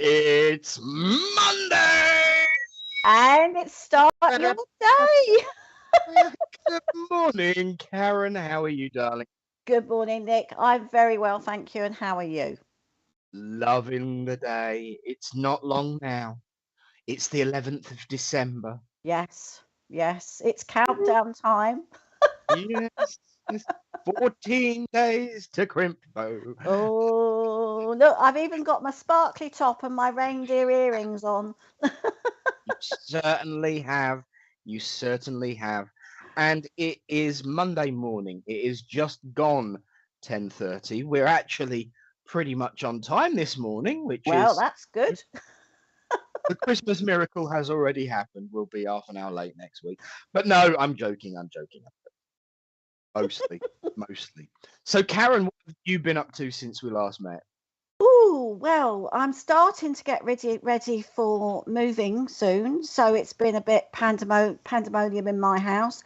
It's Monday! And it's starting your day. Good morning, Karen. How are you, darling? Good morning, Nick. I'm very well, thank you. And how are you? Loving the day. It's not long now. It's the 11th of December. Yes, it's countdown time. Yes, it's 14 days to Crimpo. Oh, look, I've even got my sparkly top and my reindeer earrings on. You certainly have. You certainly have. And it is Monday morning. It is just gone 10:30. We're actually pretty much on time this morning, which Well, is that's good. the Christmas miracle has already happened. We'll be half an hour late next week. But no, I'm joking. I'm joking. Mostly, mostly. So, Karen, what have you been up to since we last met? Oh, well, I'm starting to get ready for moving soon. So it's been a bit pandemonium in my house.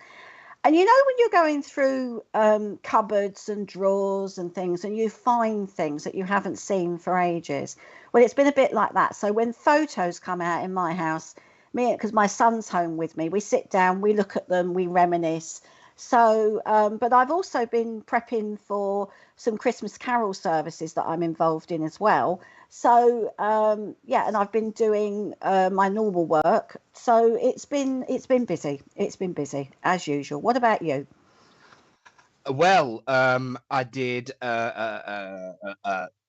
And you know, when you're going through cupboards and drawers and things, and you find things that you haven't seen for ages. Well, it's been a bit like that. So when photos come out in my house, because my son's home with me, we sit down, we look at them, we reminisce. So, but I've also been prepping for some Christmas carol services that I'm involved in as well. So, yeah, and I've been doing my normal work. So it's been busy. It's been busy as usual. What about you? Well, I did a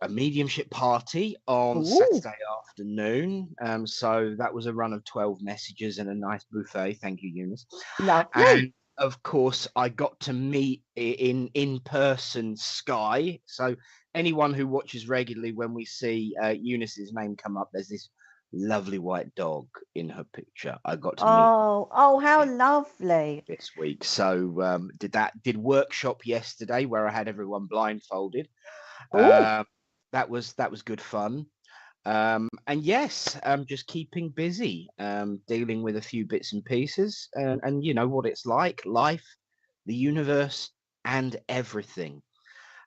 mediumship party on Ooh, Saturday afternoon. So that was a run of 12 messages and a nice buffet. Thank you, Eunice. lovely. And of course, I got to meet in person Sky. So anyone who watches regularly, when we see Eunice's name come up, there's this lovely white dog in her picture. I got to meet Oh, how lovely. this week. So did workshop yesterday where I had everyone blindfolded. Oh, Um, that was good fun. And yes, just keeping busy, dealing with a few bits and pieces, and you know what it's like, life, the universe, and everything.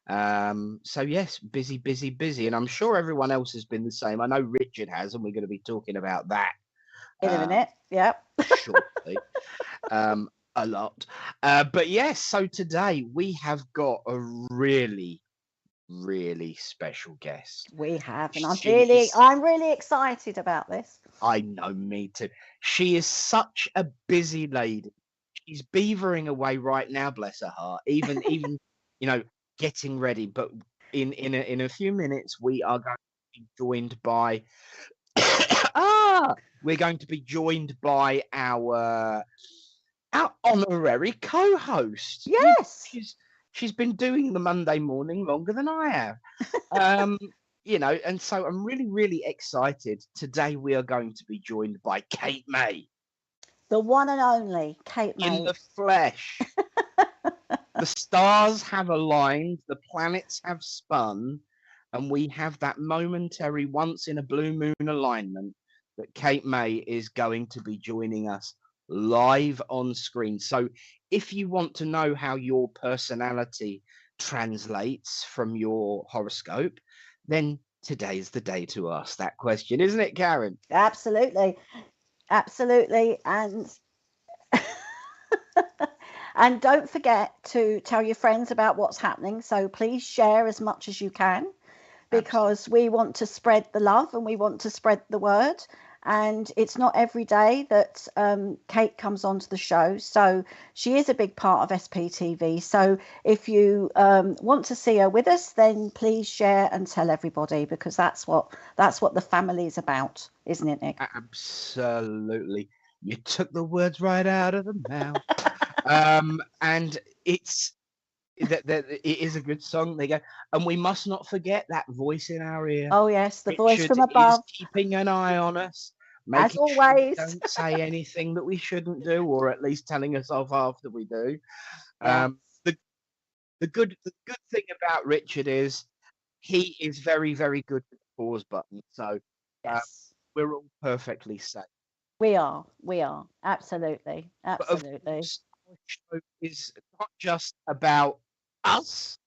So yes, busy, busy, busy, and I'm sure everyone else has been the same. I know Richard has, and we're going to be talking about that in a um, minute. Yep. shortly. A lot. But yes, so today we have got a really, really special guest. We have, and She is, I'm really excited about this. I know, me too. She is such a busy lady. She's beavering away right now, bless her heart. Even, you know, getting ready. But in a few minutes, we are going to be joined by we're going to be joined by our honorary co-host. You know, Yes. she's been doing the Monday morning longer than I have. Um, you know, and so I'm really, really excited. Today we are going to be joined by Kate May The one and only Kate in May. the flesh. The stars have aligned, the planets have spun, and we have that momentary once in a blue moon alignment that Kate May is going to be joining us live on screen. So if you want to know how your personality translates from your horoscope, then today's the day to ask that question, isn't it, Karen? Absolutely. Absolutely. And don't forget to tell your friends about what's happening. So please share as much as you can, Absolutely. because we want to spread the love and we want to spread the word. And it's not every day that Kate comes onto the show. So she is a big part of SPTV. So if you want to see her with us, then please share and tell everybody, because that's what the family is about, isn't it, Nick? Absolutely. You took the words right out of the mouth. And it's that it is a good song. They go, and we must not forget that voice in our ear. Oh yes, the voice Richard from is above, keeping an eye on us, as making sure we always. don't say anything that we shouldn't do, or at least telling us off after we do. Yeah. Um, the the good thing about Richard is he is very, very good with the pause button, so uh, Yes. we're all perfectly safe. We are. We are. Absolutely. But of Absolutely. course, our show is not just about us.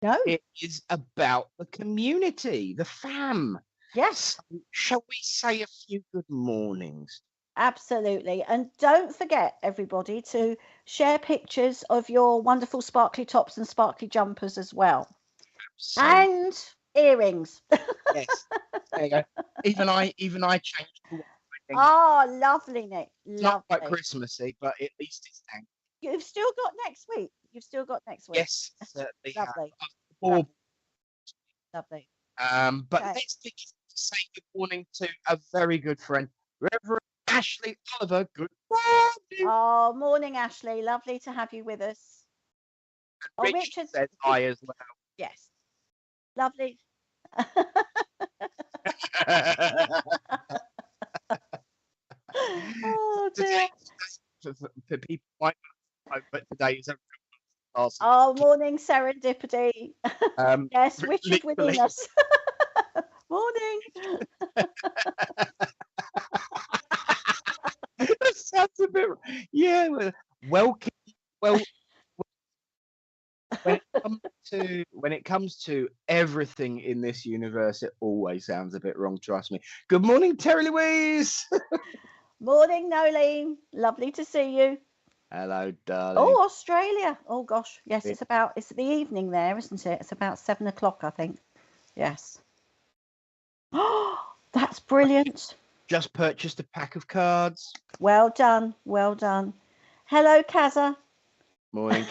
No. It is about the community, the fam. Yes, So shall we say a few good mornings? absolutely. And don't forget, everybody, to share pictures of your wonderful sparkly tops and sparkly jumpers as well. So And earrings. yes, there you go. Even I changed to one. I think Oh, lovely, Nick. it's not quite Lovely. Christmassy, but at least it's thank. You've still got next week. You've still got next week. Yes, certainly have. Lovely. Or, Lovely. but Okay. let's begin to say good morning to a very good friend, Reverend Ashley Oliver. Good morning. Oh, morning, Ashley. Lovely to have you with us. Oh, Richard Richard. says hi as well. Yes. Lovely. Oh, dear. For people might not know, but today is a class. Oh, morning, serendipity. Yes, Richard literally. within us. Morning. That sounds a bit. Yeah. Welcome. Well, when it comes to everything in this universe, it always sounds a bit wrong. Trust me. Good morning, Terry Louise. Morning, Nolene. Lovely to see you. Hello, darling. Oh, Australia. Oh, gosh. Yes, it's the evening there, isn't it? It's about 7 o'clock, I think. Yes. Oh, that's brilliant. Just purchased a pack of cards. Well done. Well done. Hello, Kaza. Morning.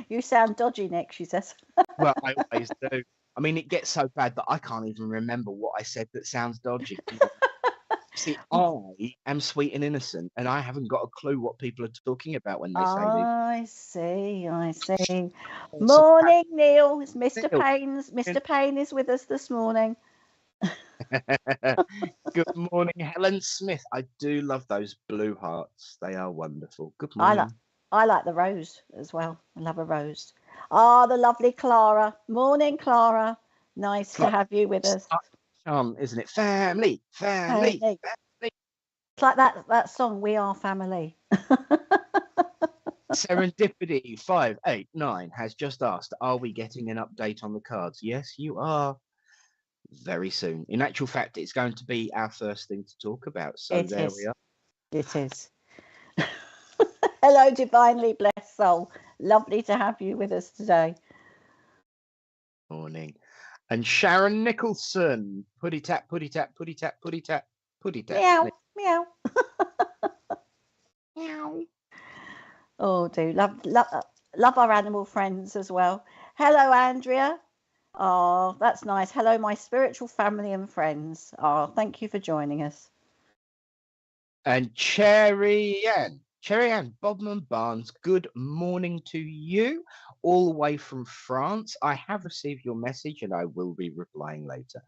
You sound dodgy, Nick, she says. Well, I always do. I mean, it gets so bad that I can't even remember what I said that sounds dodgy. See, I am sweet and innocent, and I haven't got a clue what people are talking about when they say these. I see. Also, Morning, Neil. It's Mr. Neil. Payne's. Mr. Payne is with us this morning. Good morning, Helen Smith. I do love those blue hearts. They are wonderful. Good morning. I like the rose as well. I love a rose. Ah, the lovely Clara. Morning, Clara. Nice to have you with us. Isn't it? Family. It's like that song, We Are Family. Serendipity 589 has just asked, are we getting an update on the cards? Yes, you are. Very soon. In actual fact, it's going to be our first thing to talk about. So there we are. It is. Hello, divinely blessed soul. Lovely to have you with us today. Morning. And Sharon Nicholson. Putty tap, putty tap, putty tap, putty tap, putty tap. Meow, meow. Meow. Oh, do love our animal friends as well. Hello, Andrea. Oh, that's nice. Hello, my spiritual family and friends. Oh, thank you for joining us. And Cherry Ann Bodman Barnes, good morning to you, all the way from France. I have received your message and I will be replying later.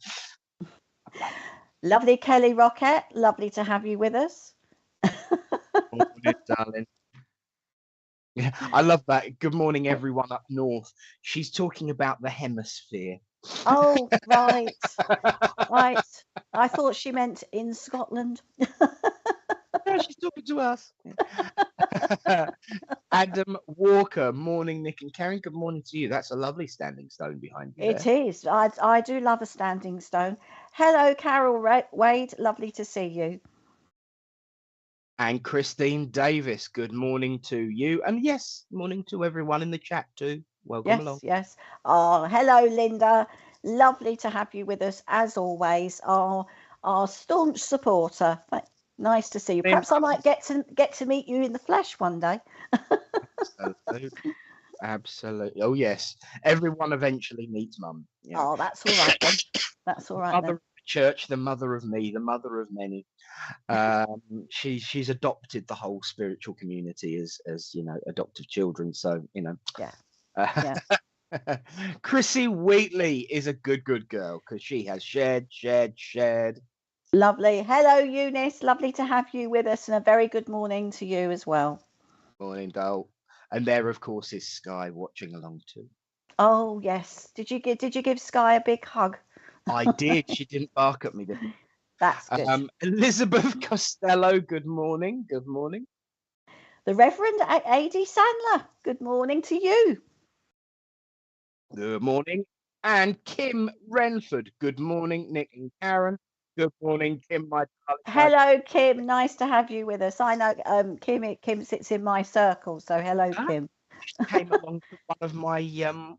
Lovely Kelly Rocket, lovely to have you with us. Morning, darling. Yeah, I love that. Good morning, everyone up north. She's talking about the hemisphere. Oh, right. Right. I thought she meant in Scotland. Yeah, she's talking to us. Adam Walker, morning, Nick and Karen. Good morning to you. That's a lovely standing stone behind you. It is. I do love a standing stone. Hello, Carol Wade. Lovely to see you. And Christine Davis, good morning to you. And yes, morning to everyone in the chat too. Welcome along. Yes. Oh, hello, Linda. Lovely to have you with us as always. Our staunch supporter. Nice to see you. Perhaps I might get to meet you in the flesh one day. Absolutely. Oh yes. Everyone eventually meets Mum. Yeah. Oh, that's all right then. That's all right. Mother of the church, the mother of me, the mother of many. She's adopted the whole spiritual community as you know, adoptive children. So you know. Yeah. Chrissy Wheatley is a good girl because she has shared. Lovely. Hello, Eunice. Lovely to have you with us, and a very good morning to you as well. Morning, doll. And there, of course, is Sky watching along too. Oh yes. Did you give Sky a big hug? I did. She didn't bark at me. That's good. Elizabeth Costello. Good morning. Good morning. The Reverend A.D. Sandler. Good morning to you. Good morning. And Kim Renford. Good morning, Nick and Karen. Good morning, Kim, my darling. Hello, Kim. Nice to have you with us. I know Kim sits in my circle, so hello, Ah, Kim. she came along to one of my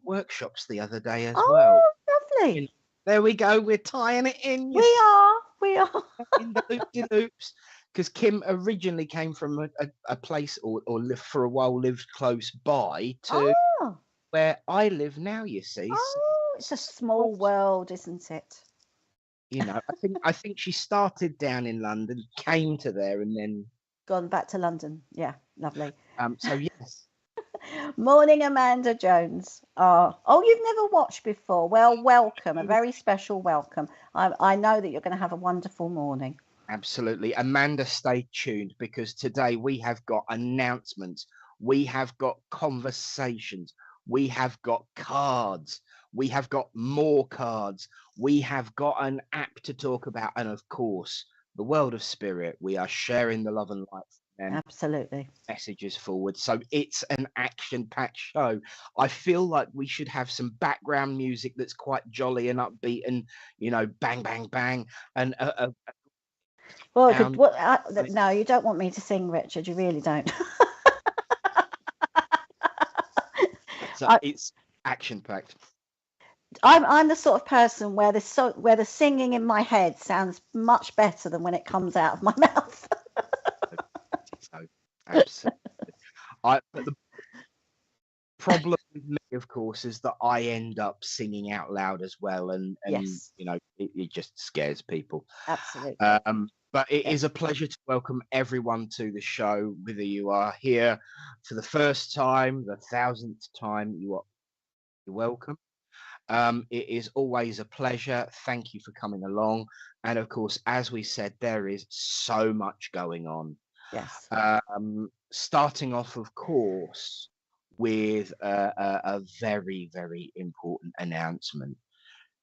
workshops the other day as well. Oh, lovely. There we go. We're tying it in. We are. In the loop-de-loops. Because Kim originally came from a place or lived for a while, lived close by to Oh, where I live now, you see. So, it's a small world, isn't it? you know, I think she started down in London, came to there, and then Gone back to London. Yeah, lovely. so yes. Morning, Amanda Jones. Oh, you've never watched before. Well, welcome. A very special welcome. I know that you're going to have a wonderful morning. Absolutely. Amanda, stay tuned because today we have got announcements, we have got conversations, we have got cards, we have got more cards, we have got an app to talk about, and of course, the world of spirit. We are sharing the love and light and Absolutely. messages forward. So it's an action-packed show. I feel like we should have some background music that's quite jolly and upbeat and, you know, bang, bang, bang, and Well, no, you don't want me to sing, Richard. You really don't. So it's action-packed. I'm the sort of person where the singing in my head sounds much better than when it comes out of my mouth. So absolutely. But the problem with me, of course, is that I end up singing out loud as well, and Yes. you know, it just scares people. Absolutely. But it is a pleasure to welcome everyone to the show, whether you are here for the first time, the 1000th time, you're welcome. It is always a pleasure. Thank you for coming along. And of course, as we said, there is so much going on. Yes. Starting off, of course, with a very, very important announcement.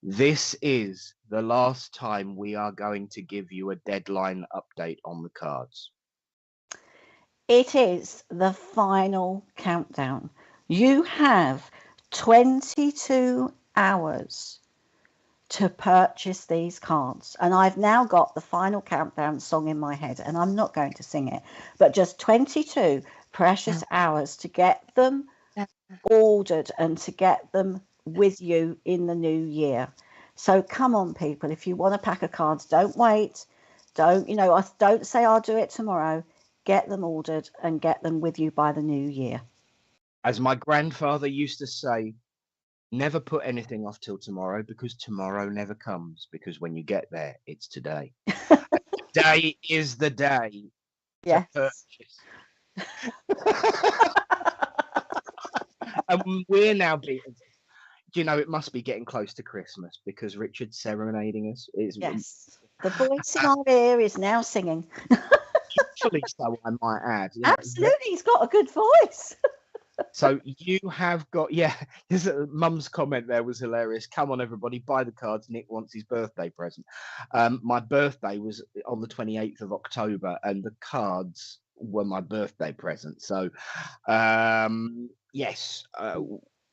This is the last time we are going to give you a deadline update on the cards. It is the final countdown. You have 22 hours to purchase these cards. And I've now got the final countdown song in my head, and I'm not going to sing it, but just 22 precious hours to get them ordered and to get them with you in the new year. So come on, people, if you want a pack of cards, don't wait. Don't say I'll do it tomorrow. Get them ordered and get them with you by the new year. As my grandfather used to say, never put anything off till tomorrow because tomorrow never comes. Because when you get there, it's today. Today is the day to purchase. And we're now beaten. Do you know, it must be getting close to Christmas because Richard's serenading us. Yes. The voice in our ear is now singing. Actually, so I might add. Absolutely, he's got a good voice. So you have got, Mum's comment there was hilarious. Come on, everybody, buy the cards. Nick wants his birthday present. My birthday was on the 28th of October, and the cards were my birthday present. So, yes,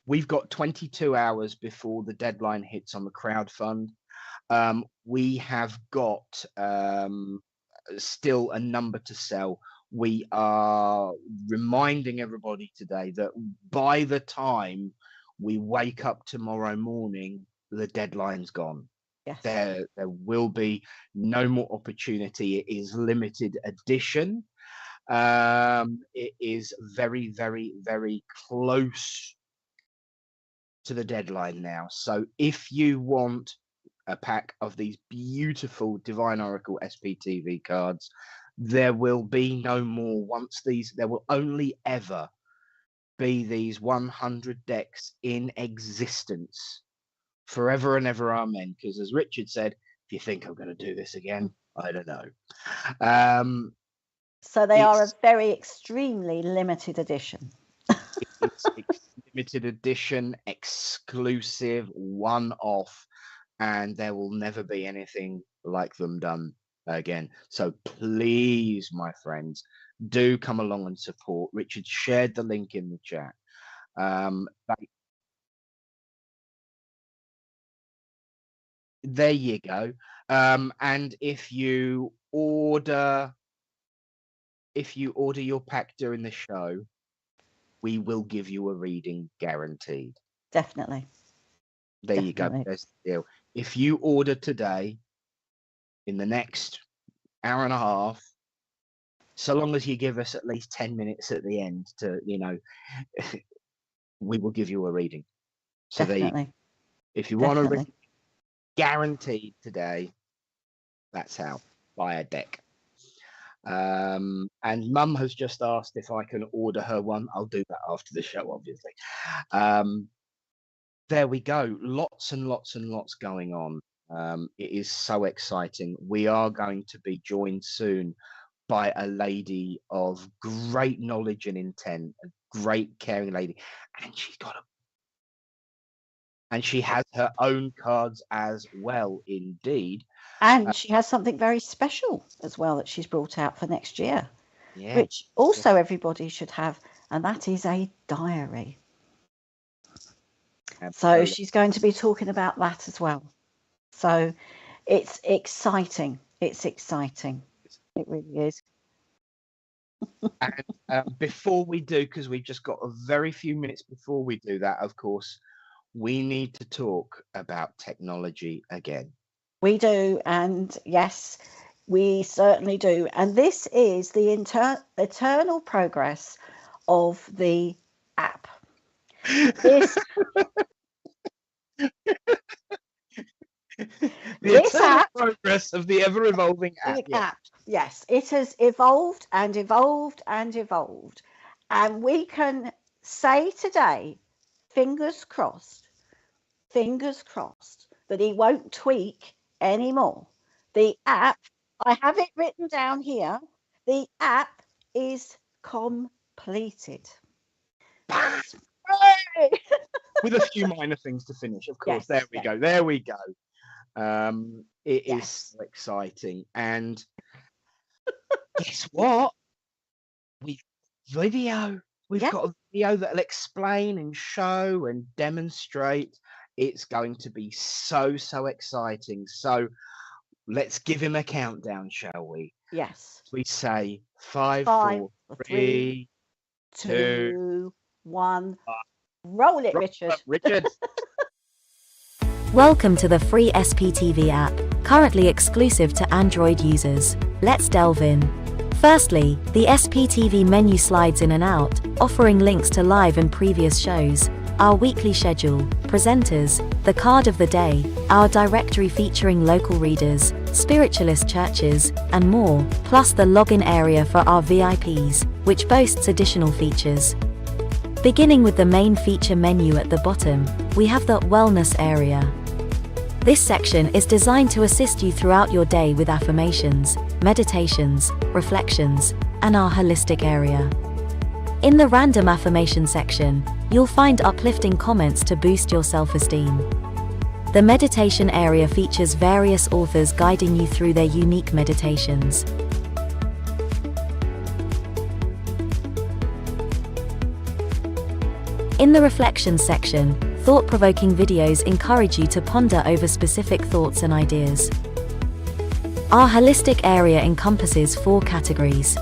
we've got 22 hours before the deadline hits on the crowdfund. We have got still a number to sell. We are reminding everybody today that by the time we wake up tomorrow morning, the deadline's gone. Yes. There will be no more opportunity. It is limited edition. It is very, very, very close to the deadline now. So if you want a pack of these beautiful Divine Oracle SPTV cards, there will be no more. There will only ever be these 100 decks in existence forever and ever, amen. Because as Richard said, if you think I'm going to do this again, I don't know. So they are a very extremely limited edition. It's limited edition, exclusive, one-off, and there will never be anything like them done again. So please, my friends, do come along and support. Richard shared the link in the chat. There you go. And if you order your pack during the show, we will give you a reading guaranteed. Definitely. There you go. There's the deal. If you order today, in the next hour and a half, so long as you give us at least 10 minutes at the end to, we will give you a reading. So Definitely. If you want a reading guaranteed today, that's how. Buy a deck. And Mum has just asked if I can order her one. I'll do that after the show, obviously. There we go. Lots and lots and lots going on. It is so exciting. We are going to be joined soon by a lady of great knowledge and intent, a great caring lady, and she has her own cards as well, indeed. And she has something very special as well that she's brought out for next year, which also everybody should have, and that is a diary. Absolutely. So she's going to be talking about that as well. So it's exciting. It's exciting. It really is. And before we do, because we've just got a very few minutes before we do that, of course, we need to talk about technology again. We do, and yes, we certainly do. And this is the eternal progress of the app. This eternal progress of the ever-evolving app. Yes, it has evolved and evolved and evolved. And we can say today, fingers crossed, that he won't tweak anymore. The app, I have it written down here, the app is completed. With a few minor things to finish, of course. Yes, there we go. It is so exciting. And guess what? We've got a video that'll explain and show and demonstrate. It's going to be so exciting. So let's give him a countdown, shall we? Yes. We say 5, 4, 3, 2, 1. Roll it, Richard. Richard. Welcome to the free SPTV app, currently exclusive to Android users. Let's delve in. Firstly, the SPTV menu slides in and out, offering links to live and previous shows, our weekly schedule, presenters, the card of the day, our directory featuring local readers, spiritualist churches, and more, plus the login area for our VIPs, which boasts additional features. Beginning with the main feature menu at the bottom, we have the Wellness area. This section is designed to assist you throughout your day with affirmations, meditations, reflections, and our holistic area. In the Random Affirmation section, you'll find uplifting comments to boost your self-esteem. The Meditation area features various authors guiding you through their unique meditations. In the Reflections section, thought-provoking videos encourage you to ponder over specific thoughts and ideas. Our holistic area encompasses 4 categories: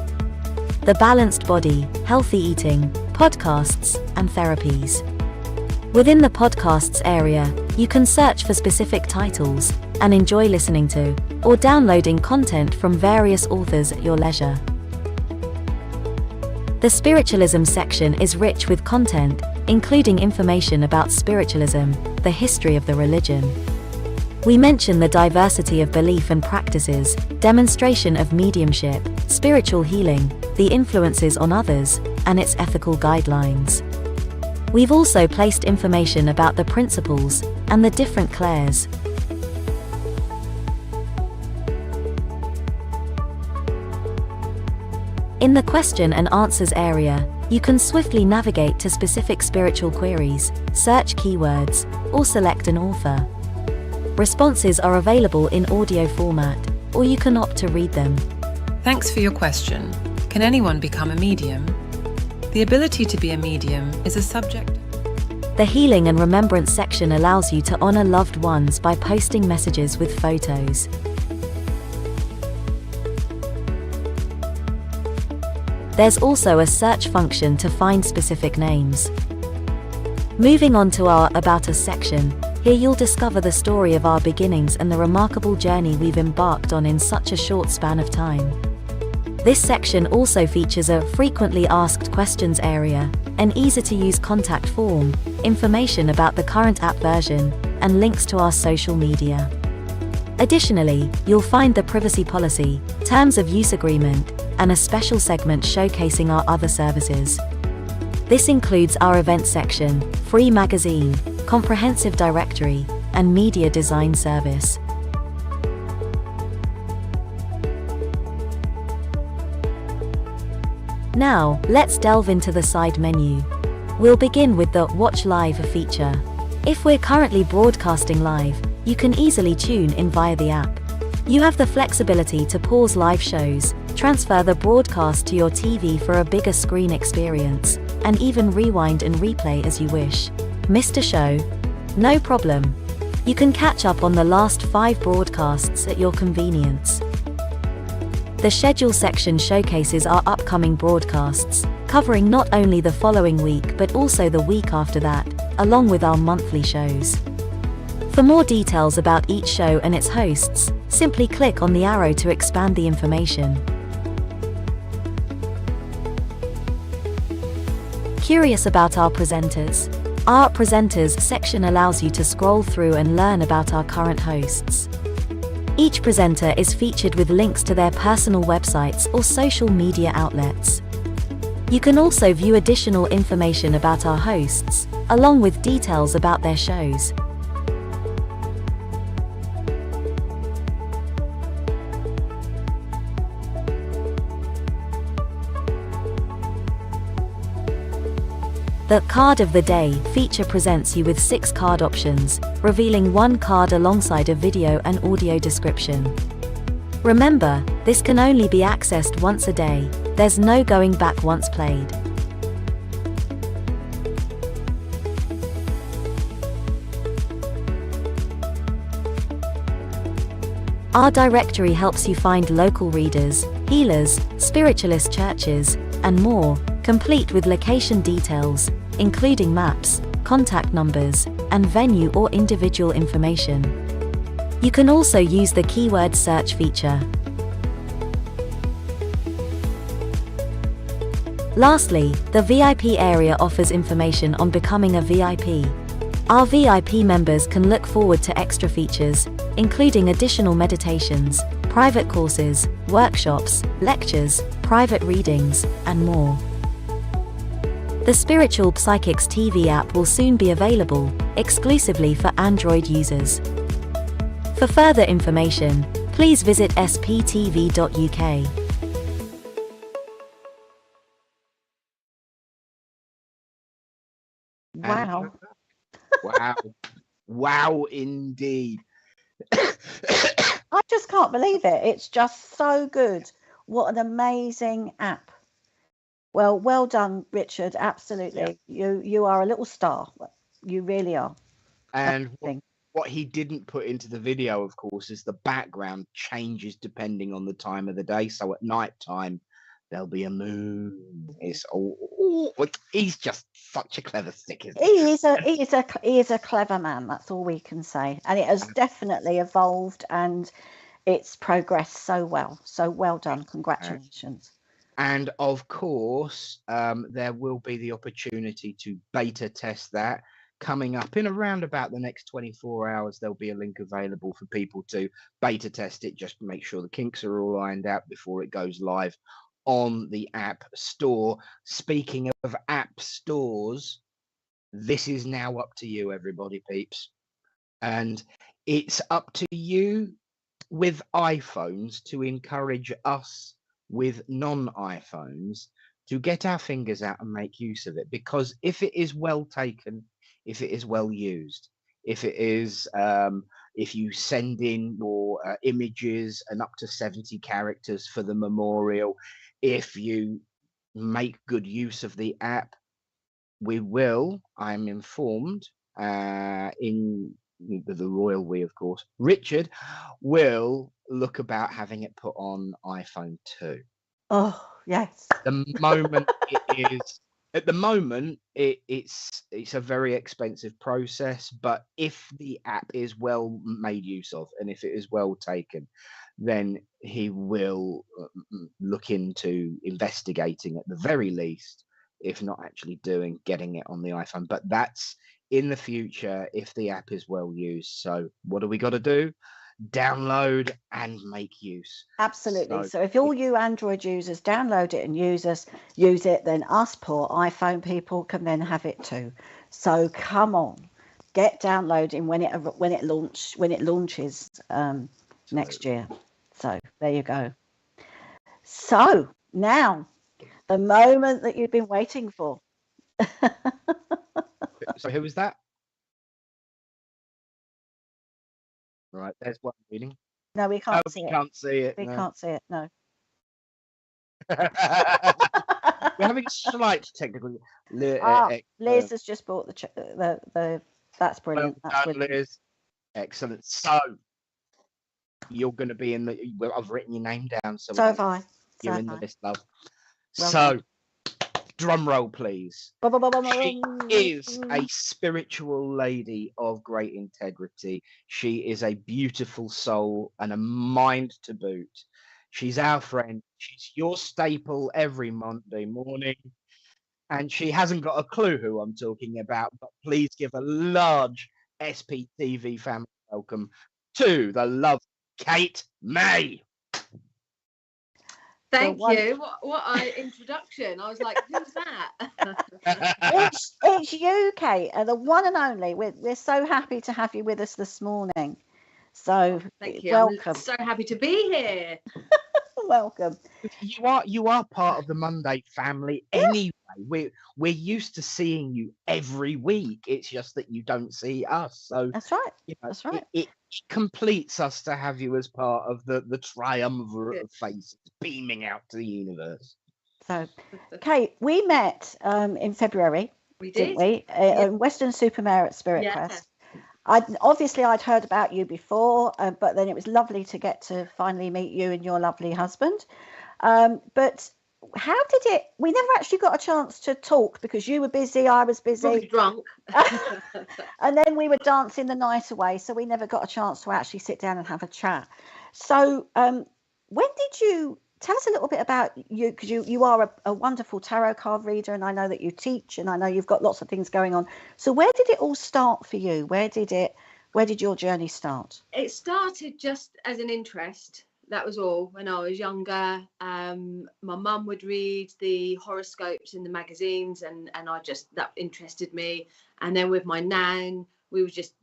the balanced body, healthy eating, podcasts, and therapies. Within the podcasts area, you can search for specific titles and enjoy listening to or downloading content from various authors at your leisure. The spiritualism section is rich with content, including information about spiritualism, the history of the religion. We mention the diversity of belief and practices, demonstration of mediumship, spiritual healing, the influences on others, and its ethical guidelines. We've also placed information about the principles and the different clairs. In the question and answers area, you can swiftly navigate to specific spiritual queries, search keywords, or select an author. Responses are available in audio format, or you can opt to read them. Thanks for your question. Can anyone become a medium? The ability to be a medium is a subject. The Healing and Remembrance section allows you to honor loved ones by posting messages with photos. There's also a search function to find specific names. Moving on to our About Us section, here you'll discover the story of our beginnings and the remarkable journey we've embarked on in such a short span of time. This section also features a frequently asked questions area, an easy-to-use contact form, information about the current app version, and links to our social media. Additionally, you'll find the privacy policy, terms of use agreement, and a special segment showcasing our other services. This includes our event section, free magazine, comprehensive directory, and media design service. Now, let's delve into the side menu. We'll begin with the Watch Live feature. If we're currently broadcasting live, you can easily tune in via the app. You have the flexibility to pause live shows, transfer the broadcast to your TV for a bigger screen experience, and even rewind and replay as you wish. Missed a show? No problem. You can catch up on the last 5 broadcasts at your convenience. The Schedule section showcases our upcoming broadcasts, covering not only the following week but also the week after that, along with our monthly shows. For more details about each show and its hosts, simply click on the arrow to expand the information. Curious about our presenters? Our Presenters section allows you to scroll through and learn about our current hosts. Each presenter is featured with links to their personal websites or social media outlets. You can also view additional information about our hosts, along with details about their shows. The Card of the Day feature presents you with 6 card options, revealing one card alongside a video and audio description. Remember, this can only be accessed once a day, there's no going back once played. Our directory helps you find local readers, healers, spiritualist churches, and more, complete with location details, including maps, contact numbers, and venue or individual information. You can also use the keyword search feature. Lastly, the VIP area offers information on becoming a VIP. Our VIP members can look forward to extra features, including additional meditations, private courses, workshops, lectures, private readings, and more. The Spiritual Psychics TV app will soon be available, exclusively for Android users. For further information, please visit sptv.uk. Wow. Wow. Wow, indeed. I just can't believe it. It's just so good. What an amazing app. Well done, Richard. Absolutely. Yeah. You are a little star. You really are. And what he didn't put into the video, of course, is the background changes depending on the time of the day. So at night time, there'll be a moon. He's just such a clever stick, isn't he? He is a clever man. That's all we can say. And it has definitely evolved and it's progressed so well. So well done. Congratulations. And of course, there will be the opportunity to beta test that coming up in around about the next 24 hours. There'll be a link available for people to beta test it. Just make sure the kinks are all ironed out before it goes live on the App Store. Speaking of app stores, this is now up to you, everybody, peeps. And it's up to you with iPhones to encourage us with non-iPhones to get our fingers out and make use of it, because if it is well taken, if it is well used, if it is if you send in your images and up to 70 characters for the memorial, if you make good use of the app, we will, I'm informed, in the royal we, of course, Richard will look about having it put on iPhone 2. Oh, yes. The moment it is, at the moment, it's a very expensive process, but if the app is well made use of and if it is well taken, then he will look into investigating at the very least, if not actually getting it on the iPhone. But that's in the future if the app is well used. So what do we got to do? Download and make use. Absolutely. So if all you Android users download it and use it, then us poor iPhone people can then have it too. So come on, get downloading when it launches next year. So there you go. So now, the moment that you've been waiting for. So who was that? Right, there's one reading. No, we can't see we it. Can't see it. We can't see it. No. We're having slight technical. Liz has just bought the. That's brilliant. Well That's done, brilliant. Liz. Excellent. So you're going to be in the. Well, I've written your name down. So have I. You're in the list, love. Well so, done. drum roll, please. She is a spiritual lady of great integrity. She is a beautiful soul and a mind to boot. She's our friend. She's your staple every Monday morning. And she hasn't got a clue who I'm talking about, but please give a large SPTV family welcome to the love Kate May. Thank you. What an introduction. I was like, who's that? It's you, Kate, the one and only. We're so happy to have you with us this morning. So thank you. Welcome. I'm so happy to be here. Welcome. You are part of the Monday family anyway. We're used to seeing you every week. It's just that you don't see us. So that's right. That's right. It completes us to have you as part of the triumvirate of faces beaming out to the universe. So, Kate, we met in February. We didn't we? In Western Supermare at Spirit Quest. I'd heard about you before, but then it was lovely to get to finally meet you and your lovely husband. But how did it? We never actually got a chance to talk because you were busy, I was busy, probably drunk, and then we were dancing the night away, so we never got a chance to actually sit down and have a chat. So, when did you? Tell us a little bit about you, because you are a wonderful tarot card reader, and I know that you teach, and I know you've got lots of things going on. So where did it all start for you? Where did your journey start? It started just as an interest. That was all. When I was younger, my mum would read the horoscopes in the magazines, and that interested me. And then with my nan, we would just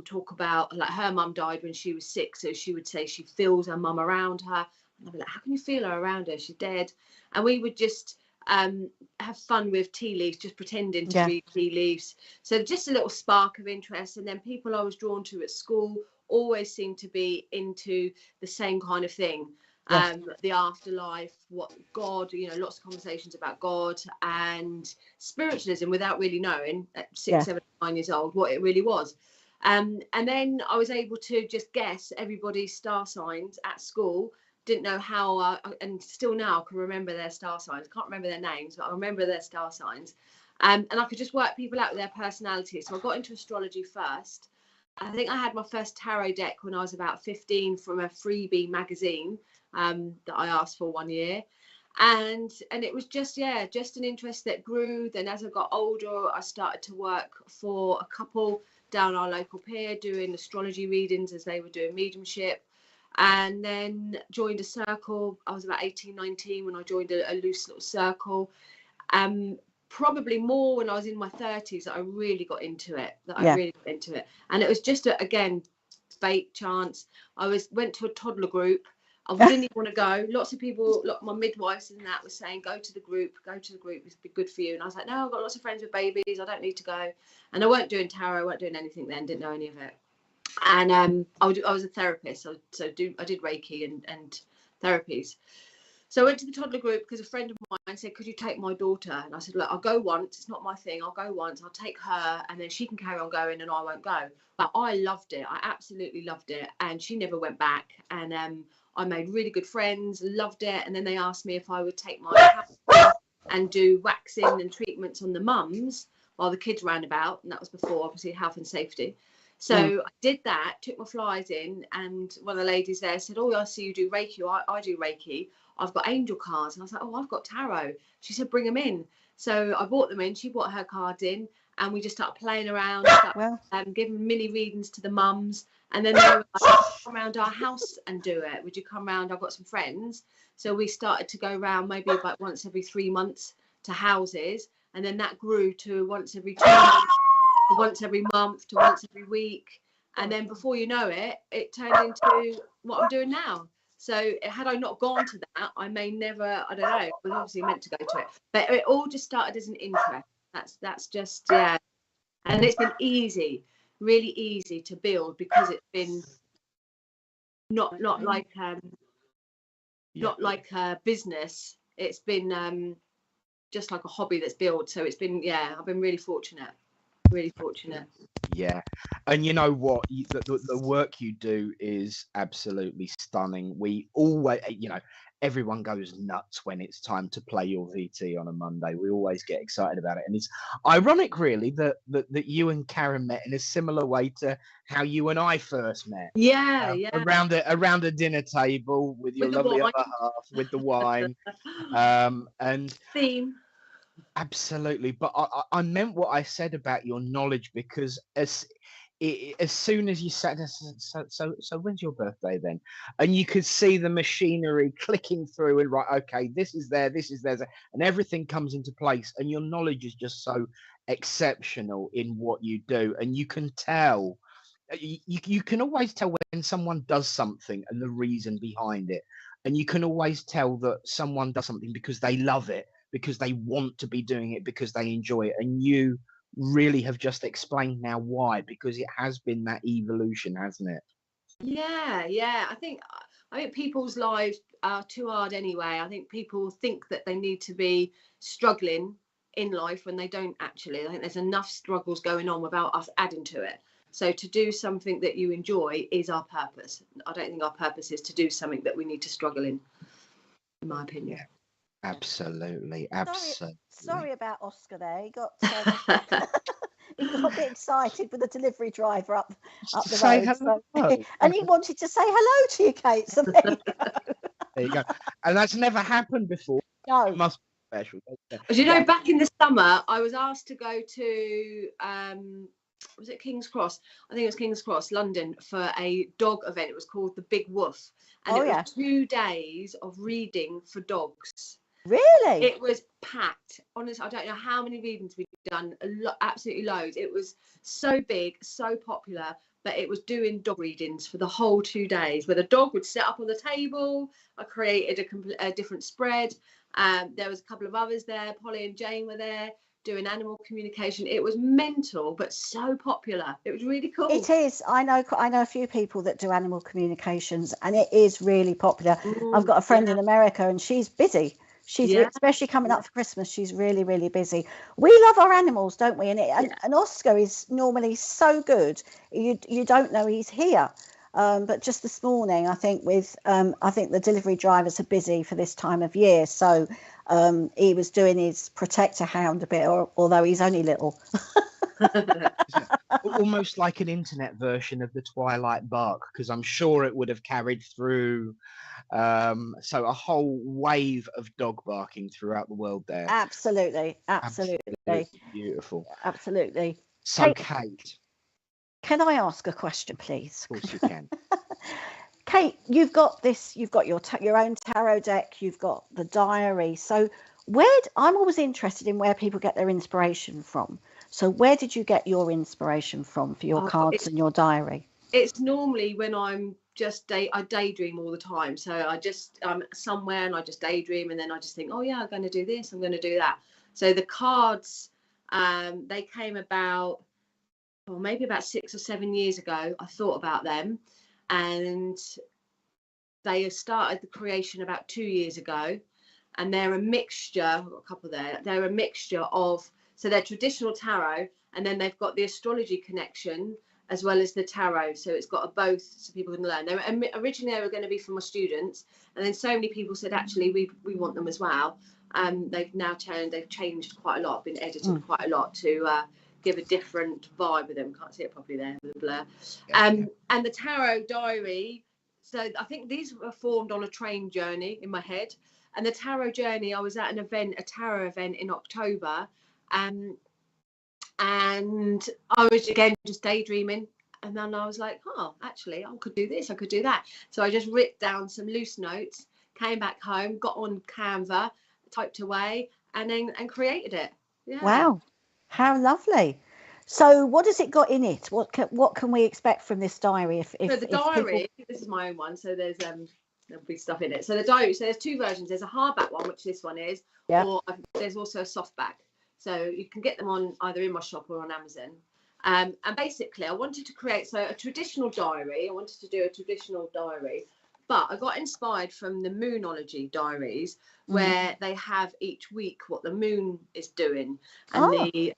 talk about, like, her mum died when she was 6, so she would say she feels her mum around her. And I'd be like, how can you feel her around her? She's dead. And we would just have fun with tea leaves, just pretending to read tea leaves. So just a little spark of interest. And then people I was drawn to at school always seemed to be into the same kind of thing. The afterlife, what God, lots of conversations about God and spiritualism without really knowing at 6, 7, 9 years old what it really was. And then I was able to just guess everybody's star signs at school. Didn't know how, and still now I can remember their star signs. Can't remember their names, but I remember their star signs. And I could just work people out with their personalities. So I got into astrology first. I think I had my first tarot deck when I was about 15 from a freebie magazine that I asked for one year. And it was just an interest that grew. Then as I got older, I started to work for a couple down our local pier doing astrology readings as they were doing mediumship. And then joined a circle. I was about 18, 19 when I joined a loose little circle. Probably more when I was in my 30s that I really got into it. And it was just, again, fate, chance. I went to a toddler group. I didn't even want to go. Lots of people, my midwives and that, was saying, go to the group, it's be good for you. And I was like, no, I've got lots of friends with babies. I don't need to go. And I weren't doing tarot. I weren't doing anything then. Didn't know any of it. And I was a therapist, so I did Reiki and therapies. So I went to the toddler group because a friend of and said, could you take my daughter? And I said, look, I'll go once. It's not my thing. I'll go once. I'll take her, and then she can carry on going and I won't go. But I loved it. I absolutely loved it. And she never went back. And I made really good friends, loved it. And then they asked me if I would take my house and do waxing and treatments on the mums while the kids ran about. And that was before, obviously, health and safety. So I did that, took my flies in, and one of the ladies there said, oh, I see you do Reiki. I do Reiki. I've got angel cards. And I was like, oh, I've got tarot. She said, bring them in. So I brought them in. She brought her cards in, and we just started playing around, giving mini readings to the mums. And then they were like, come around our house and do it. Would you come round? I've got some friends. So we started to go around maybe about once every 3 months to houses. And then that grew to once every 2 months, to once every month, to once every week. And then before you know it, it turned into what I'm doing now. So had I not gone to that, I may never, I don't know, I was obviously meant to go to it. But it all just started as an interest. That's just, yeah. And it's been easy, really easy to build, because it's been not like a business. It's been just like a hobby that's built. So it's been, yeah, I've been really fortunate. Yeah, and you know what, the work you do is absolutely stunning. We always, everyone goes nuts when it's time to play your VT on a Monday. We always get excited about it, and it's ironic really that you and Karen met in a similar way to how you and I first met. Yeah. Around a dinner table with your lovely other half, with the wine, and theme. Absolutely, but I meant what I said about your knowledge, because as soon as you said, so when's your birthday then? And you could see the machinery clicking through, and right, okay, this is there, and everything comes into place, and your knowledge is just so exceptional in what you do, and you can tell. You can always tell when someone does something and the reason behind it, and you can always tell that someone does something because they love it, because they want to be doing it, because they enjoy it. And you really have just explained now why, because it has been that evolution, hasn't it? Yeah. I think people's lives are too hard anyway. I think people think that they need to be struggling in life when they don't actually. I think there's enough struggles going on without us adding to it. So to do something that you enjoy is our purpose. I don't think our purpose is to do something that we need to struggle in my opinion. Yeah. Absolutely. Sorry about Oscar there. He got he got a bit excited with the delivery driver up the road. So, and he wanted to say hello to you, Kate. So there you go. And that's never happened before. No. It must be special. As you know, back in the summer, I was asked to go to was it King's Cross? I think it was King's Cross, London, for a dog event. It was called the Big Woof. And it was 2 days of reading for dogs. Really? It was packed. Honestly, I don't know how many readings we've done. Absolutely loads. It was so big, so popular, but it was doing dog readings for the whole 2 days, where the dog would sit up on the table. I created a different spread. There was a couple of others there. Polly and Jane were there doing animal communication. It was mental, but so popular. It was really cool. It is. I know a few people that do animal communications, and it is really popular. I've got a friend in America, and she's busy. She's especially coming up for Christmas. She's really, really busy. We love our animals, don't we? And Oscar is normally so good. You don't know he's here. But just this morning, I think the delivery drivers are busy for this time of year. So he was doing his protector hound a bit, although he's only little. Almost like an internet version of the Twilight bark, because I'm sure it would have carried through. So a whole wave of dog barking throughout the world there. Absolutely. Beautiful. Absolutely. So Kate, can I ask a question, please? Of course you can. Kate, you've got your own tarot deck, you've got the diary. So I'm always interested in where people get their inspiration from. So where did you get your inspiration from for your cards and your diary? It's normally when I'm I daydream all the time. So I'm somewhere and I just daydream, and then I just think, oh yeah, I'm going to do this, I'm going to do that. So the cards, they came about, maybe about 6 or 7 years ago. I thought about them, and they started the creation about 2 years ago. and they're a mixture. I've got a couple there. They're a mixture of, so they're traditional tarot, and then they've got the astrology connection as well as the tarot. So it's got a both, so people can learn. Originally they were going to be for my students, and then so many people said actually we want them as well. They've changed quite a lot, been edited quite a lot to give a different vibe with them. Can't see it properly there with the blur. And the tarot diary, so I think these were formed on a train journey in my head. And the tarot journey, I was at an event, a tarot event in October, and I was again just daydreaming, and then I was like, oh, actually I could do this, I could do that. So I just wrote down some loose notes, came back home, got on Canva, typed away, and created it. Yeah. Wow, how lovely. So what has it got in it? What can we expect from this diary? So the diary, this is my own one, so there's there'll be stuff in it. So the diary, so there's two versions. There's a hardback one, which this one is, or there's also a softback. So you can get them on either in my shop or on Amazon. And basically I wanted to create a traditional diary. I wanted to do a traditional diary, but I got inspired from the Moonology diaries, where they have each week what the moon is doing, and the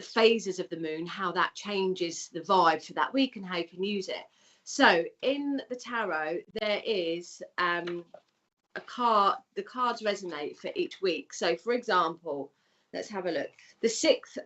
phases of the moon, how that changes the vibe for that week and how you can use it. So in the tarot there is a card, the cards resonate for each week. So for example, let's have a look. The 6th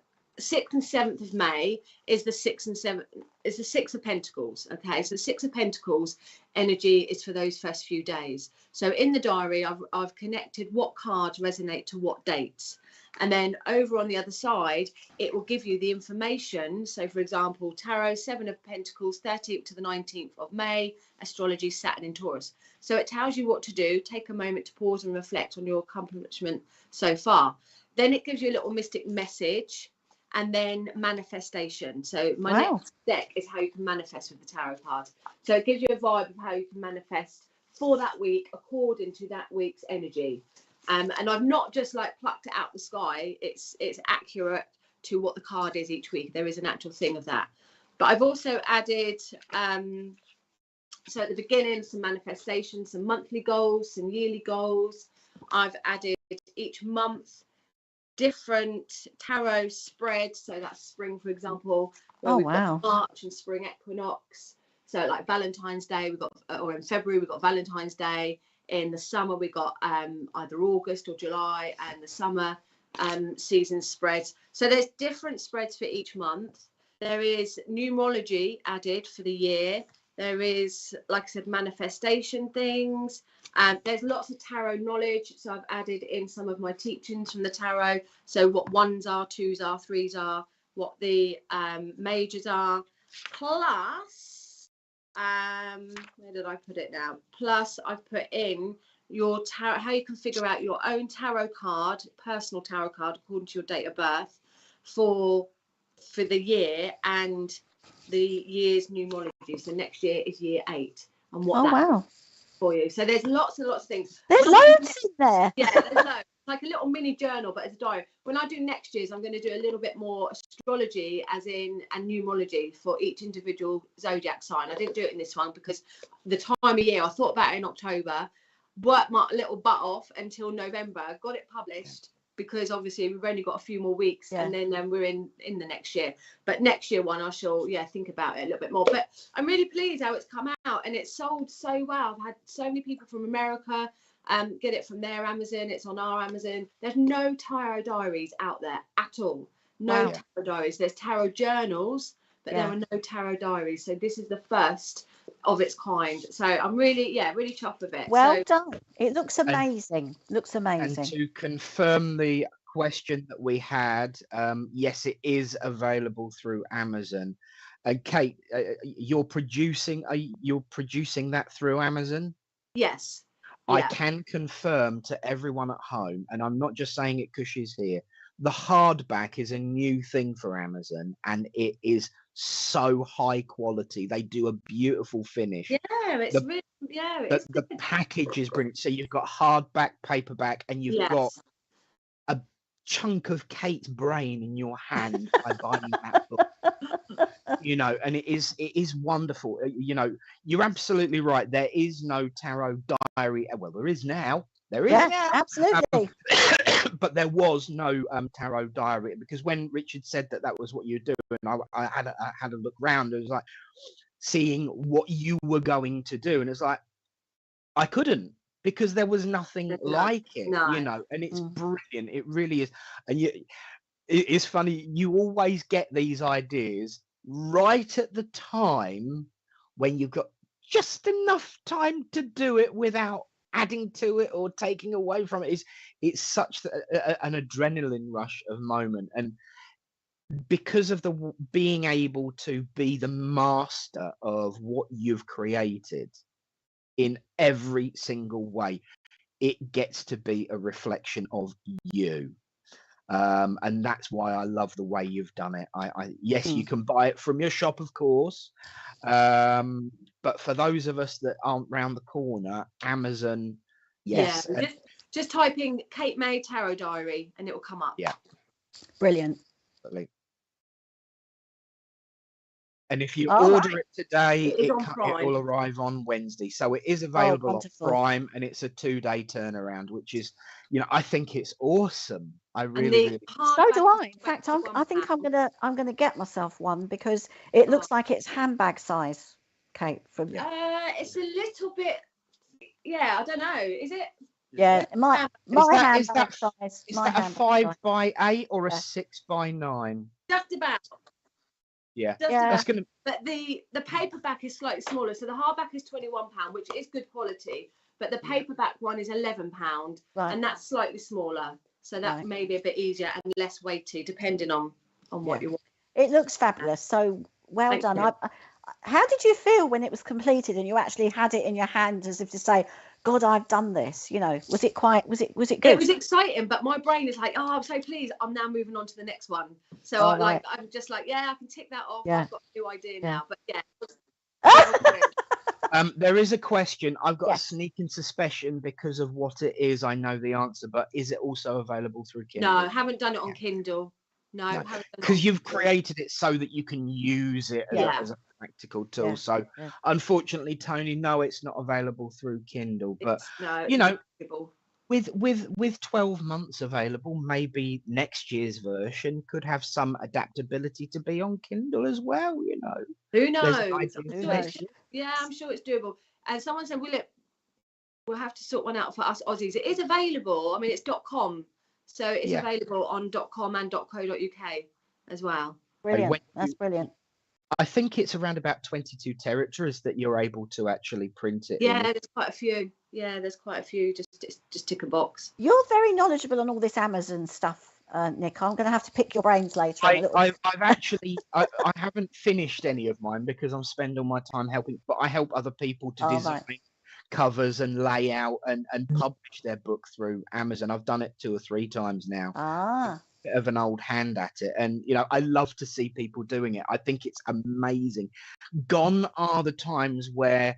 and 7th of May is the 6th and 7th is the 6 of Pentacles. Okay, so the 6 of Pentacles energy is for those first few days. So in the diary I've connected what cards resonate to what dates, and then over on the other side it will give you the information. So for example, tarot 7 of Pentacles, 13th to the 19th of May, astrology, Saturn in Taurus. So it tells you what to do. Take a moment to pause and reflect on your accomplishment so far. Then it gives you a little mystic message, and then manifestation. So my next deck is how you can manifest with the tarot cards. So it gives you a vibe of how you can manifest for that week according to that week's energy. And I've not just like plucked it out the sky. It's accurate to what the card is each week. There is an actual thing of that. But I've also added so at the beginning some manifestation, some monthly goals, some yearly goals. I've added each month different tarot spreads. So that's spring, for example, where we've got March and spring equinox. So like Valentine's Day, we've got, or in February we've got Valentine's Day. In the summer we got either August or July, and the summer season spreads. So there's different spreads for each month. There is numerology added for the year. There is, like I said, manifestation things. There's lots of tarot knowledge. So I've added in some of my teachings from the tarot. So what 1s are, 2s are, 3s are, what the majors are. Plus, where did I put it now? Plus I've put in your tarot, how you can figure out your own tarot card, personal tarot card, according to your date of birth for the year and the year's numerology. So next year is year 8, and what for you. So there's lots and lots of things. There's loads in there. Yeah, there's loads. Like a little mini journal, but as a diary. When I do next year's, I'm going to do a little bit more astrology, as in, and numerology for each individual zodiac sign. I didn't do it in this one because the time of year, I thought about it in October, worked my little butt off until November, got it published, because obviously we've only got a few more weeks, and then we're in the next year. But next year one, I shall think about it a little bit more. But I'm really pleased how it's come out, and it's sold so well. I've had so many people from America get it from their Amazon. It's on our Amazon. There's no tarot diaries out there at all. No tarot diaries. There's tarot journals, but there are no tarot diaries. So this is the first of its kind. So I'm really chuffed with it. Well done. It looks amazing. Looks amazing. And to confirm the question that we had, yes, it is available through Amazon. Kate, you're producing that through Amazon? Yes. I can confirm to everyone at home, and I'm not just saying it because she's here, the hardback is a new thing for Amazon, and it is so high quality. They do a beautiful finish. Yeah, it's the package is brilliant. So you've got hardback, paperback, and you've got a chunk of Kate's brain in your hand by buying that book. And it is wonderful. You're absolutely right. There is no tarot diary. Well, there is now. There is Yeah, now. absolutely. But there was no tarot diary, because when Richard said that was what you're doing, I had a look round. It was like seeing what you were going to do, and it's like I couldn't, because there was nothing like it, you know. And it's brilliant. It really is. And it's funny. You always get these ideas right at the time when you've got just enough time to do it without adding to it or taking away from it. It's such an adrenaline rush of moment, and because of the being able to be the master of what you've created in every single way, it gets to be a reflection of you. And that's why I love the way you've done it. Yes, you can buy it from your shop, of course. But for those of us that aren't round the corner, Amazon, yes. Yeah, just type in Kate May Tarot Diary and it will come up. Yeah. Brilliant. And if you order it today, it will arrive on Wednesday. So it is available on Prime, and it's a 2-day turnaround, which is, you know, I think it's awesome. I really so do I. In fact, I think I'm gonna get myself one, because it looks like it's handbag size, Kate. From it's a little bit. Yeah, I don't know. Is it? Yeah, my handbag size. Is that a 5x8 or a 6x9? Just about. Yeah, that's gonna. But the paperback is slightly smaller, so the hardback is £21, which is good quality. But the paperback one is £11, and that's slightly smaller, so that may be a bit easier and less weighty, depending on what you want. It looks fabulous. So well Thank done. you. How did you feel when it was completed and you actually had it in your hand, as if to say, God, I've done this? You know, was it good? It was exciting, but my brain is like, oh, I'm so pleased. I'm now moving on to the next one. So I'm just like, yeah, I can tick that off. I've got a new idea now. But there is a question. I've got a sneaking suspicion, because of what it is. I know the answer, but is it also available through Kindle? No, I haven't done it on Kindle. No, because you've created it so that you can use it as a practical tool. So unfortunately, Tony, no, it's not available through Kindle. But you know, with 12 months available, maybe next year's version could have some adaptability to be on Kindle as well. You know, who knows? Yeah, I'm sure it's doable. And someone said, we'll have to sort one out for us Aussies. It is available. I mean, it's .com. So it's available on .com and .co.uk as well. Brilliant. That's brilliant. I think it's around about 22 territories that you're able to actually print it. Yeah, there's quite a few. Just tick a box. You're very knowledgeable on all this Amazon stuff, Nick. I'm going to have to pick your brains later. I've actually, I haven't finished any of mine, because I'm spending all my time helping, but I help other people to design covers and layout and publish their book through Amazon. I've done it 2 or 3 times now. Bit of an old hand at it, and you know, I love to see people doing it. I think it's amazing. Gone are the times where,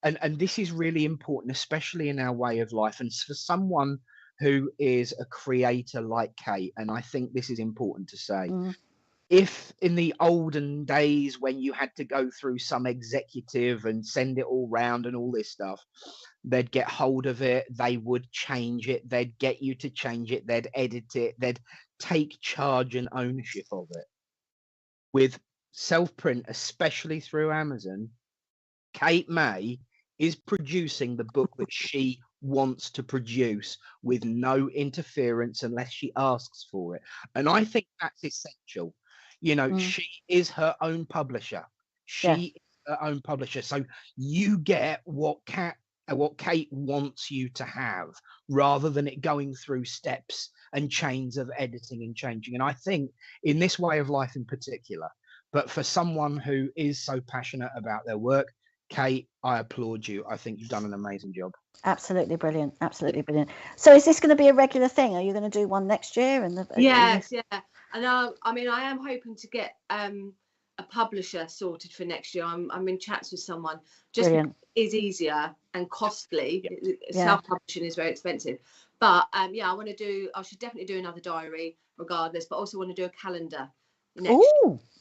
and this is really important, especially in our way of life, and for someone who is a creator like Kate, and I think this is important to say. If in the olden days, when you had to go through some executive and send it all round and all this stuff, they'd get hold of it, they would change it, they'd get you to change it, they'd edit it, they'd take charge and ownership of it. With self-print, especially through Amazon, Kate May is producing the book that she wants to produce with no interference unless she asks for it. And I think that's essential. You know, she is her own publisher. She is her own publisher. So you get what Kate wants you to have, rather than it going through steps and chains of editing and changing. And I think in this way of life in particular, but for someone who is so passionate about their work, Kate, I applaud you. I think you've done an amazing job. Absolutely brilliant. Absolutely brilliant. So is this going to be a regular thing? Are you going to do one next year? Yes. And I mean, I am hoping to get a publisher sorted for next year. I'm in chats with someone. Just is easier and costly. Self-publishing is very expensive. But I should definitely do another diary regardless, but also want to do a calendar next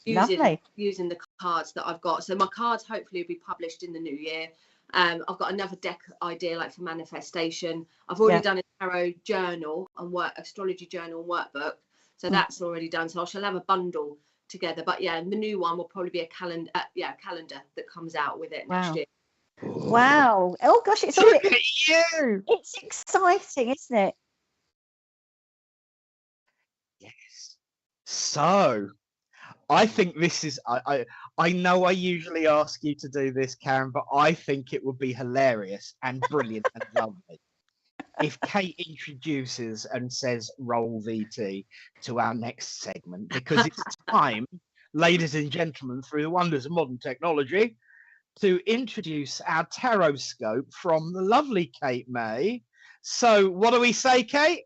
year, using the cards that I've got. So my cards hopefully will be published in the new year. I've got another deck idea, like for manifestation. I've already done a tarot journal and astrology journal and workbook, so that's already done. So I shall have a bundle together. But yeah, the new one will probably be a calendar. Calendar that comes out with it next year. Wow! Oh gosh, it's Look at you. It's exciting, isn't it? Yes. So, I think this is. I know I usually ask you to do this, Karen, but I think it would be hilarious and brilliant and lovely if Kate introduces and says "Roll VT" to our next segment, because it's time, ladies and gentlemen, through the wonders of modern technology, to introduce our tarot scope from the lovely Kate May. So, what do we say, Kate?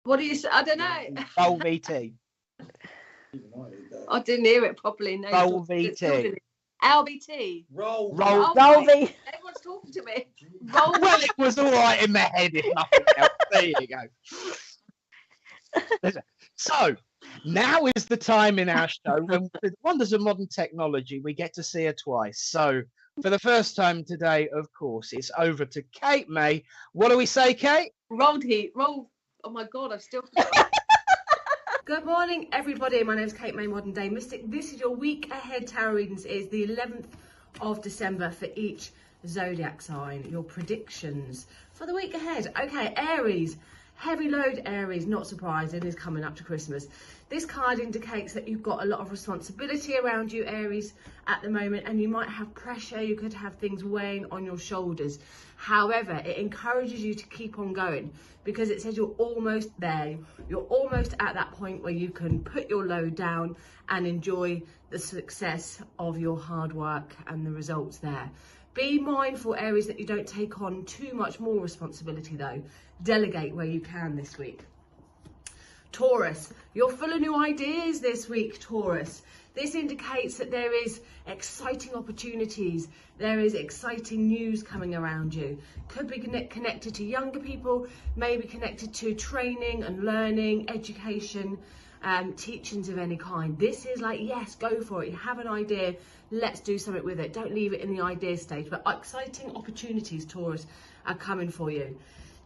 What do you say? I don't know. Roll VT. I didn't hear it properly. No, Roll VT. LBT. Roll V. Everyone's talking to me. Roll. Well, it was all right in my head, if nothing else. There you go. So, now is the time in our show when, with the wonders of modern technology, we get to see her twice. So, for the first time today, of course, it's over to Kate May. What do we say, Kate? Roll. Oh my God, I've still. Good morning, everybody. My name is Kate May, Modern Day Mystic. This is your week ahead tarot readings. It is the 11th of December for each zodiac sign. Your predictions for the week ahead. Okay, Aries. Heavy load Aries, not surprising, is coming up to Christmas. This card indicates that you've got a lot of responsibility around you, Aries, at the moment, and you might have pressure. You could have things weighing on your shoulders. However, it encourages you to keep on going because it says you're almost there. You're almost at that point where you can put your load down and enjoy the success of your hard work and the results there. Be mindful, Aries, that you don't take on too much more responsibility, though. Delegate where you can this week. Taurus, you're full of new ideas this week, Taurus. This indicates that there is exciting opportunities. There is exciting news coming around you. Could be connected to younger people, maybe connected to training and learning, education, teachings of any kind. This is like, yes, go for it. You have an idea, let's do something with it. Don't leave it in the idea stage. But exciting opportunities, Taurus, are coming for you.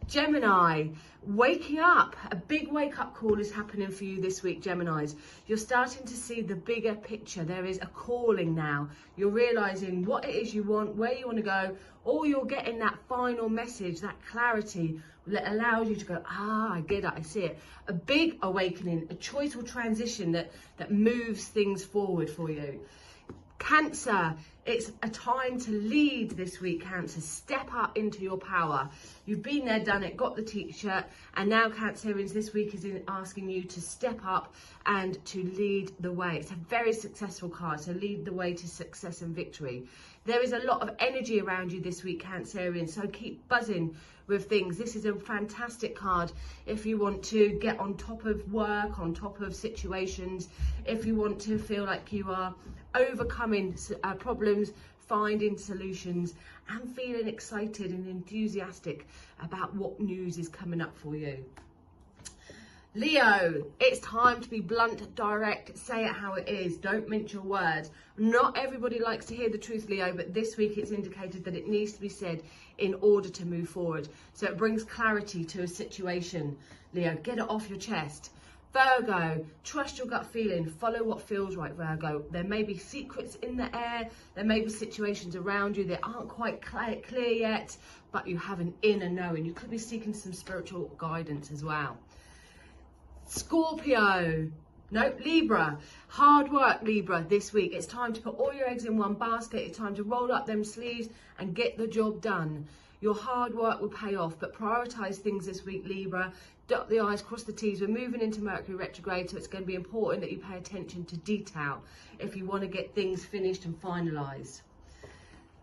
Gemini, waking up. A big wake-up call is happening for you this week, Geminis. You're starting to see the bigger picture. There is a calling now. You're realising what it is you want, where you want to go, or you're getting that final message, that clarity that allows you to go, I get it, I see it. A big awakening, a choice or transition that moves things forward for you. Cancer, it's a time to lead this week, Cancer. Step up into your power. You've been there, done it, got the t-shirt, and now Cancerians this week is asking you to step up and to lead the way. It's a very successful card, so lead the way to success and victory. There is a lot of energy around you this week, Cancerians, so keep buzzing with things. This is a fantastic card if you want to get on top of work, on top of situations, if you want to feel like you are overcoming problems, finding solutions, and feeling excited and enthusiastic about what news is coming up for you. Leo, it's time to be blunt, direct, say it how it is, don't mince your words. Not everybody likes to hear the truth, Leo, but this week it's indicated that it needs to be said in order to move forward. So it brings clarity to a situation. Leo, get it off your chest. Virgo, trust your gut feeling, follow what feels right, Virgo. There may be secrets in the air, there may be situations around you that aren't quite clear yet, but you have an inner knowing. You could be seeking some spiritual guidance as well. Scorpio, no, Libra, hard work, Libra, this week. It's time to put all your eggs in one basket. It's time to roll up them sleeves and get the job done. Your hard work will pay off, but prioritise things this week, Libra. Dot the I's, cross the T's. We're moving into Mercury retrograde, so it's going to be important that you pay attention to detail if you want to get things finished and finalised.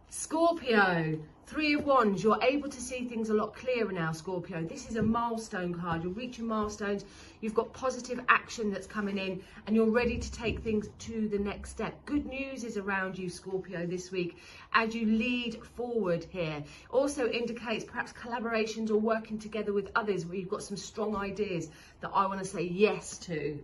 Scorpio, Three of Wands, you're able to see things a lot clearer now, Scorpio. This is a milestone card. You're reaching milestones. You've got positive action that's coming in and you're ready to take things to the next step. Good news is around you, Scorpio, this week as you lead forward here. Also indicates perhaps collaborations or working together with others where you've got some strong ideas that I want to say yes to.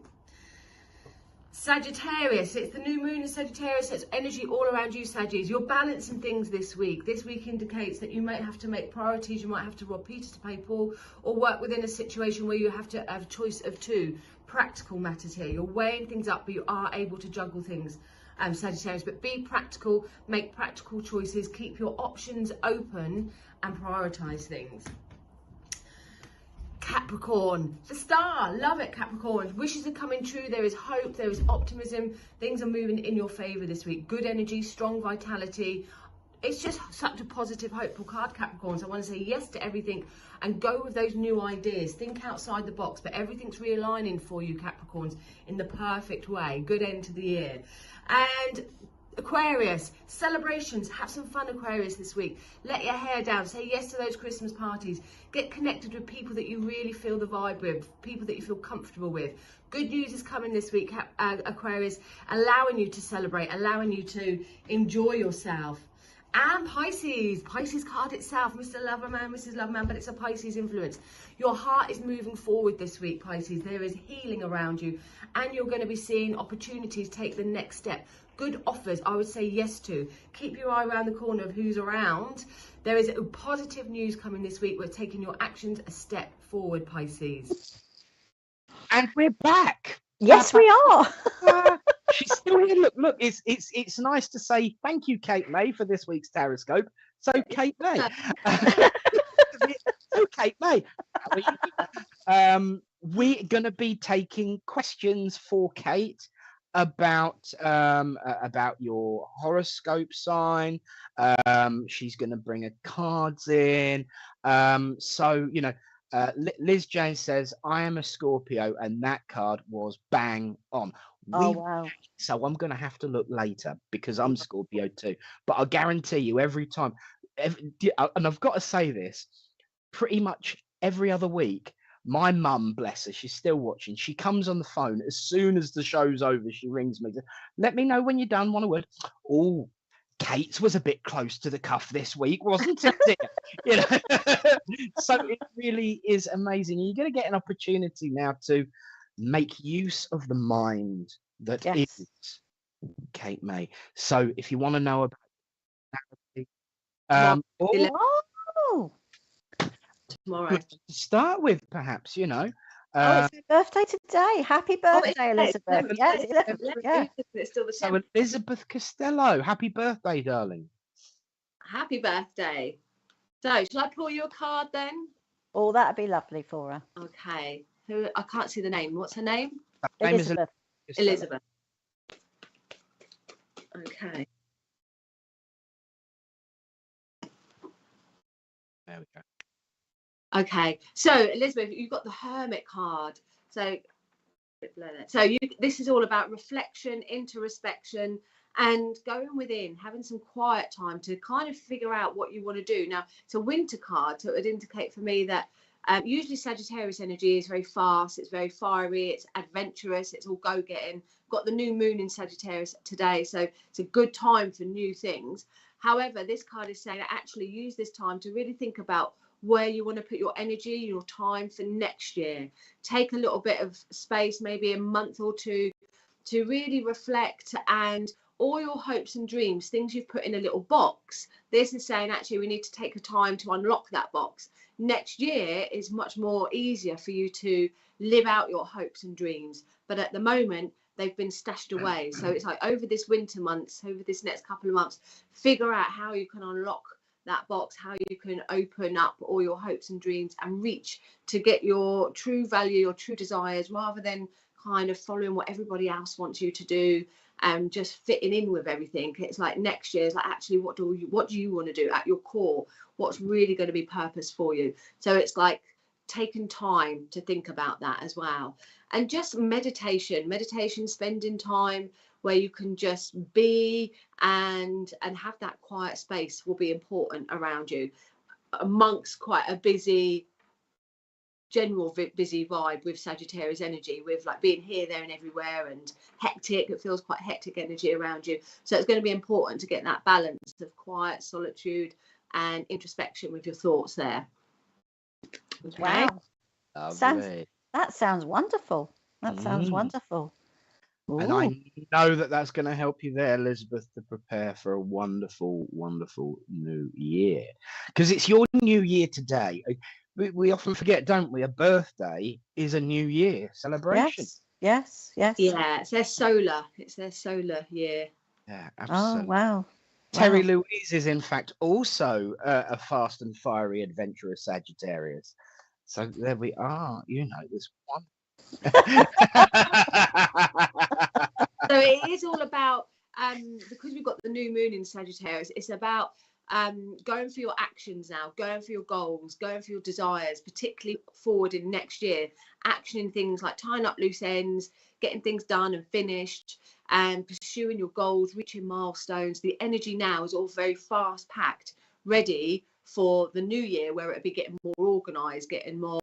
Sagittarius, it's the new moon in Sagittarius, it's energy all around you, Sagittarius. You're balancing things this week. This week indicates that you might have to make priorities, you might have to rob Peter to pay Paul, or work within a situation where you have to have a choice of two practical matters here. You're weighing things up, but you are able to juggle things, Sagittarius. But be practical, make practical choices, keep your options open and prioritise things. Capricorn, the star, love it, Capricorn. Wishes are coming true, there is hope, there is optimism, things are moving in your favour this week. Good energy, strong vitality. It's just such a positive, hopeful card, Capricorns. I want to say yes to everything and go with those new ideas. Think outside the box, but everything's realigning for you, Capricorns, in the perfect way. Good end to the year. And Aquarius, celebrations, have some fun, Aquarius, this week. Let your hair down, say yes to those Christmas parties. Get connected with people that you really feel the vibe with, people that you feel comfortable with. Good news is coming this week, Aquarius, allowing you to celebrate, allowing you to enjoy yourself. And Pisces card itself, Mr. Loverman, Mrs. Loverman, but it's a Pisces influence. Your heart is moving forward this week, Pisces. There is healing around you, and you're going to be seeing opportunities take the next step. Good offers, I would say yes to. Keep your eye around the corner of who's around. There is positive news coming this week. We're taking your actions a step forward, Pisces. And we're back. Yes, we are. She's still here. Look, it's nice to say thank you, Kate May, for this week's Taroscope. So, Kate May. So, Kate May. We're going to be taking questions for Kate about your horoscope sign. She's going to bring her cards in. So, you know, Liz Jane says, I am a Scorpio, and that card was bang on. Oh, wow. So I'm going to have to look later because I'm Scorpio too. But I guarantee you every time, and I've got to say this, pretty much every other week, my mum, bless her, she's still watching. She comes on the phone as soon as the show's over. She rings me, let me know when you're done. Want a word? Oh, Kate's was a bit close to the cuff this week, wasn't it? You know, so it really is amazing. You're going to get an opportunity now to make use of the mind that is Kate May. So if you want to know about Tomorrow to start with, perhaps, you know. It's her birthday today. Happy birthday, Elizabeth. Yes, yeah. It's still the So 10th. Elizabeth Costello, happy birthday, darling. Happy birthday. So, shall I pull you a card then? Oh, that'd be lovely for her. Okay. Who? I can't see the name. What's her name? Her name is Elizabeth. Elizabeth. Okay. There we go. Okay. So, Elizabeth, you've got the Hermit card. So, this is all about reflection, introspection, and going within, having some quiet time to kind of figure out what you want to do. Now, it's a winter card, so it would indicate for me that usually Sagittarius energy is very fast, it's very fiery, it's adventurous, it's all go-getting. Got the new moon in Sagittarius today, so it's a good time for new things. However, this card is saying actually use this time to really think about where you want to put your energy, your time for next year. Take a little bit of space, maybe a month or two, to really reflect, and all your hopes and dreams, things you've put in a little box. This is saying actually we need to take a time to unlock that box. Next year is much more easier for you to live out your hopes and dreams. But at the moment, they've been stashed away. So it's like over this winter months, over this next couple of months, figure out how you can unlock that box, how you can open up all your hopes and dreams and reach to get your true value, your true desires, rather than kind of following what everybody else wants you to do and just fitting in with everything. It's like next year is like actually what do you want to do at your core? What's really going to be purpose for you? So it's like taking time to think about that as well. And just meditation, spending time where you can just be and have that quiet space will be important around you amongst quite a busy vibe with Sagittarius energy, with like being here, there and everywhere and hectic. It feels quite hectic energy around you. So it's going to be important to get that balance of quiet, solitude and introspection with your thoughts there. Okay. Wow. That sounds wonderful. That sounds wonderful. And I know that that's going to help you there, Elizabeth, to prepare for a wonderful, wonderful new year. Because it's your new year today. We often forget, don't we? A birthday is a new year celebration. Yes. Yeah, it's their solar year. Yeah, absolutely. Oh, wow. Terry Louise is, in fact, also a fast and fiery, adventurous Sagittarius. So there we are. You know, there's one. So it is all about, because we've got the new moon in Sagittarius, it's about going for your actions now, going for your goals, going for your desires, particularly forward in next year, actioning things like tying up loose ends, getting things done and finished, and pursuing your goals, reaching milestones. The energy now is all very fast packed, ready for the new year, where it'll be getting more organized, getting more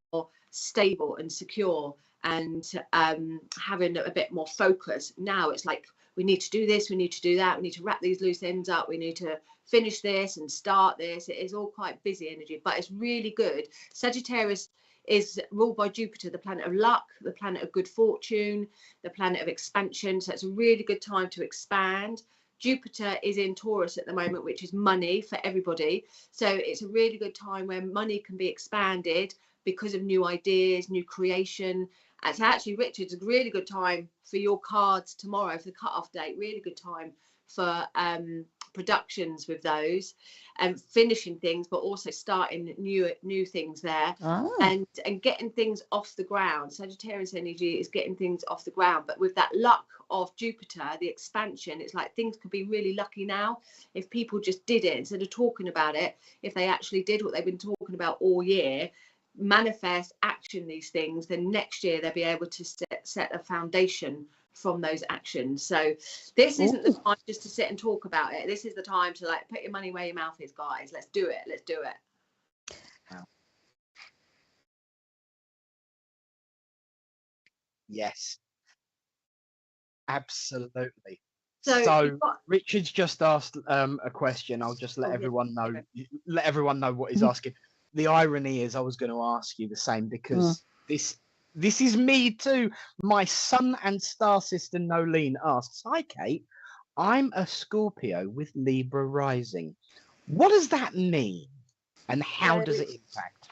stable and secure, and having a bit more focus. Now it's like, we need to do this, we need to do that, we need to wrap these loose ends up, we need to finish this and start this. It is all quite busy energy, but it's really good. Sagittarius is ruled by Jupiter, the planet of luck, the planet of good fortune, the planet of expansion. So it's a really good time to expand. Jupiter is in Taurus at the moment, which is money for everybody. So it's a really good time where money can be expanded because of new ideas, new creation. It's actually, Richard, it's a really good time for your cards tomorrow, for the cut-off date. Really good time for productions with those, and finishing things, but also starting new things there, and getting things off the ground. Sagittarius energy is getting things off the ground, but with that luck of Jupiter, the expansion, it's like things could be really lucky now if people just did it instead of talking about it. If they actually did what they've been talking about all year, manifest, action these things, then next year they'll be able to set a foundation from those actions. So this isn't the time just to sit and talk about it. This is the time to, like, put your money where your mouth is, guys. Let's do it. Wow. Yes, absolutely. So Richard's just asked a question. I'll just let everyone know what he's asking. The irony is, I was going to ask you the same, because this is me too. My sun and star sister Nolene asks, "Hi Kate, I'm a Scorpio with Libra rising. What does that mean, and how does it impact?"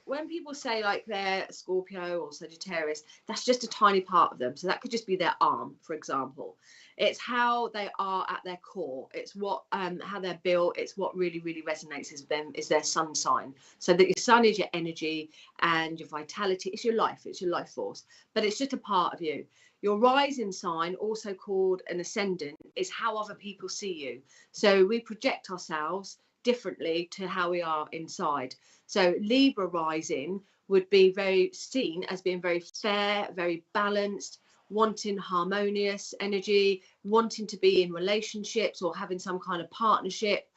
When people say like they're Scorpio or Sagittarius, that's just a tiny part of them. So that could just be their arm, for example. It's how they are at their core. It's what how they're built. It's what really, really resonates with them is their sun sign. So that your sun is your energy and your vitality. It's your life. It's your life force. But it's just a part of you. Your rising sign, also called an ascendant, is how other people see you. So we project ourselves differently to how we are inside. So Libra rising would be very seen as being very fair, very balanced, wanting harmonious energy, wanting to be in relationships or having some kind of partnership,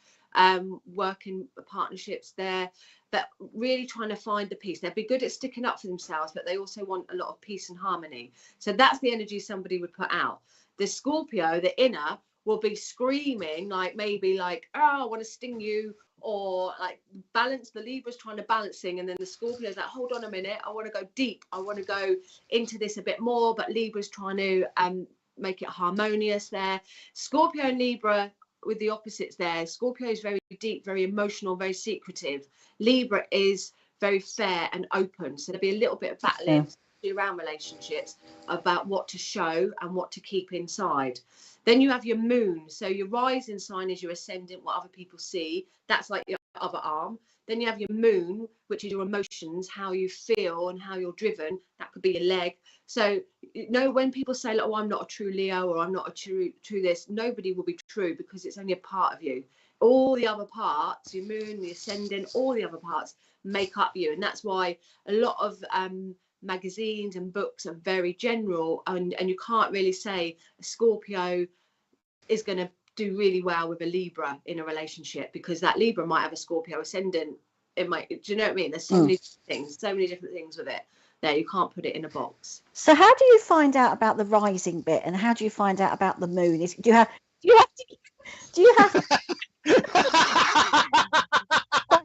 working partnerships there, but really trying to find the peace. They'd be good at sticking up for themselves, but they also want a lot of peace and harmony. So that's the energy somebody would put out. The Scorpio, the inner, will be screaming, like maybe like, "Oh, I want to sting you," or like balance. The Libra's trying to balancing, and then the Scorpio's like, "Hold on a minute, I want to go deep, I want to go into this a bit more," but Libra's trying to make it harmonious there. Scorpio and Libra with the opposites there. Scorpio is very deep, very emotional, very secretive. Libra is very fair and open, so there'll be a little bit of battling around relationships about what to show and what to keep inside. Then you have your moon. So your rising sign is your ascendant, what other people see. That's like your other arm. Then you have your moon, which is your emotions, how you feel and how you're driven. That could be your leg. So, you know, when people say, "Oh, I'm not a true Leo," or "I'm not a true this," nobody will be true, because it's only a part of you. All the other parts, your moon, the ascendant, all the other parts make up you. And that's why a lot of magazines and books are very general, and you can't really say a Scorpio is going to do really well with a Libra in a relationship, because that Libra might have a Scorpio ascendant. It might, do you know what I mean? There's so many things, so many different things with it there. You can't put it in a box. So how do you find out about the rising bit, and how do you find out about the moon? Do you have I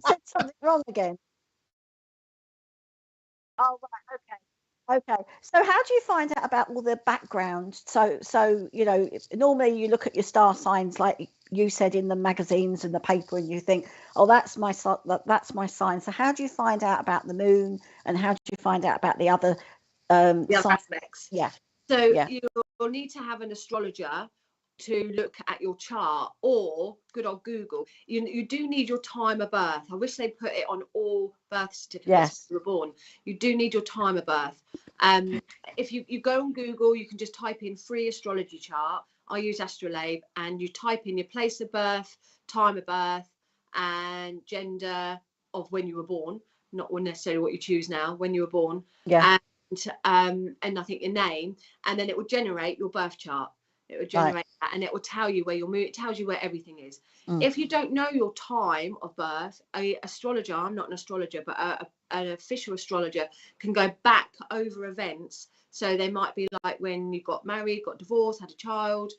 said something wrong again? Oh, right. Okay. So how do you find out about all the background? So you know, normally you look at your star signs, like you said, in the magazines and the paper, and you think, oh, that's my sign. So how do you find out about the moon, and how do you find out about the other The other signs? aspects. Yeah. So Yeah. you'll need to have an astrologer to look at your chart, or good old Google. You do need your time of birth. I wish they put it on all birth certificates Yes. when you were born. You do need your time of birth. If you go on Google, you can just type in free astrology chart. I use Astrolabe, and you type in your place of birth, time of birth, and gender of when you were born, not necessarily what you choose now, when you were born. Yeah. And I think your name, and then it will generate your birth chart. It will generate that, and it will tell you where your moon. It tells you where everything is. If you don't know your time of birth, a astrologer, I'm not an astrologer, but an official astrologer can go back over events. So they might be like when you got married, got divorced, had a child,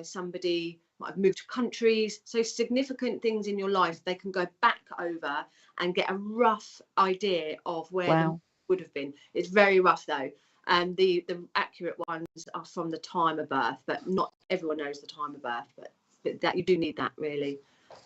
somebody might have moved countries. So significant things in your life, they can go back over and get a rough idea of where the would have been. It's very rough though, and the accurate ones are from the time of birth, but not everyone knows the time of birth, but that you do need that really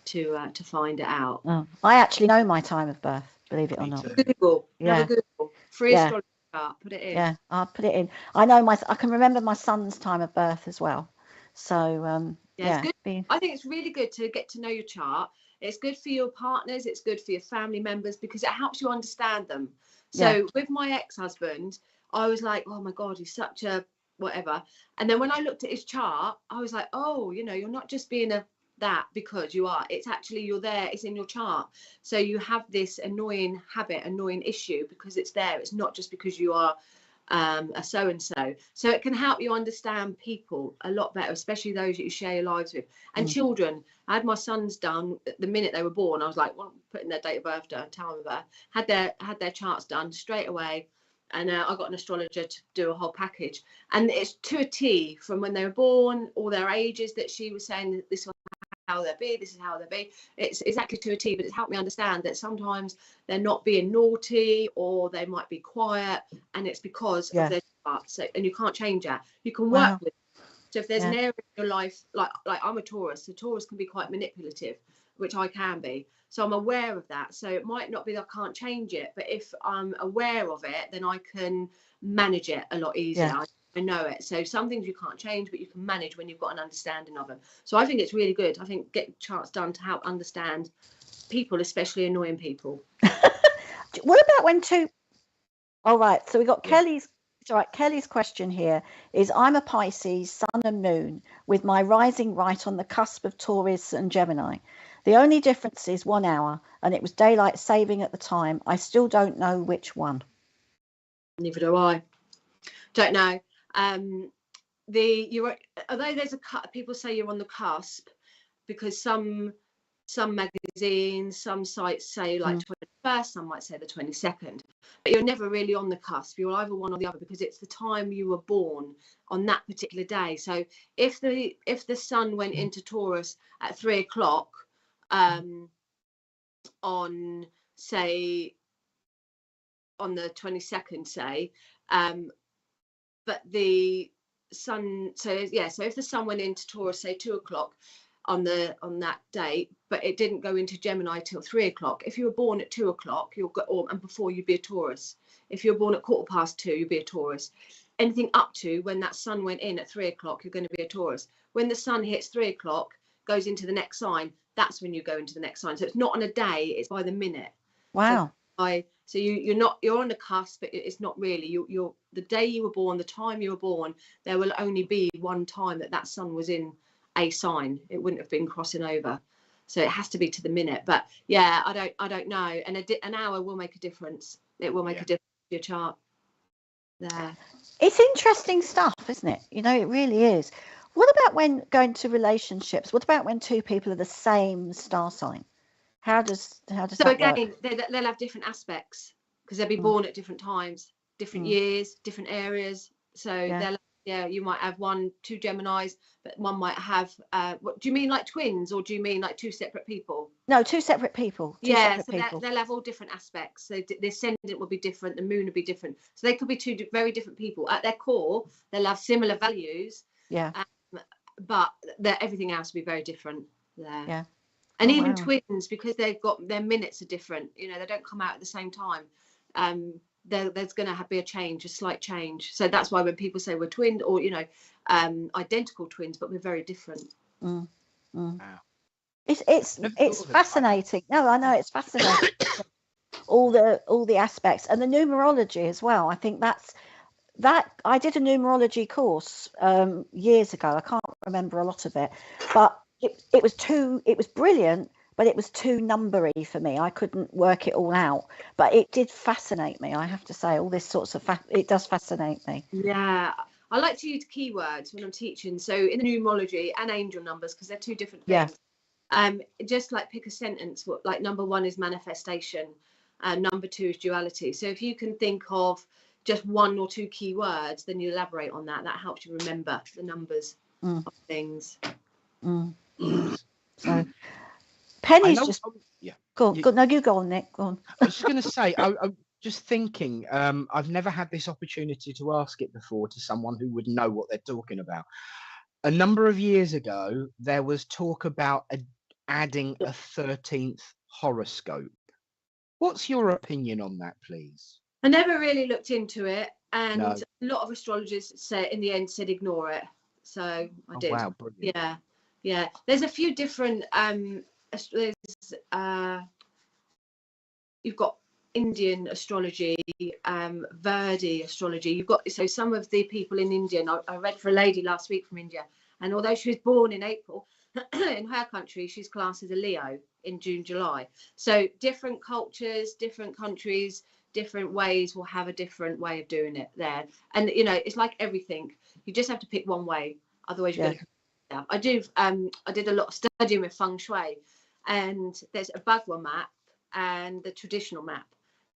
to find it out. I actually know my time of birth, believe it or not. Google. Have a Google free astrology chart, put it in. I'll put it in. I can remember my son's time of birth as well, so it's good. I think it's really good to get to know your chart. It's good for your partners, it's good for your family members, because it helps you understand them. So with my ex-husband, I was like, oh my God, he's such a whatever. And then when I looked at his chart, I was like, oh, you know, you're not just being that because you are. It's actually, you're there. It's in your chart. So you have this annoying habit, annoying issue, because it's there. It's not just because you are a so-and-so. So it can help you understand people a lot better, especially those that you share your lives with. And children. I had my sons done the minute they were born. I was like, well, putting their date of birth down, time of birth, had their charts done straight away. And I got an astrologer to do a whole package, and it's to a T from when they were born, all their ages that she was saying this is how they'll be, this is how they'll be. It's exactly to a T, but it's helped me understand that sometimes they're not being naughty, or they might be quiet, and it's because of their chart. So, and you can't change that. You can work with it. So if there's an area in your life, like I'm a Taurus, so Taurus can be quite manipulative, which I can be. So I'm aware of that. So it might not be that I can't change it, but if I'm aware of it, then I can manage it a lot easier. I know it. So some things you can't change, but you can manage when you've got an understanding of them. So I think it's really good. I think get charts done to help understand people, especially annoying people. What about when two? All right. So we got Kelly's. All right. Kelly's question here is: I'm a Pisces, Sun and Moon, with my rising right on the cusp of Taurus and Gemini. The only difference is 1 hour, and it was daylight saving at the time. I still don't know which one. Neither do I. Don't know. Although there's people say you're on the cusp, because some magazines, some sites say like 21st, some might say the 22nd, but you're never really on the cusp. You're either one or the other, because it's the time you were born on that particular day. So if the sun went into Taurus at 3 o'clock on the 22nd, say, but the sun, so if the sun went into Taurus, say 2 o'clock on that date, but it didn't go into Gemini till 3 o'clock. If you were born at 2 o'clock, and before, you'd be a Taurus. If you're born at 2:15, you'd be a Taurus. Anything up to when that sun went in at 3 o'clock, you're going to be a Taurus. When the sun hits 3 o'clock, goes into the next sign, that's when you go into the next sign. So it's not on a day, it's by the minute. Wow. So you're on the cusp, but it's not really. You're the day you were born, the time you were born, there will only be one time that sun was in a sign. It wouldn't have been crossing over. So it has to be to the minute. But yeah, I don't know. And an hour will make a difference. It will make a difference to your chart there. It's interesting stuff, isn't it? You know, it really is. What about when going to relationships? What about when two people are the same star sign? How does so that again work? they'll have different aspects, because they'll be born at different times, different years, different areas. So you might have 2 Geminis, but one might have what do you mean, like twins, or do you mean like 2 separate people? No, two separate people. Two Yeah, separate so people. they'll have all different aspects. So the ascendant will be different, the moon will be different. So they could be two very different people. At their core, they'll have similar values. Yeah. But everything else will be very different there. Yeah. And Oh, even wow. twins, because they've got their minutes are different. You know, they don't come out at the same time. There's going to be a slight change. So that's why when people say we're twin, or identical twins, but we're very different. Mm. Mm. Wow. It's fascinating. No, I know it's fascinating. all the aspects and the numerology as well. I think that I did a numerology course years ago. I can't remember a lot of it, but it was brilliant, but it was too numbery for me. I couldn't work it all out, but it did fascinate me. I have to say, all this sorts of it does fascinate me. Yeah, I like to use keywords when I'm teaching. So in the numerology and angel numbers, because they're two different things. Yeah. Just like pick a sentence. Like number 1 is manifestation, and number 2 is duality. So if you can think of just 1 or 2 keywords, then you elaborate on that. That helps you remember the numbers of things. So Penny's just yeah. go on. No, you go on, Nick. Go on. I was just going to say, I'm just thinking. I've never had this opportunity to ask it before to someone who would know what they're talking about. A number of years ago, there was talk about adding a 13th horoscope. What's your opinion on that, please? I never really looked into it, and No. a lot of astrologers said ignore it. So I did. Wow, brilliant. Yeah. There's a few different. You've got Indian astrology, Verdi astrology. You've got some of the people in India. And I read for a lady last week from India, and although she was born in April, in her country she's classed as a Leo in June, July. So different cultures, different countries, different ways will have a different way of doing it there. And it's like everything. You just have to pick one way, otherwise you're going to. I did a lot of studying with feng shui, and there's a Bagua map and the traditional map.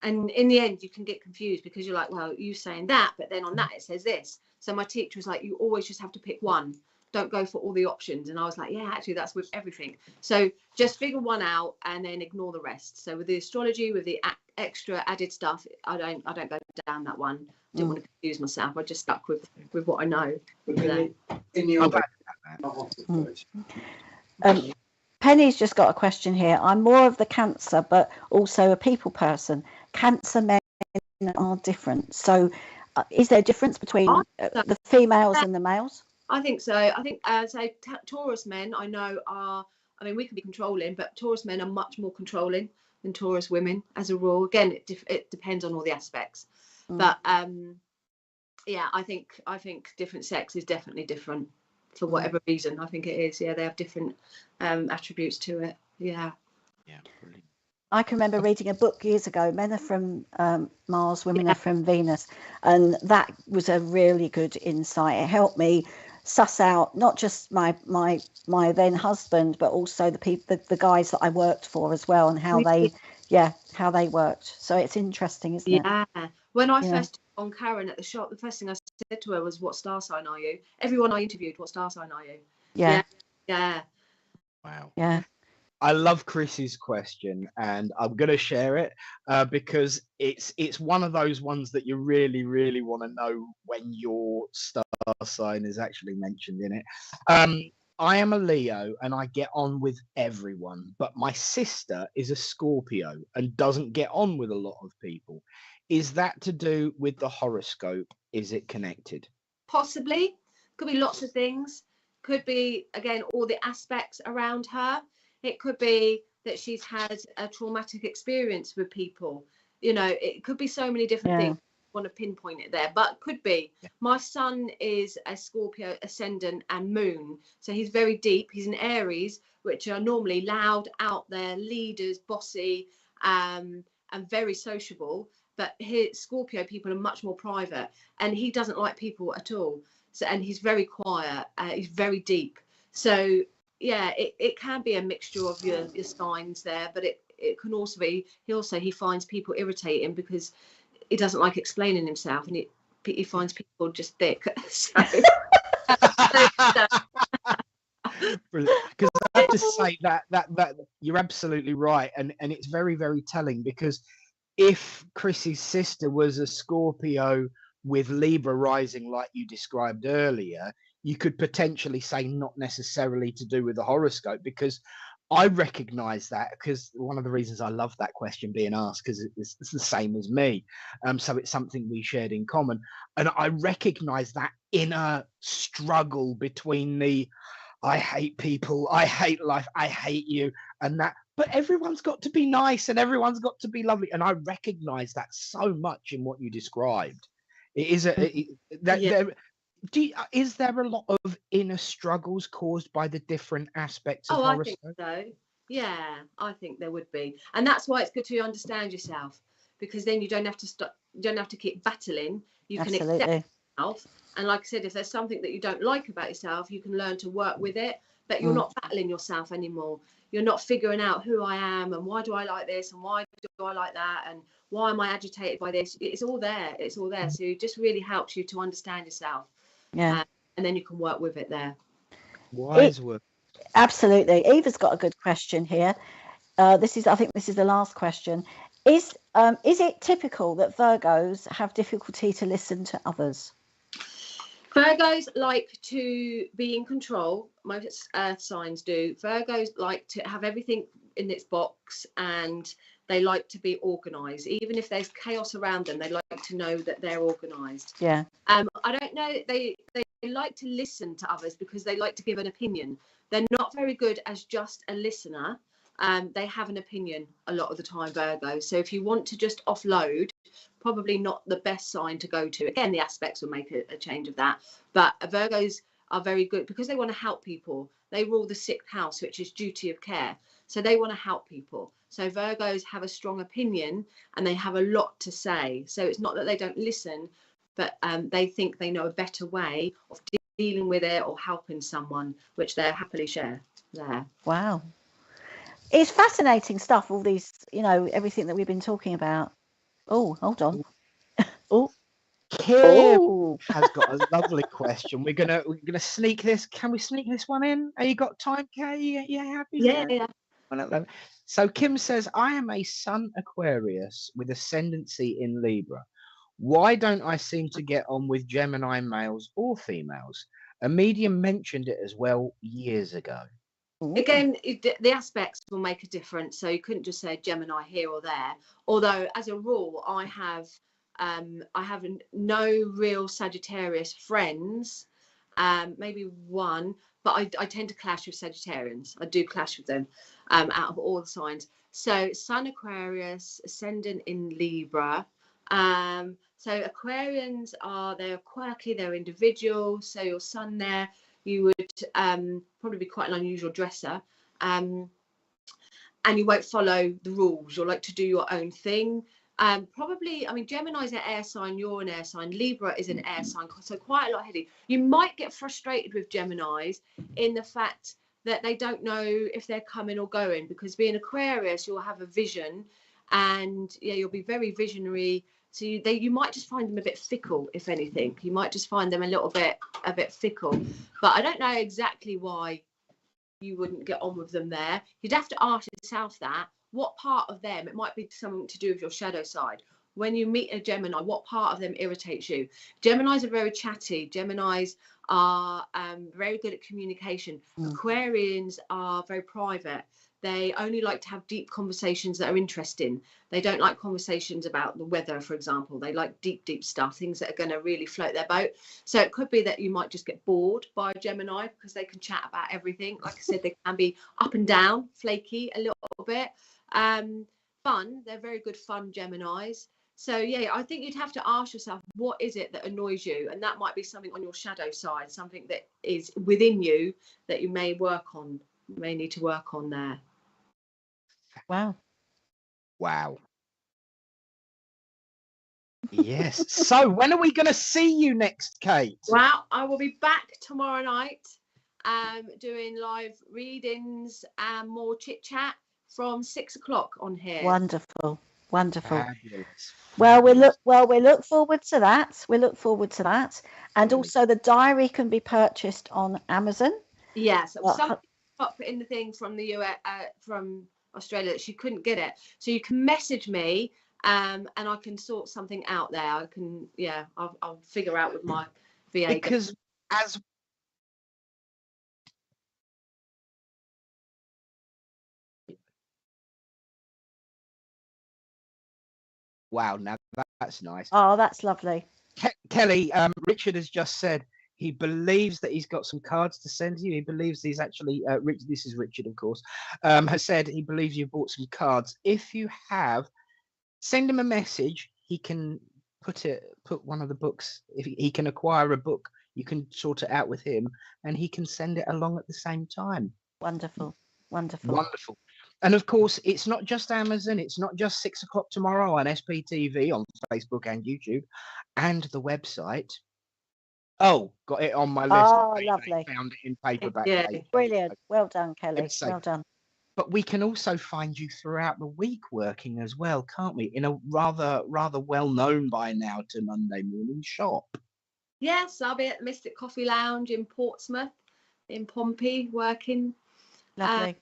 And in the end, you can get confused because you're like, well, you're saying that, but then on that it says this. So my teacher was like, you always just have to pick one. Don't go for all the options. And I was like, yeah, actually, that's with everything. So just figure one out and then ignore the rest. So with the astrology, with the extra added stuff, I don't go down that one. I didn't want to confuse myself. I just stuck with what I know. Penny's just got a question here. I'm more of the Cancer, but also a people person. Cancer men are different. So is there a difference between the females and the males? I think so. I think Taurus men I know are, we can be controlling, but Taurus men are much more controlling than Taurus women as a rule. Again, it depends on all the aspects. But I think different sex is definitely different for whatever reason. I think it is. Yeah, they have different attributes to it. Yeah. Yeah, brilliant. I can remember reading a book years ago, Men Are From Mars, Women Are From Venus. And that was a really good insight. It helped me suss out not just my then husband, but also the guys that I worked for as well, and how they worked. So it's interesting, isn't it? Yeah. When I first took on Karen at the shop, the first thing I said to her was, what star sign are you? Everyone I interviewed, what star sign are you? Yeah. Wow. Yeah. I love Chris's question, and I'm going to share it because it's one of those ones that you really, really want to know when your star sign is actually mentioned in it. I am a Leo and I get on with everyone, but my sister is a Scorpio and doesn't get on with a lot of people. Is that to do with the horoscope? Is it connected? Possibly. Could be lots of things. Could be, again, all the aspects around her. It could be that she's had a traumatic experience with people. It could be so many different things. I want to pinpoint it there, but could be. My son is a Scorpio ascendant and moon, so he's very deep. He's an Aries, which are normally loud, out there, leaders, bossy, and very sociable. But Scorpio people are much more private, and he doesn't like people at all. So, and he's very quiet. He's very deep. So yeah, it can be a mixture of your signs there, but it can also be he finds people irritating because he doesn't like explaining himself, and he finds people just thick. So, Because I have to say that you're absolutely right, and it's very, very telling, because if Chrissy's sister was a Scorpio with Libra rising like you described earlier, you could potentially say not necessarily to do with the horoscope, because I recognize that, because one of the reasons I love that question being asked, because it's the same as me. So it's something we shared in common. And I recognize that inner struggle between the I hate people, I hate life, I hate you, and that. But everyone's got to be nice and everyone's got to be lovely. And I recognize that so much in what you described. It is is there a lot of inner struggles caused by the different aspects of horoscope? I think so. Yeah, I think there would be, and that's why it's good to understand yourself, because then you don't have to stop. You don't have to keep battling. You can accept yourself, and like I said, if there's something that you don't like about yourself, you can learn to work with it. But you're not battling yourself anymore. You're not figuring out who I am and why do I like this and why do I like that and why am I agitated by this. It's all there. It's all there. So it just really helps you to understand yourself. Yeah. And then you can work with it there. Wise word. Absolutely. Eva's got a good question here. I think this is the last question. Is it typical that Virgos have difficulty to listen to others? Virgos like to be in control. Most earth signs do. Virgos like to have everything in its box, and they like to be organized. Even if there's chaos around them, they like to know that they're organized. Yeah. I don't know. They like to listen to others because they like to give an opinion. They're not very good as just a listener. They have an opinion a lot of the time, Virgo. So if you want to just offload, probably not the best sign to go to. Again, the aspects will make a change of that. But Virgos are very good because they want to help people. They rule the 6th house, which is duty of care. So they want to help people. So Virgos have a strong opinion and they have a lot to say. So it's not that they don't listen, but they think they know a better way of dealing with it or helping someone, which they'll happily share there. Wow. It's fascinating stuff, all these, everything that we've been talking about. Oh, hold on. Oh, Kim has got a lovely question. We're gonna sneak this. Can we sneak this one in? Have you got time, Kay? You happy? Yeah. So Kim says, I am a Sun Aquarius with ascendancy in Libra. Why don't I seem to get on with Gemini males or females? A medium mentioned it as well years ago. Again, the aspects will make a difference. So you couldn't just say Gemini here or there. Although, as a rule, I have no real Sagittarius friends. Maybe one, but I tend to clash with Sagittarians. I do clash with them out of all the signs. So Sun Aquarius, ascendant in Libra. So Aquarians they're quirky, they're individual. So your Sun there, you would probably be quite an unusual dresser, and you won't follow the rules. You'll like to do your own thing. Probably, Gemini's an air sign, you're an air sign, Libra is an air sign, so quite a lot heady. You might get frustrated with Geminis in the fact that they don't know if they're coming or going, because being Aquarius, you'll have a vision, and you'll be very visionary. So you might just find them a bit fickle, if anything. You might just find them a bit fickle. But I don't know exactly why you wouldn't get on with them there. You'd have to ask yourself that. What part of them, it might be something to do with your shadow side. When you meet a Gemini, what part of them irritates you? Geminis are very chatty. Geminis are very good at communication. Aquarians are very private. They only like to have deep conversations that are interesting. They don't like conversations about the weather, for example. They like deep stuff, things that are going to really float their boat. So it could be that you might just get bored by a Gemini because they can chat about everything. Like I said, they can be up and down, flaky a little bit. Fun. They're very good fun Geminis. So I think you'd have to ask yourself, what is it that annoys you? And that might be something on your shadow side, something that is within you that you may need to work on there. Wow. Yes. So when are we going to see you next, Kate? Well, I will be back tomorrow night doing live readings and more chit chat from 6 o'clock on here. Wonderful. Fabulous. Well, we look forward to that. And also the diary can be purchased on Amazon. Yeah, so Well, some put in the thing from the US, from Australia, that she couldn't get it. So you can message me, and I can sort something out there. I can, yeah, I'll figure out with my VA. Because as wow, now that's nice. Oh, that's lovely. Kelly, Richard has just said he believes that he's got some cards to send you. He believes he's actually this is Richard, of course, has said he believes you bought some cards. If you have, send him a message. He can put one of the books. If he can acquire a book, you can sort it out with him, and he can send it along at the same time. Wonderful. Wonderful. And of course, it's not just Amazon. It's not just 6 o'clock tomorrow on SPTV on Facebook and YouTube, and the website. Oh, got it on my list. Oh, lovely. Found it in paperback. Yeah. Brilliant. Well done, Kelly. Well done. But we can also find you throughout the week working as well, can't we? In a rather well known by now to Monday morning shop. Yes, I'll be at Mystic Coffee Lounge in Portsmouth, in Pompey, working. Lovely.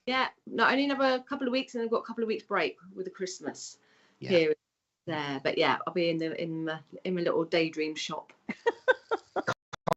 Yeah, no, only another couple of weeks, and I've got a couple of weeks break with the Christmas period there. But yeah, I'll be in my little daydream shop.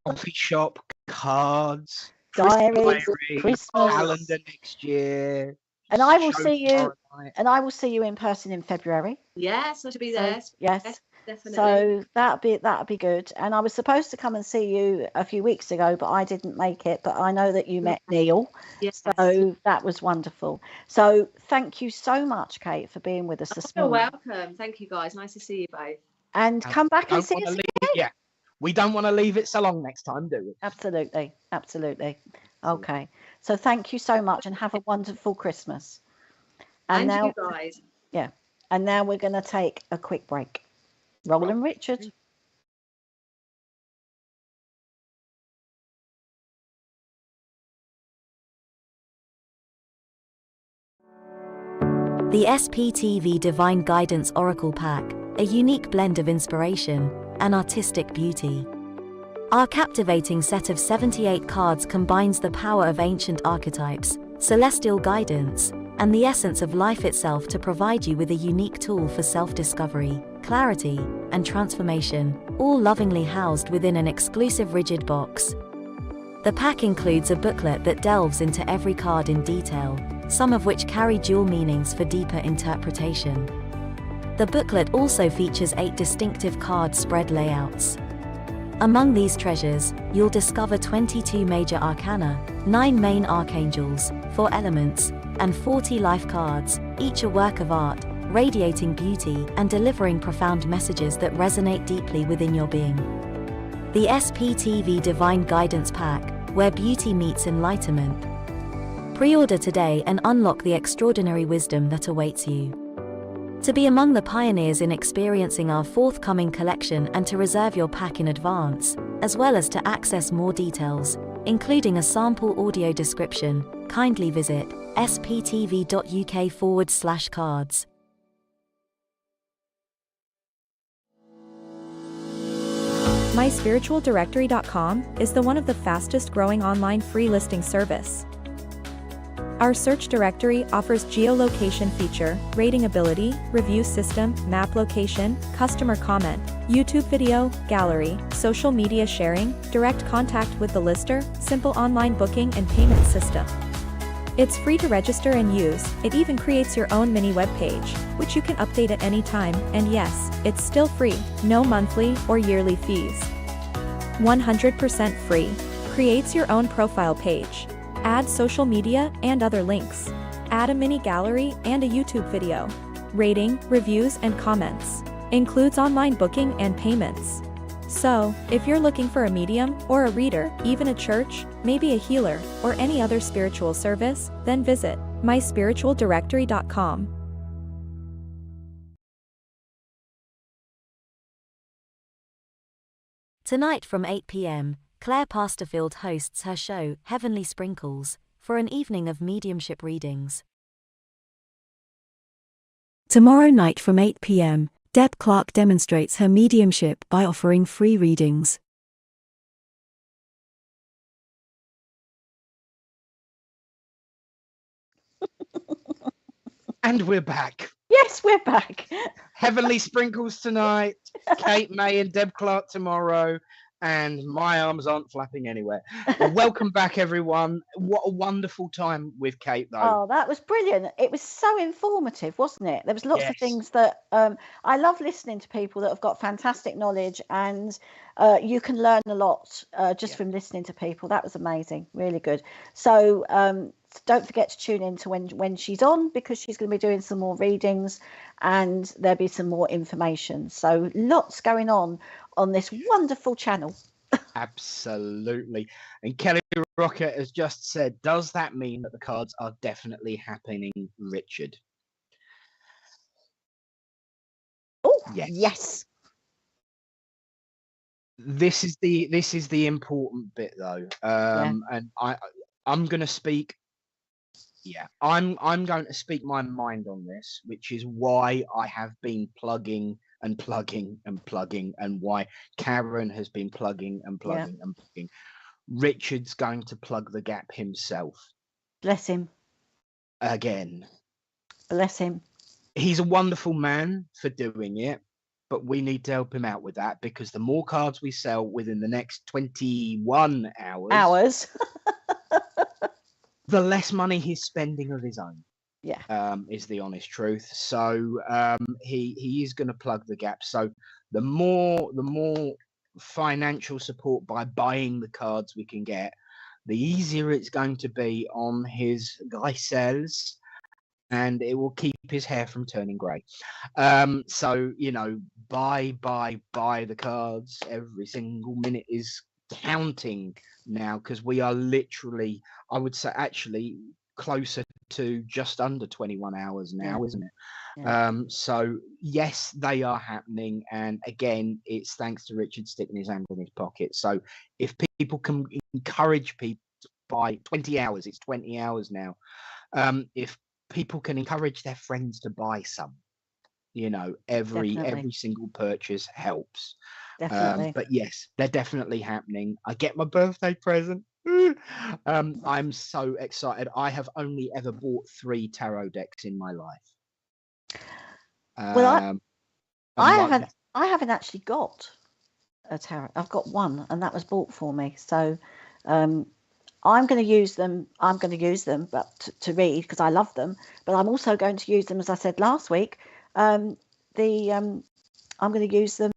Coffee shop, cards, Diaries, Christmas calendar next year. And I will see you. And I will see you in person in February. Yes, I should be there. Yes. Definitely. So that'd be good. And I was supposed to come and see you a few weeks ago, but I didn't make it. But I know that you met Neil. Yes. So that was wonderful. So thank you so much, Kate, for being with us this morning. You're welcome. Thank you, guys. Nice to see you both. And come back and see us again. Yeah. We don't want to leave it so long next time, do we? Absolutely. Okay. So thank you so much and have a wonderful Christmas. And now, you guys. Yeah. And now we're going to take a quick break. Roland Richard. The SPTV Divine Guidance Oracle Pack, a unique blend of inspiration and artistic beauty. Our captivating set of 78 cards combines the power of ancient archetypes, celestial guidance, and the essence of life itself to provide you with a unique tool for self-discovery, clarity, and transformation, all lovingly housed within an exclusive rigid box. The pack includes a booklet that delves into every card in detail, some of which carry dual meanings for deeper interpretation. The booklet also features 8 distinctive card spread layouts. Among these treasures, you'll discover 22 major arcana, 9 main archangels, 4 elements, and 40 life cards, each a work of art, radiating beauty and delivering profound messages that resonate deeply within your being. The SPTV Divine Guidance Pack, where beauty meets enlightenment. Pre-order today and unlock the extraordinary wisdom that awaits you. To be among the pioneers in experiencing our forthcoming collection and to reserve your pack in advance, as well as to access more details, including a sample audio description, kindly visit sptv.uk/cards. MySpiritualDirectory.com is one of the fastest growing online free listing service. Our search directory offers geolocation feature, rating ability, review system, map location, customer comment, YouTube video, gallery, social media sharing, direct contact with the lister, simple online booking and payment system. It's free to register and use. It even creates your own mini web page, which you can update at any time, and yes, it's still free, no monthly or yearly fees. 100% free. Creates your own profile page. Add social media and other links. Add a mini gallery and a YouTube video. Rating, reviews and comments. Includes online booking and payments. So, if you're looking for a medium or a reader, even a church, maybe a healer, or any other spiritual service, then visit myspiritualdirectory.com. Tonight from 8 p.m, Claire Pasterfield hosts her show, Heavenly Sprinkles, for an evening of mediumship readings. Tomorrow night from 8 p.m, Deb Clark demonstrates her mediumship by offering free readings. And we're back. Yes, we're back. Heavenly Sprinkles tonight, Kate May and Deb Clark tomorrow, and my arms aren't flapping anywhere. Welcome back, everyone. What a wonderful time with Kate, though. Oh, that was brilliant. It was so informative, wasn't it? There was lots of Yes. things that I love listening to people that have got fantastic knowledge, and you can learn a lot just from listening to people. That was amazing, really good. So don't forget to tune in to when she's on, because she's going to be doing some more readings and there'll be some more information. So lots going on this wonderful channel. Absolutely. And Kelly Rocket has just said, does that mean that the cards are definitely happening, Richard? Oh, yes. Yes. This is the important bit, though. And I'm going to speak. Yeah, I'm going to speak my mind on this, which is why I have been plugging and plugging and plugging, and why Karen has been plugging and plugging and plugging. Richard's going to plug the gap himself. Bless him. Again. Bless him. He's a wonderful man for doing it, but we need to help him out with that, because the more cards we sell within the next 21 hours, the less money he's spending of his own. Yeah. Is the honest truth. So he is going to plug the gap. So the more financial support by buying the cards we can get, the easier it's going to be on his Glycels, and it will keep his hair from turning grey. So, you know, buy the cards. Every single minute is counting now, because we are literally, I would say, actually closer to just under 21 hours now, isn't it? So yes, they are happening, and again, it's thanks to Richard sticking his hand in his pocket. So if people can encourage people to buy 20 hours, it's 20 hours now. If people can encourage their friends to buy some, you know, every single purchase helps. Definitely. But yes, they're definitely happening. I get my birthday present. I'm so excited. I have only ever bought 3 tarot decks in my life. Well, I haven't actually got a tarot. I've got one, and that was bought for me. So I'm going to use them. I'm going to use them, but to read, because I love them. But I'm also going to use them, as I said last week. I'm going to use them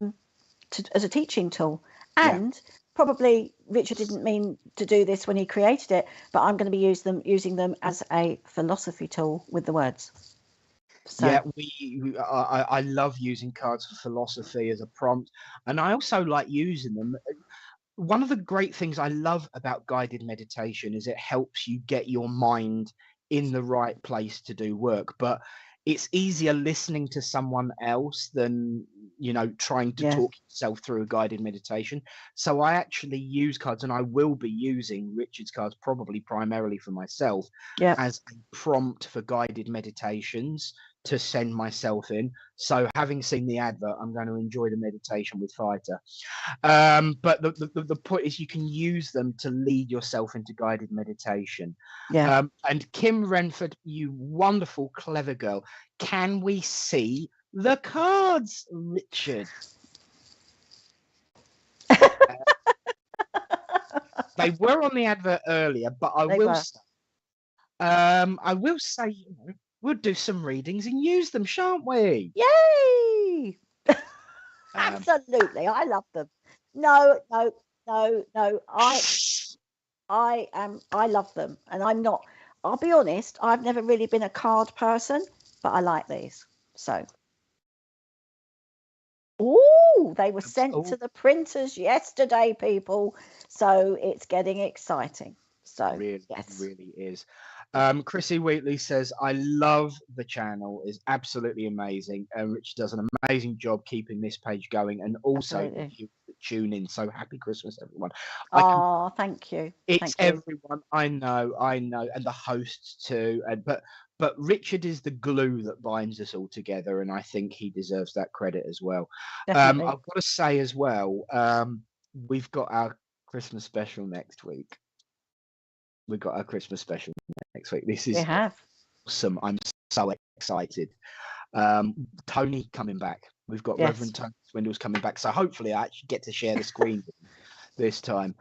as a teaching tool, and probably Richard didn't mean to do this when he created it, but I'm going to be using them as a philosophy tool with the words. So. Yeah, I love using cards for philosophy as a prompt, and I also like using them. One of the great things I love about guided meditation is it helps you get your mind in the right place to do work, but it's easier listening to someone else than, you know, trying to talk yourself through a guided meditation. So I actually use cards, and I will be using Richard's cards probably primarily for myself as a prompt for guided meditations to send myself in. So having seen the advert, I'm going to enjoy the meditation with Fighter. But the point is, you can use them to lead yourself into guided meditation. And Kim Renford, you wonderful, clever girl, can we see the cards, Richard? They were on the advert earlier, but I will say, you know, we'll do some readings and use them, shan't we? Yay! Absolutely, I love them. No. I love them, and I'm not. I'll be honest. I've never really been a card person, but I like these. So, they were sent to the printers yesterday, people. So it's getting exciting. So really is. Chrissy Wheatley says, I love the channel. It's absolutely amazing. And Rich does an amazing job keeping this page going, and also you tune in. So happy Christmas, everyone. Thank you. It's everyone. I know, and the hosts too. But Richard is the glue that binds us all together, and I think he deserves that credit as well. I've got to say as well, we've got our Christmas special next week. We've got our Christmas special next week. This is awesome. I'm so excited. Tony coming back. We've got Yes. Reverend Tony Swindles coming back. So hopefully I actually get to share the screen with him this time.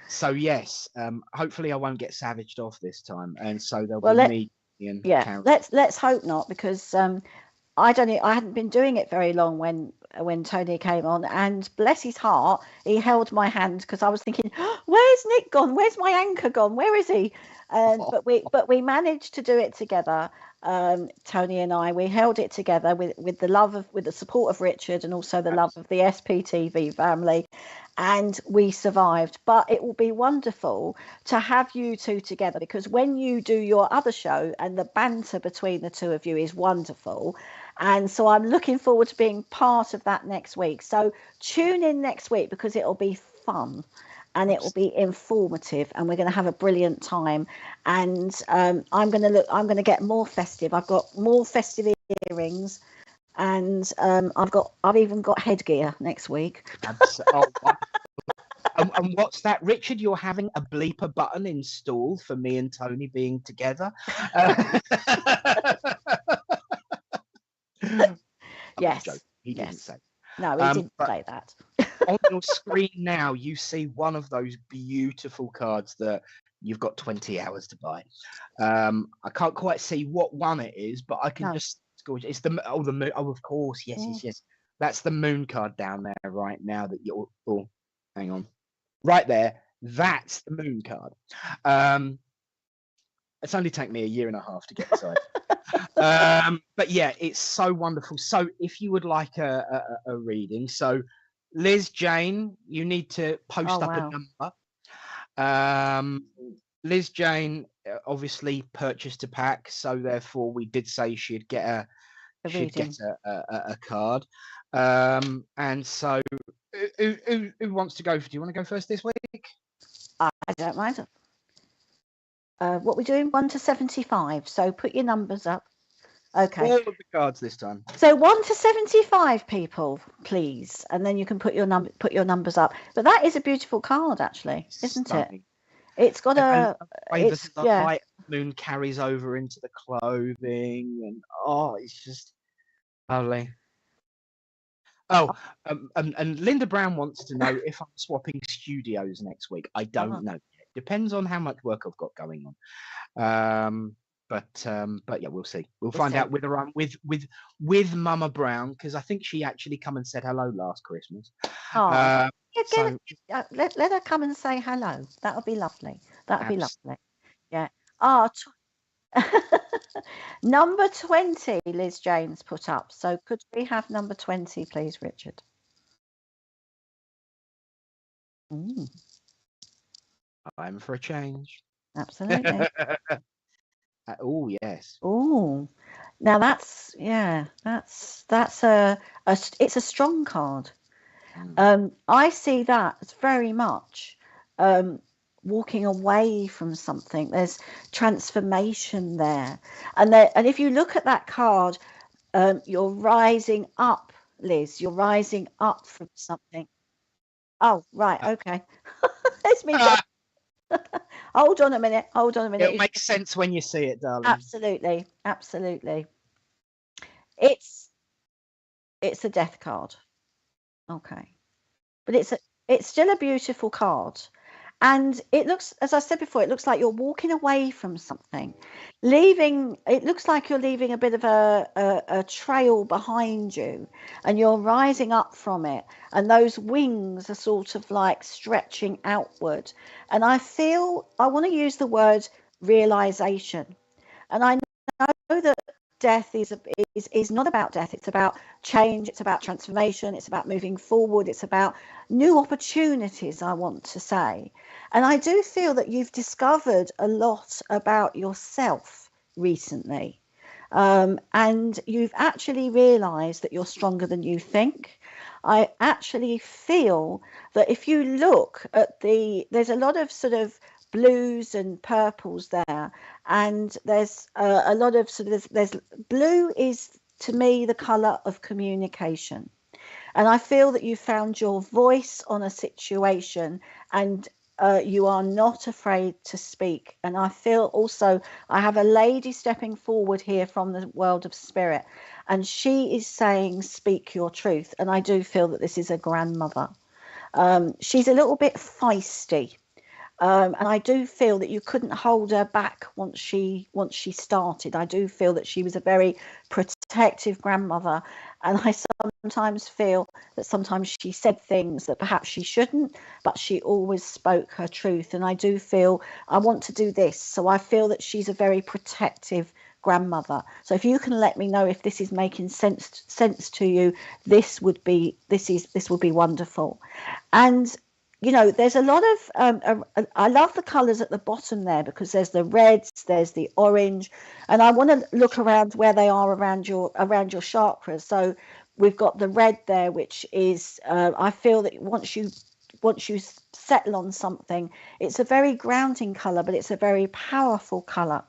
So yes, hopefully I won't get savaged off this time. And so there'll be me and Karen. Let's hope not, because I hadn't been doing it very long when Tony came on, and bless his heart, he held my hand, because I was thinking, oh, where's Nick gone? Where's my anchor gone? Where is he? But we managed to do it together. Tony and I, we held it together with the support of Richard, and also the love of the SPTV family, and we survived. But it will be wonderful to have you two together, because when you do your other show, and the banter between the two of you is wonderful, and so I'm looking forward to being part of that next week. So tune in next week, because it'll be fun. And it will be informative, and we're going to have a brilliant time. And I'm going to get more festive. I've got more festive earrings, and I've even got headgear next week. And what's that, Richard? You're having a bleeper button installed for me and Tony being together. Yes. He didn't say. No, he didn't say that. On your screen now, you see one of those beautiful cards that you've got 20 hours to buy. I can't quite see what one it is, but I can just score. It's the moon. Oh, of course, yes. That's the moon card down there right now. That you're. Oh, hang on, right there. That's the moon card. It's only taken me a year and a half to get inside. But yeah, it's so wonderful. So if you would like a reading, so Liz Jane, you need to post up a number. Liz Jane obviously purchased a pack, so therefore we did say she'd get a card. And so who wants to go? Do you want to go first this week? I don't mind. What we're doing, 1 to 75. So put your numbers up. Okay. All of the cards this time. So 1 to 75, people, please, and then you can put your numbers up. But that is a beautiful card, actually, isn't it? It's got the light moon carries over into the clothing, and it's just lovely. And Linda Brown wants to know if I'm swapping studios next week. I don't know. Depends on how much work I've got going on. But yeah, we'll see. We'll find out whether I'm with Mama Brown, because I think she actually come and said hello last Christmas. Let her come and say hello. That'll be lovely. That'll be lovely. Yeah. Number 20, Liz James put up. So could we have number 20, please, Richard? I'm for a change. Absolutely. Oh yes. Oh, now that's it's a strong card. I see that as very much walking away from something. There's transformation there, and if you look at that card, you're rising up, Liz. You're rising up from something. Oh, right, okay. It's me. Hold on a minute. It'll make sense when you see it, darling. Absolutely. It's a death card. Okay. But it's still a beautiful card. And it looks, as I said before, it looks like you're walking away from something. It looks like you're leaving a bit of a trail behind you, and you're rising up from it. And those wings are sort of like stretching outward. And I want to use the word realization. And I know that death is not about death. It's about change. It's about transformation. It's about moving forward. It's about new opportunities, I want to say. And I do feel that you've discovered a lot about yourself recently. And you've actually realized that you're stronger than you think. I actually feel that if you look at there's a lot of sort of blues and purples there, and there's a lot of sort of there's blue is to me the color of communication, and I feel that you found your voice on a situation, and you are not afraid to speak. And I feel also I have a lady stepping forward here from the world of spirit, and she is saying, speak your truth. And I do feel that this is a grandmother. She's a little bit feisty. And I do feel that you couldn't hold her back once she started. I do feel that she was a very protective grandmother, and I sometimes feel that sometimes she said things that perhaps she shouldn't, but she always spoke her truth. And I do feel I want to do this, so I feel that she's a very protective grandmother. So if you can let me know if this is making sense to you, this would be wonderful. And you know, there's a lot of, I love the colours at the bottom there, because there's the reds, there's the orange, and I want to look around where they are around your chakras. So we've got the red there, which is, I feel that once you settle on something, it's a very grounding colour, but it's a very powerful colour.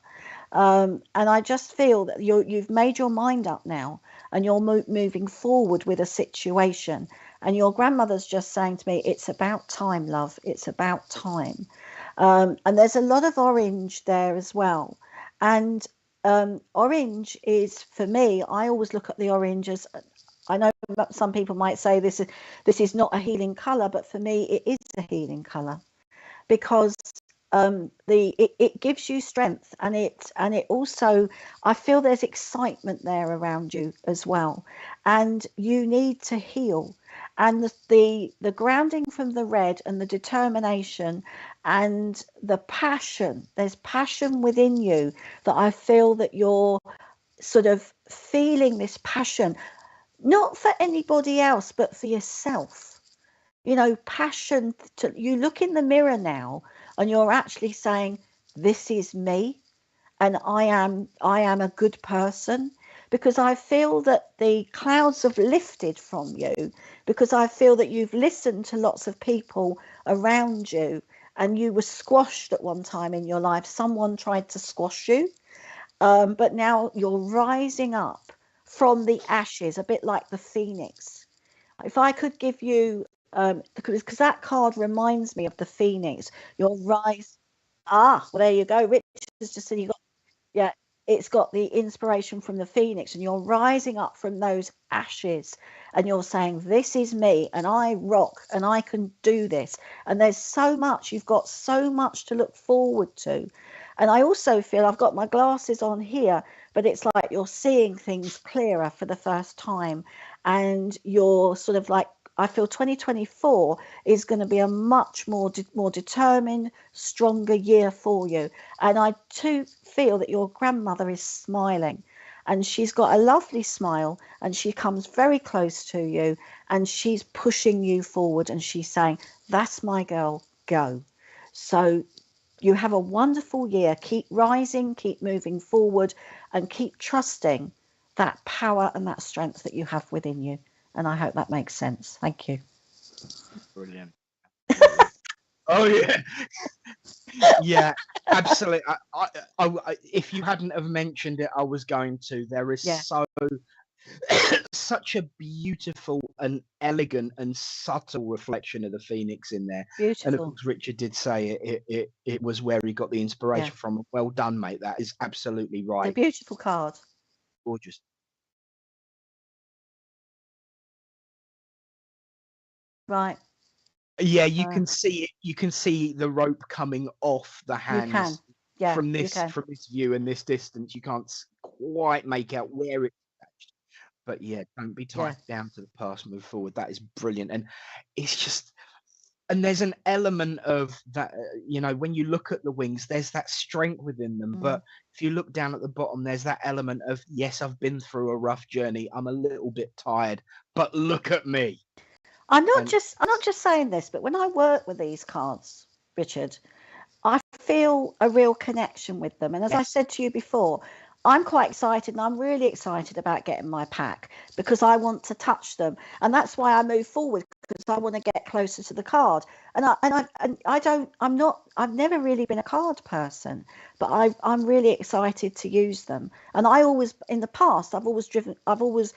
And I just feel that you've made your mind up now, and you're moving forward with a situation. And your grandmother's just saying to me, it's about time, love. It's about time. And there's a lot of orange there as well. And orange is, for me, I always look at the orange as, I know some people might say this is not a healing colour, but for me, it is a healing colour, because it gives you strength, and it also, I feel there's excitement there around you as well, and you need to heal. And the grounding from the red, and the determination and the passion, there's passion within you that I feel that you're sort of feeling this passion, not for anybody else, but for yourself. You know, passion to, you look in the mirror now and you're actually saying, this is me, and I am a good person, because I feel that the clouds have lifted from you, because I feel that you've listened to lots of people around you, and you were squashed at one time in your life. Someone tried to squash you, but now you're rising up from the ashes, a bit like the phoenix. If I could give you, because that card reminds me of the phoenix, your rise. Well, there you go. Rich has just said you got, yeah, it's got the inspiration from the phoenix, and you're rising up from those ashes, and you're saying, this is me, and I rock, and I can do this. And there's so much, you've got so much to look forward to. And I also feel, I've got my glasses on here, but it's like you're seeing things clearer for the first time, and you're sort of like, I feel 2024 is going to be a much more determined, stronger year for you. And I too feel that your grandmother is smiling, and she's got a lovely smile, and she comes very close to you, and she's pushing you forward, and she's saying, that's my girl, go. So you have a wonderful year. Keep rising, keep moving forward, and keep trusting that power and that strength that you have within you. And I hope that makes sense. Thank you. Brilliant. Oh yeah. Yeah, absolutely. I, if you hadn't have mentioned it, I was going to. There is such a beautiful and elegant and subtle reflection of the phoenix in there. Beautiful. And of course, Richard did say it was where he got the inspiration from. Well done, mate. That is absolutely right. A beautiful card. Gorgeous. Right. Yeah, you can see it. You can see the rope coming off the hands. You can. Yeah, from this view and this distance, you can't quite make out where it's attached. But yeah, don't be tied down to the past. Move forward. That is brilliant, and it's just. And there's an element of that, you know, when you look at the wings, there's that strength within them. But if you look down at the bottom, there's that element of, yes, I've been through a rough journey. I'm a little bit tired, but look at me. I'm not just saying this, but when I work with these cards, Richard, I feel a real connection with them. And as I said to you before, I'm quite excited, and I'm really excited about getting my pack, because I want to touch them, and that's why I move forward, because I want to get closer to the card. I've never really been a card person, but I'm really excited to use them. And I always, in the past, I've always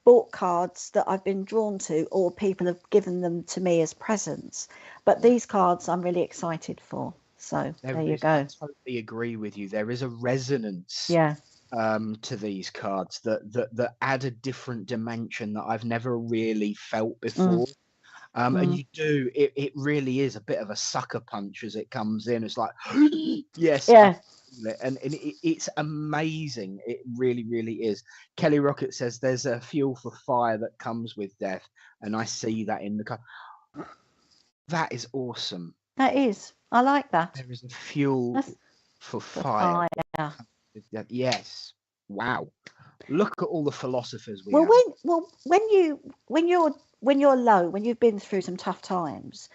bought cards that I've been drawn to, or people have given them to me as presents. But these cards I'm really excited for. So there you go. I totally agree with you. There is a resonance Yeah. To these cards that add a different dimension that I've never really felt before. And you do, it really is a bit of a sucker punch as it comes in. It's like, yes, Yeah. and it's amazing. It really, really is. Kelly Rocket says there's a fuel for fire that comes with death, and I see that in the card. That is awesome. That is. I like that. There is a fuel for fire. Yes. Wow. Look at all the philosophers we have. When you're low, when you've been through some tough times,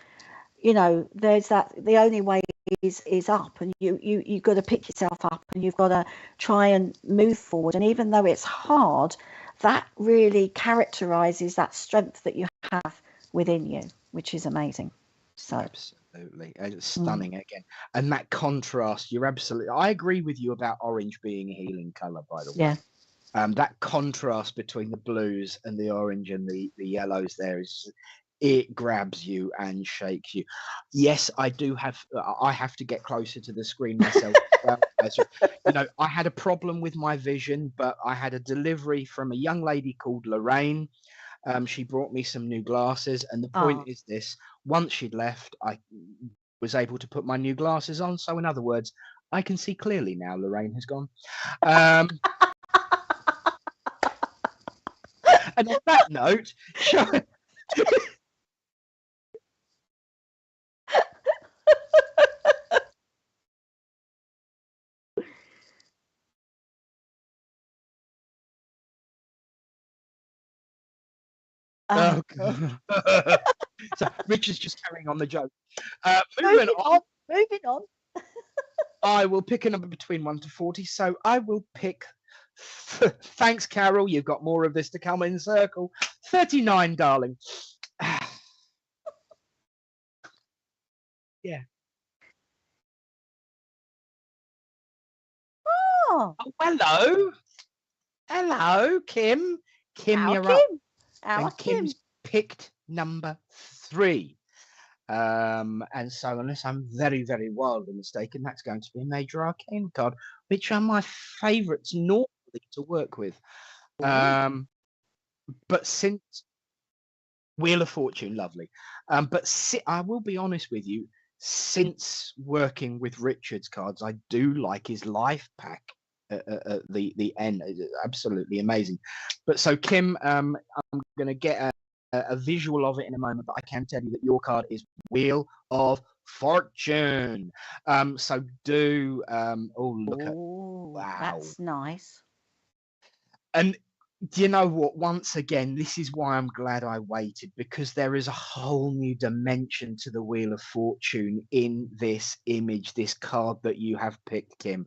you know, there's that the only way is up, and you've got to pick yourself up, and you've got to try and move forward. And even though it's hard, that really characterizes that strength that you have within you, which is amazing. So absolutely, it's stunning again. And that contrast, you're absolutely, I agree with you about orange being a healing color, by the way. Yeah. That contrast between the blues and the orange and the yellows there is, it grabs you and shakes you. Yes, I have to get closer to the screen myself. You know, I had a problem with my vision, but I had a delivery from a young lady called Lorraine. She brought me some new glasses, and the point is this: once she'd left, I was able to put my new glasses on. So in other words, I can see clearly now. Lorraine has gone. And on that note, oh, so Richard's just carrying on the joke. Moving on. I will pick a number between 1 to 40. So I will pick. Thanks, Carol. You've got more of this to come in circle. 39, darling. Yeah. Oh, hello. Hello, Kim. Kim, you're up. And Kim's picked number 3. And so unless I'm very, very wildly mistaken, that's going to be a major arcane card, which are my favorites normally to work with. But since Wheel of Fortune, lovely. But I will be honest with you, since working with Richard's cards, I do like his life pack at the end. It's absolutely amazing. But so Kim, I'm going to get a visual of it in a moment, but I can tell you that your card is Wheel of Fortune. So do look at, wow, that's nice. And do you know what? Once again, this is why I'm glad I waited, because there is a whole new dimension to the Wheel of Fortune in this image, this card that you have picked, Kim.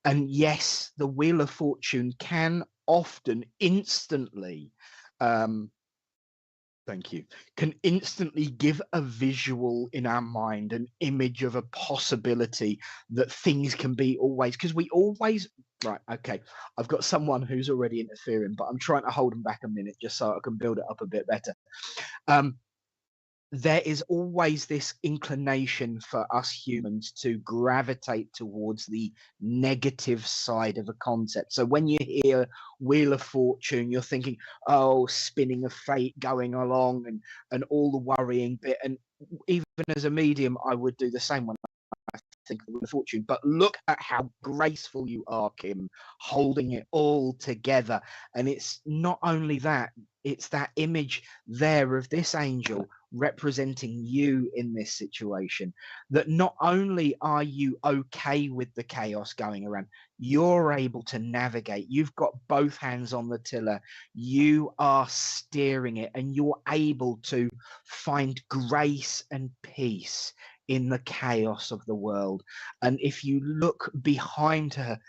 And yes, the Wheel of Fortune can often instantly can instantly give a visual in our mind, an image of a possibility that things can be always, because we always, right, okay, I've got someone who's already interfering, but I'm trying to hold them back a minute just so I can build it up a bit better. There is always this inclination for us humans to gravitate towards the negative side of a concept. So when you hear Wheel of Fortune, you're thinking, oh, spinning of fate going along and all the worrying bit. And even as a medium, I would do the same when I think of Wheel of Fortune. But look at how graceful you are, Kim, holding it all together. And it's not only that, it's that image there of this angel representing you in this situation, that not only are you okay with the chaos going around, you're able to navigate. You've got both hands on the tiller, you are steering it, and you're able to find grace and peace in the chaos of the world. And if you look behind her,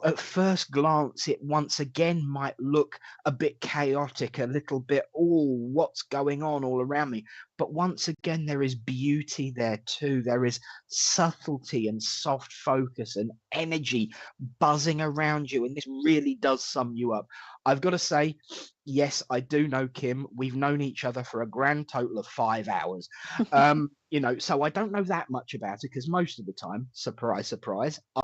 at first glance, it once again might look a bit chaotic, a little bit, oh, what's going on all around me? But once again, there is beauty there too. There is subtlety and soft focus and energy buzzing around you. And this really does sum you up. I've got to say, yes, I do know Kim. We've known each other for a grand total of 5 hours. So I don't know that much about it because most of the time, surprise, surprise, I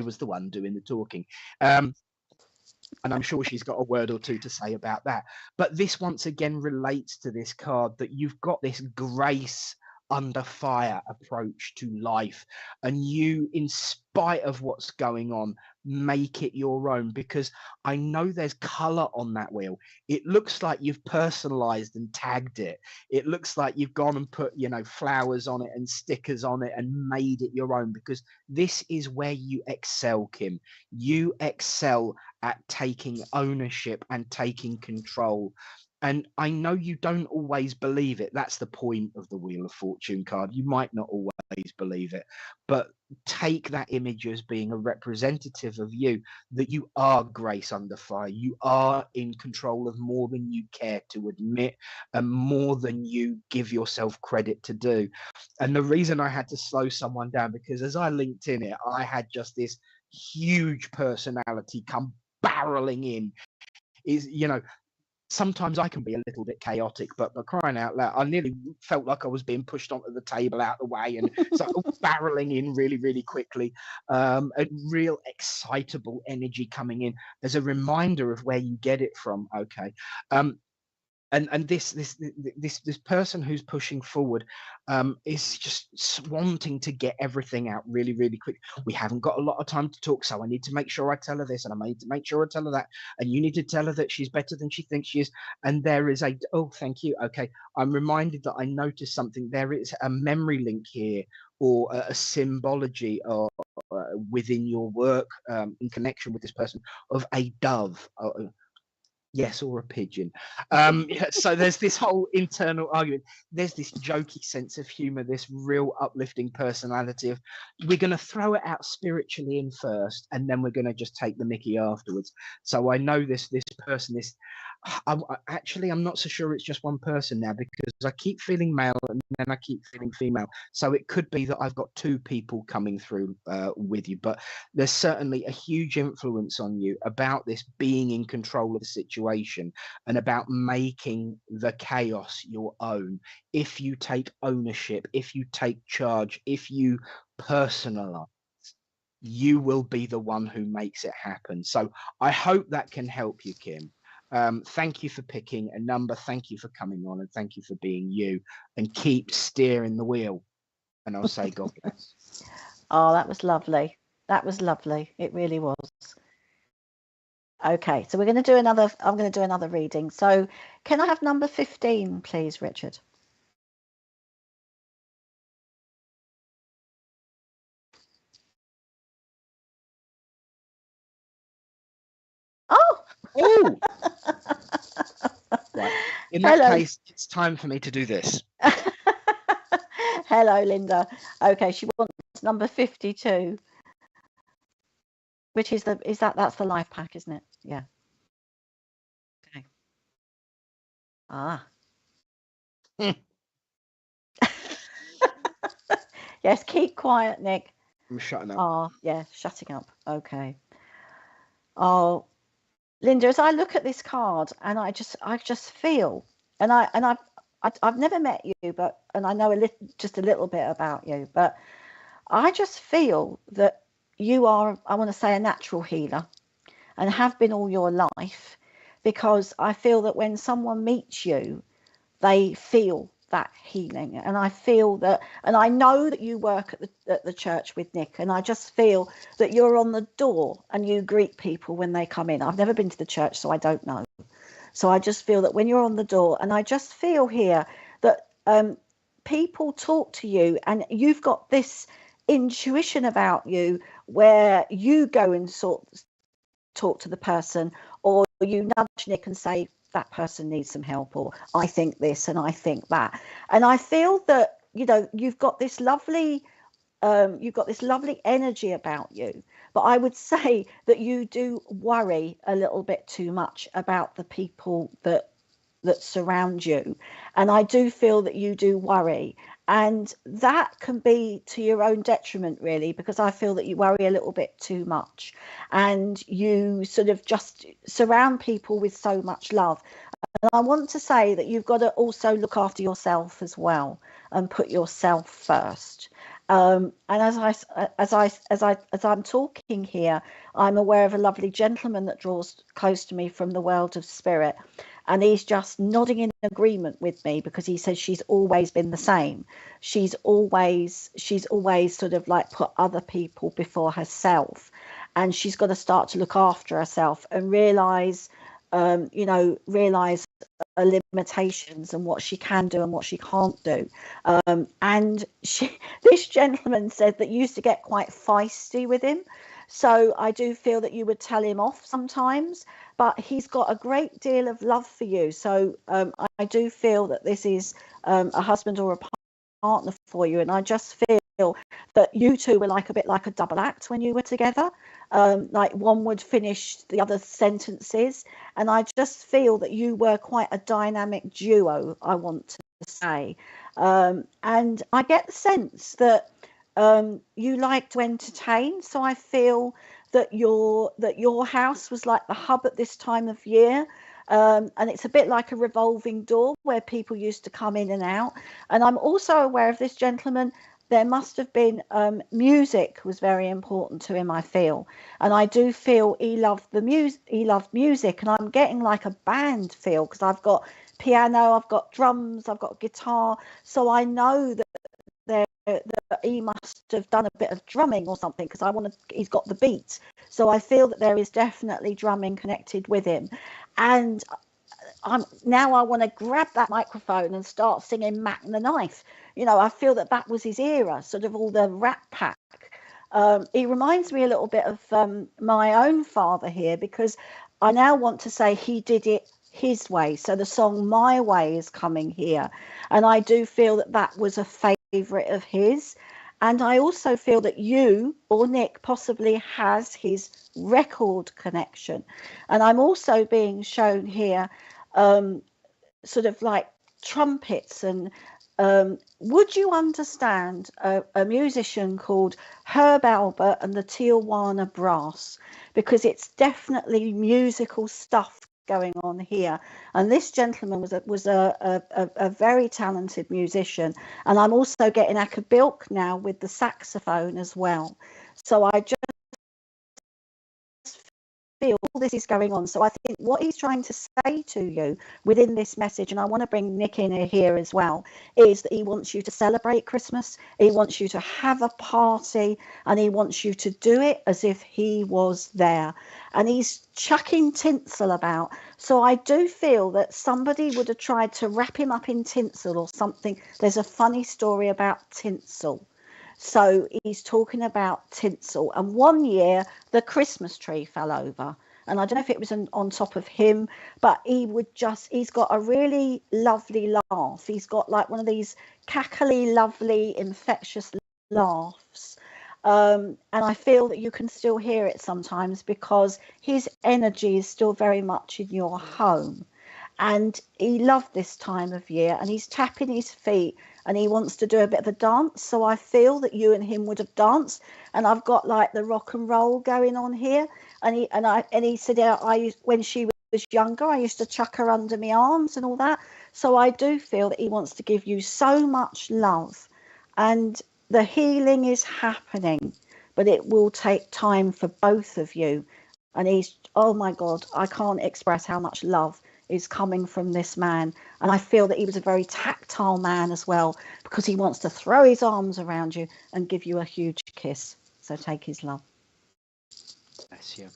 was the one doing the talking. And I'm sure she's got a word or two to say about that. But this once again relates to this card, that you've got this grace under fire approach to life, and you, in spite of what's going on, make it your own, because I know there's color on that wheel. It looks like you've personalized and tagged it. It looks like you've gone and put, flowers on it and stickers on it and made it your own, because this is where you excel, Kim. You excel at taking ownership and taking control. And I know you don't always believe it. That's the point of the Wheel of Fortune card. You might not always believe it, but take that image as being a representative of you, that you are grace under fire. You are in control of more than you care to admit and more than you give yourself credit to do. And the reason I had to slow someone down, because as I linked in it, I had just this huge personality come barreling in. Sometimes I can be a little bit chaotic, but crying out loud, I nearly felt like I was being pushed onto the table out of the way, and so barreling in really, really quickly. A real excitable energy coming in. There's a reminder of where you get it from. Okay. And this person who's pushing forward is just wanting to get everything out really, really quick. We haven't got a lot of time to talk, so I need to make sure I tell her this, and I need to make sure I tell her that, and you need to tell her that she's better than she thinks she is. And there is thank you. Okay, I'm reminded that I noticed something. There is a memory link here, or a symbology, or within your work, in connection with this person, of a dove. Yes, or a pigeon. So there's this whole internal argument. There's this jokey sense of humor, this real uplifting personality of, we're going to throw it out spiritually in first, and then we're going to just take the mickey afterwards. So I know this person, I'm not so sure it's just one person now, because I keep feeling male and then I keep feeling female. So it could be that I've got two people coming through with you, but there's certainly a huge influence on you about this being in control of the situation and about making the chaos your own. If you take ownership, if you take charge, if you personalize, you will be the one who makes it happen. So I hope that can help you, Kim. Thank you for picking a number. Thank you for coming on, and thank you for being you, and keep steering the wheel. And I'll say God bless. Oh, that was lovely. That was lovely. It really was. Okay, so I'm going to do another reading. So can I have number 15, please, Richard? Oh! Right. In that case, it's time for me to do this. Hello, Linda. Okay, she wants number 52, which is that's the life pack, isn't it? Yeah. Okay. Yes, keep quiet, Nick. I'm shutting up. Oh, yeah, shutting up. Okay. Oh, Linda, as I look at this card, and I just feel, and I've never met you, and I know just a little bit about you, but I just feel that you are, I want to say, a natural healer, and have been all your life, because I feel that when someone meets you, they feel that healing. And I feel that, and I know that you work at the church with Nick, and I just feel that you're on the door and you greet people when they come in. I've never been to the church, so I don't know. So I just feel that when you're on the door, and I just feel here that people talk to you, and you've got this intuition about you where you go and talk to the person, or you nudge Nick and say, that person needs some help, or I think this and I think that. And I feel that, you've got this lovely you've got this lovely energy about you, but I would say that you do worry a little bit too much about the people that surround you. And I do feel that you do worry, and that can be to your own detriment, really, because I feel that you worry a little bit too much, and you sort of just surround people with so much love. And I want to say that you've got to also look after yourself as well, and put yourself first. And as I'm talking here, I'm aware of a lovely gentleman that draws close to me from the world of spirit, and he's just nodding in agreement with me, because he says she's always been the same. She's always sort of like put other people before herself, and she's got to start to look after herself and realize limitations and what she can do and what she can't do. And this gentleman said that you used to get quite feisty with him. So I do feel that you would tell him off sometimes, but he's got a great deal of love for you. So I do feel that this is a husband or a partner for you. And I just feel that you two were like a bit like a double act when you were together. Like one would finish the other sentences. And I just feel that you were quite a dynamic duo, I want to say. And I get the sense that you like to entertain. So I feel that your house was like the hub at this time of year. And it's a bit like a revolving door where people used to come in and out. And I'm also aware of this gentleman. There must have been music was very important to him, I feel. And I do feel he loved the music. He loved music. And I'm getting like a band feel, because I've got piano, I've got drums, I've got guitar. So I know that he must have done a bit of drumming or something, because he's got the beat. So I feel that there is definitely drumming connected with him. And I want to grab that microphone and start singing Mac and the Knife. I feel that was his era, sort of all the Rat Pack. He reminds me a little bit of my own father here, because I now want to say he did it his way. So the song My Way is coming here. And I do feel that was a favourite of his. And I also feel that you or Nick possibly has his record connection. And I'm also being shown here sort of like trumpets. And would you understand a musician called Herb Albert and the Tijuana Brass? Because it's definitely musical stuff going on here. And this gentleman was a very talented musician. And I'm also getting Akabilk now with the saxophone as well. So I just feel all this is going on. So I think what he's trying to say to you within this message, and I want to bring Nick in here as well, is that he wants you to celebrate Christmas. He wants you to have a party, and he wants you to do it as if he was there. And he's chucking tinsel about. So I do feel that somebody would have tried to wrap him up in tinsel or something. There's a funny story about tinsel. So he's talking about tinsel. And one year the Christmas tree fell over. And I don't know if it was on top of him, but he's got a really lovely laugh. He's got like one of these cackly, lovely, infectious laughs. And I feel that you can still hear it sometimes, because his energy is still very much in your home. And he loved this time of year, and he's tapping his feet, and he wants to do a bit of a dance. So I feel that you and him would have danced. And I've got like the rock and roll going on here. And he said, when she was younger, I used to chuck her under my arms and all that. So I do feel that he wants to give you so much love, and the healing is happening, but it will take time for both of you. And oh my God, I can't express how much love is coming from this man. And I feel that he was a very tactile man as well, because he wants to throw his arms around you and give you a huge kiss. So take his love. Bless you.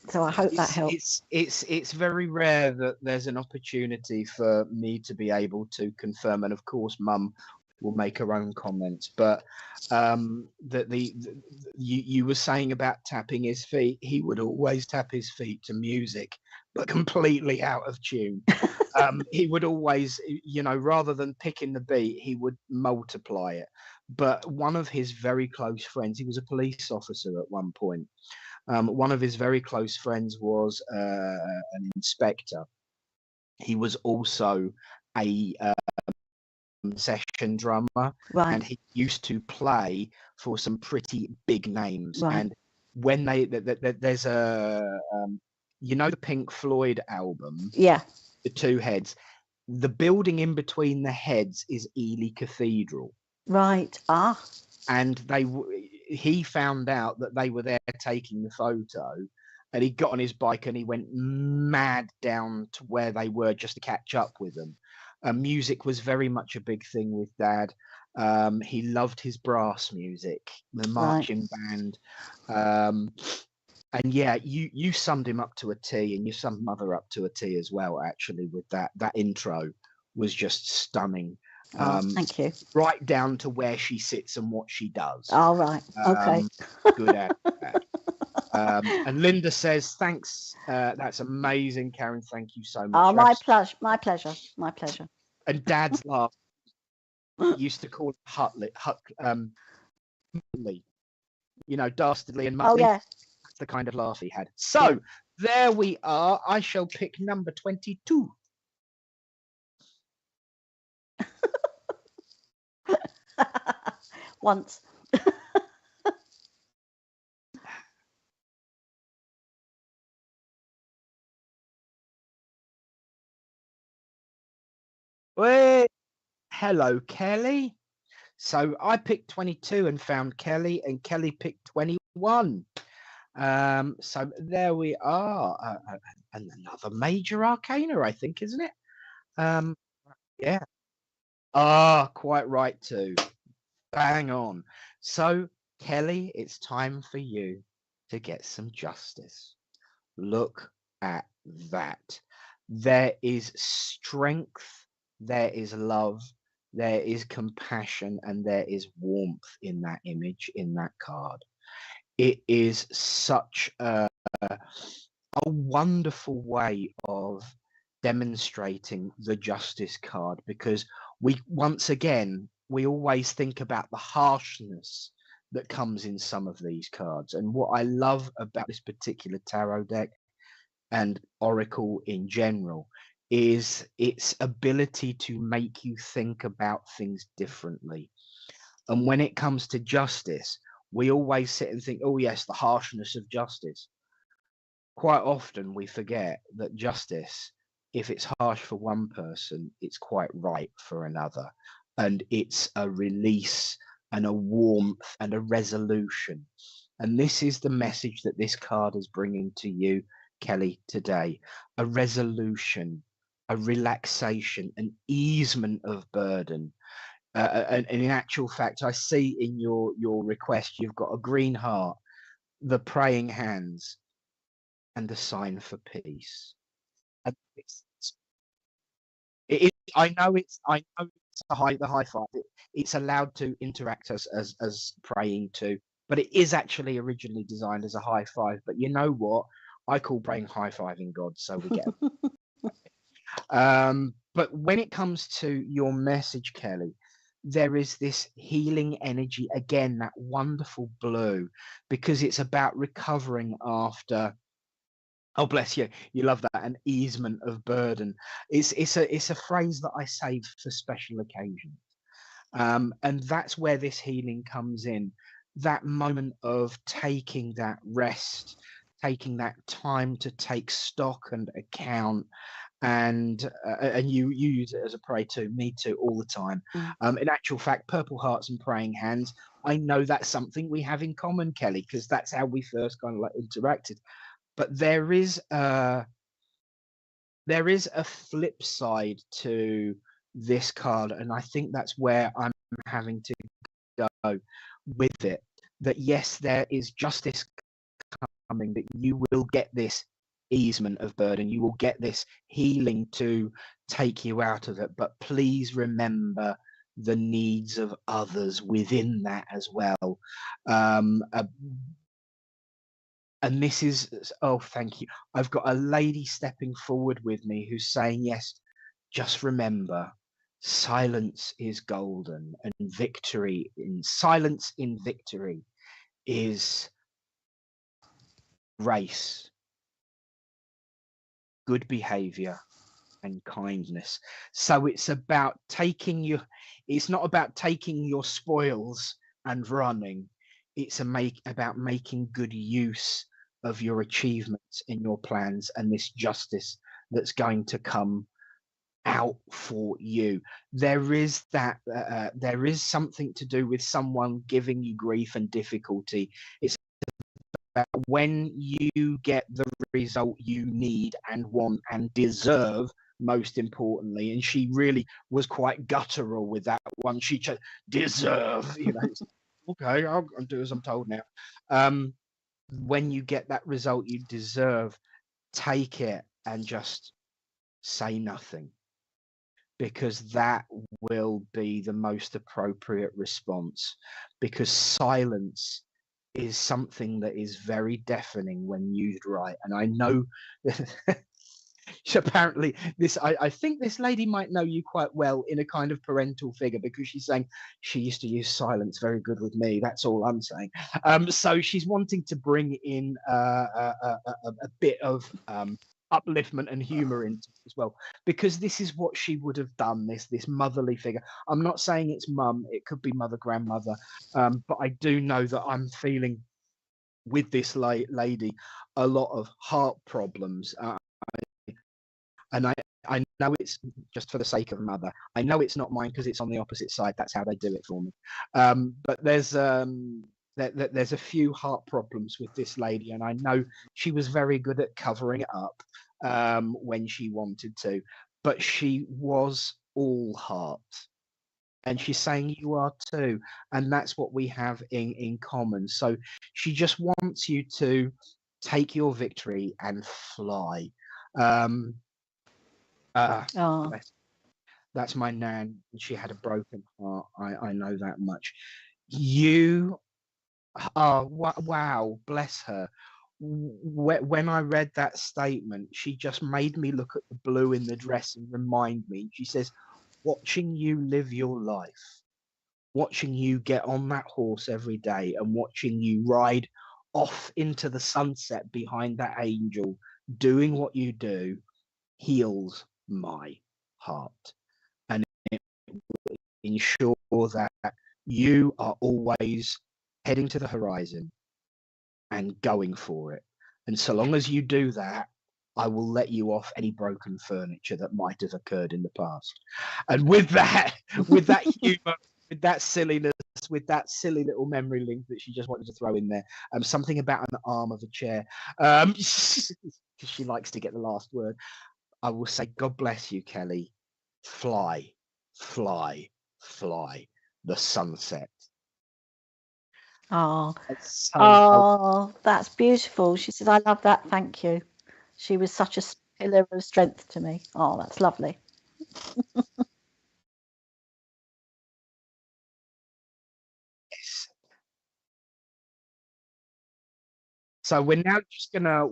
So I hope that helps. It's very rare that there's an opportunity for me to be able to confirm. And of course, Mum will make her own comments. But you were saying about tapping his feet. He would always tap his feet to music, but completely out of tune. He would always, you know, rather than picking the beat, he would multiply it. But one of his very close friends, he was a police officer at one point. One of his very close friends was an inspector. He was also a session drummer, and he used to play for some pretty big names. And when there's a you know, the Pink Floyd album, the two heads, the building in between the heads is Ely Cathedral, and he found out that they were there taking the photo, and he got on his bike and he went mad down to where they were just to catch up with them. Music was very much a big thing with Dad. He loved his brass music, the marching band. And yeah, you summed him up to a T, and you summed Mother up to a T as well, actually, with that. That intro was just stunning. Thank you. Right down to where she sits and what she does. Okay. Good at that. And Linda says, thanks. That's amazing, Karen. Thank you so much. My pleasure. My pleasure. And Dad's laugh used to call it Hutley. You know, dastardly and Muttley. That's the kind of laugh he had. So there we are. I shall pick number 22. Once. Wait. Hello, Kelly. So I picked 22 and found Kelly, and Kelly picked 21. So there we are. And another major arcana, I think, isn't it? Yeah. Quite right too. Bang on. So, Kelly, it's time for you to get some justice. Look at that. There is strength, there is love, there is compassion, and there is warmth in that image, in that card. It is such a wonderful way of demonstrating the justice card, because we always think about the harshness that comes in some of these cards. And what I love about this particular tarot deck and oracle in general is its ability to make you think about things differently. And when it comes to justice, we always sit and think, oh yes, the harshness of justice. Quite often we forget that justice, if it's harsh for one person, it's quite right for another. And it's a release and a warmth and a resolution. And this is the message that this card is bringing to you, Kelly, today. A resolution, a relaxation, an easement of burden. And in actual fact, I see in your request, you've got a green heart, the praying hands, and the sign for peace. And I know it's the high five. It's allowed to interact as praying too, but it is actually originally designed as a high five. But you know what? I call praying high fiving God, so we get it. But when it comes to your message, Kelly, there is this healing energy, again, that wonderful blue, because it's about recovering after. Oh, bless you. You love that. An easement of burden. It's a phrase that I save for special occasions. And that's where this healing comes in. That moment of taking that rest, taking that time to take stock and account. And you use it as a pray too, me too, all the time. In actual fact, purple hearts and praying hands, I know that's something we have in common, Kelly, because that's how we first kind of like interacted. But there is a flip side to this card, and I think that's where I'm having to go with it. That yes, there is justice coming, that you will get this easement of burden, you will get this healing to take you out of it. But please remember the needs of others within that as well. And this is, oh, thank you. I've got a lady stepping forward with me who's saying, yes, just remember, silence is golden, and silence in victory is grace, good behavior, and kindness. So it's about it's not about taking your spoils and running. It's about making good use of your achievements in your plans and this justice that's going to come out for you. There is something to do with someone giving you grief and difficulty. It's about when you get the result you need and want and deserve, most importantly. And she really was quite guttural with that one. She just deserve, okay, I'll do as I'm told now. When you get that result you deserve, take it and just say nothing, because that will be the most appropriate response, because silence is something that is very deafening when used right. And I know apparently I think this lady might know you quite well in a kind of parental figure, because she's saying she used to use silence very good with me. That's all I'm saying. So she's wanting to bring in a bit of upliftment and humor into it as well, because this is what she would have done, this motherly figure. I'm not saying it's mum, it could be mother, grandmother, but I do know that I'm feeling with this lady a lot of heart problems, and I know it's just for the sake of mother. I know it's not mine because it's on the opposite side. That's how they do it for me. But there's a few heart problems with this lady, and I know she was very good at covering it up when she wanted to, but she was all heart. And she's saying you are too, and that's what we have in common. So she just wants you to take your victory and fly. That's my nan. She had a broken heart. I know that much. Wow, bless her. When I read that statement, she just made me look at the blue in the dress and remind me. She says, watching you live your life, watching you get on that horse every day and watching you ride off into the sunset behind that angel, doing what you do, heals my heart. And it will ensure that you are always heading to the horizon and going for it. And so long as you do that, I will let you off any broken furniture that might have occurred in the past. And with that humor, with that silliness, with that silly little memory link that she just wanted to throw in there, something about an arm of a chair, because she likes to get the last word, I will say, God bless you, Kelly. Fly, fly, fly. The sunset. Oh, that's beautiful. She said, I love that. Thank you. She was such a pillar of strength to me. Oh, that's lovely. Yes. So we're now just gonna,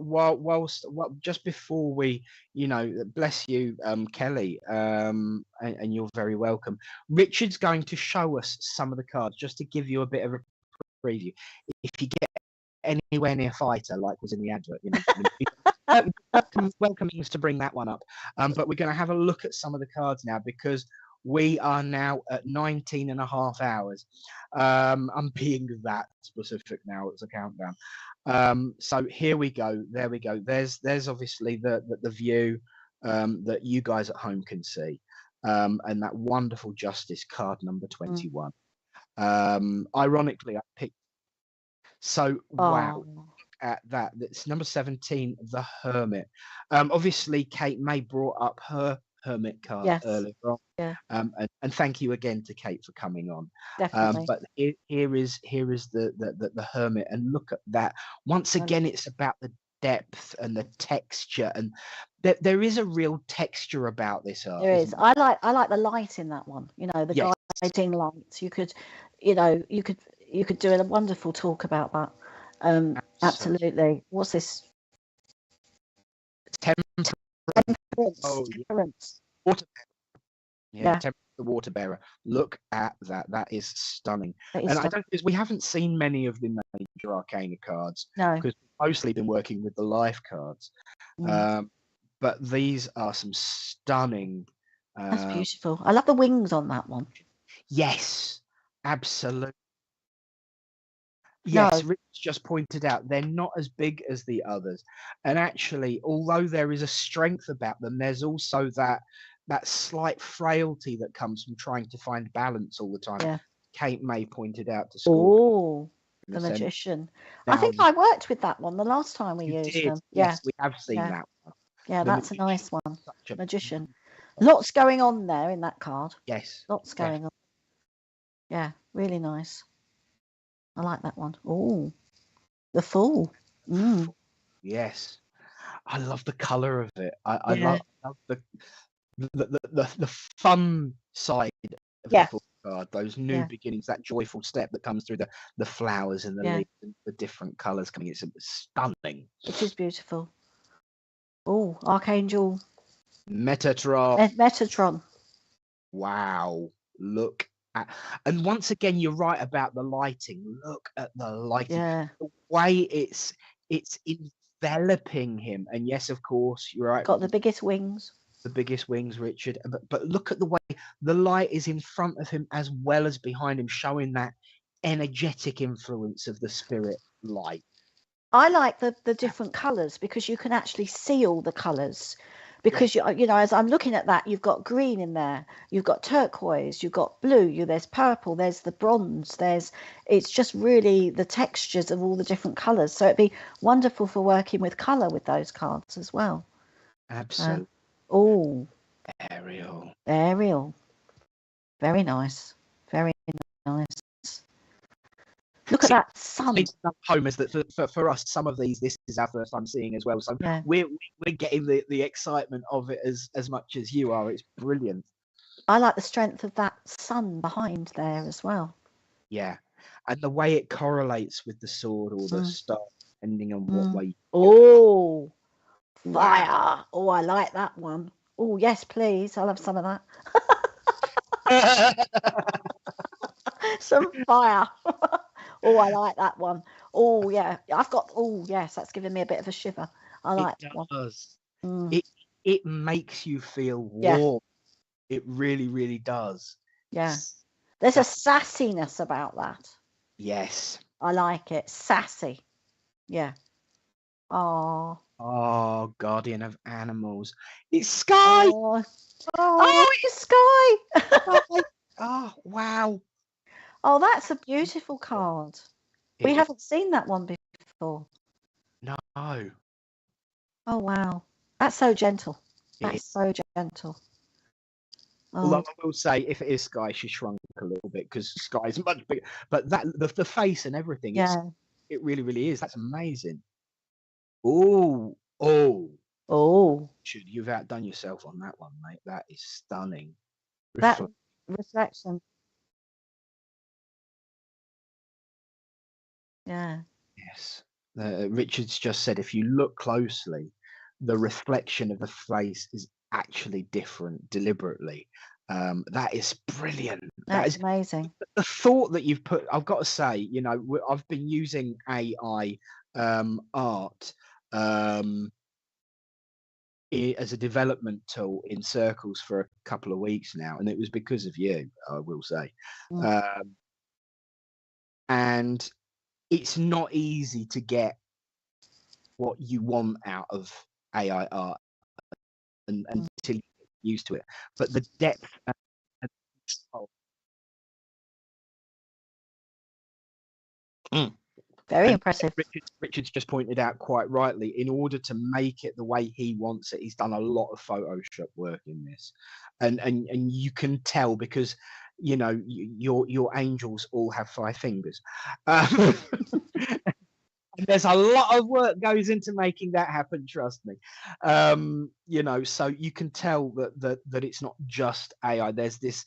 just before we, bless you, Kelly, and you're very welcome. Richard's going to show us some of the cards just to give you a bit of a preview. If you get anywhere near fighter, like was in the advert, welcome to bring that one up. But we're going to have a look at some of the cards now, because we are now at 19 and a half hours. I'm being that specific now. It's a countdown. So here we go. There we go. There's obviously the view that you guys at home can see, and that wonderful justice card number 21. Ironically, I picked. So wow. At that, that's number 17, the Hermit. Obviously Kate May brought up her Hermit card earlier on, and thank you again to Kate for coming on. Definitely. But here is the Hermit, and look at that. Once again, it's about the depth and the texture, and there is a real texture about this art. There is. I like the light in that one. The guy guiding lights. You could, you could do a wonderful talk about that. Absolutely. What's this? Temperance. Temperance. Oh, yeah. Temperance. Water. Yeah. The water bearer. Look at that. That is stunning. That is And I stunning. don't, because we haven't seen many of the major arcana cards, No. because we've mostly been working with the life cards. But these are some stunning. That's beautiful. I love the wings on that one. Yes, absolutely. Yes, No. Rich just pointed out they're not as big as the others, and actually, although there is a strength about them, there's also that slight frailty that comes from trying to find balance all the time. Yeah. Kate May pointed out to school. Oh, the magician. Now, I think I worked with that one the last time we used them. Yes, Yeah. we have seen Yeah. that one. Yeah, The that's a magician. nice one. Such a Magician. Lots going on there in that card. Yes. Lots going on. Yeah, really nice. I like that one. Oh, the Fool. Yes. I love the color of it. I Yeah. love the fun side of the Fool card. Those new beginnings, that joyful step that comes through the flowers and the leaves and the different colors coming. It's stunning. It is beautiful. Oh, Archangel Metatron. Metatron. Wow. Look at, and once again, you're right about the lighting. Look at the lighting. Yeah. The way it's enveloping him. And yes, of course, you're right. Got the biggest wings. The biggest wings, Richard. But look at the way the light is in front of him as well as behind him, showing that energetic influence of the spirit light. I like the different colours because you can actually see all the colours. Because you know, as I'm looking at that, you've got green in there, you've got turquoise, you've got blue, there's purple, there's the bronze, it's just really the textures of all the different colours. So it'd be wonderful for working with colour with those cards as well. Absolutely. Ariel. Very nice. Very nice. Look at that sun. Home is that for us, some of these, this is our first time seeing as well. So we're getting the excitement of it as much as you are. It's brilliant. I like the strength of that sun behind there as well. Yeah, and the way it correlates with the sword or the star, depending on what way. Oh, fire! Oh, I like that one. Oh, yes, please. I'll have some of that. Some fire. Oh, I like that one. Oh, yeah. Oh, yes, that's giving me a bit of a shiver. I like that one. It makes you feel warm. It really, really does. Yeah. There's a sassiness about that. Yes. I like it. Sassy. Yeah. Oh, guardian of animals. It's Sky. It's Sky. Oh, wow. Oh, that's a beautiful card. We haven't seen that one before. No. Oh, wow. That's so gentle. That's so gentle. Although I will say, if it is Sky, she shrunk a little bit because Sky's much bigger. But the face and everything, it really, really is. That's amazing. Oh. You've outdone yourself on that one, mate. That is stunning. That reflection. Yeah. Yes. Richard's just said, if you look closely, the reflection of the face is actually different deliberately. That is brilliant. That's amazing. The thought that you've put, I've got to say, you know, I've been using AI art as a development tool in circles for a couple of weeks now, and it was because of you, I will say. And it's not easy to get what you want out of AI art until you get used to it. But the depth and very impressive. Richard's just pointed out quite rightly, in order to make it the way he wants it, he's done a lot of Photoshop work in this, and you can tell because, you know, your angels all have 5 fingers. And there's a lot of work goes into making that happen, trust me. You know, so you can tell that it's not just AI. There's this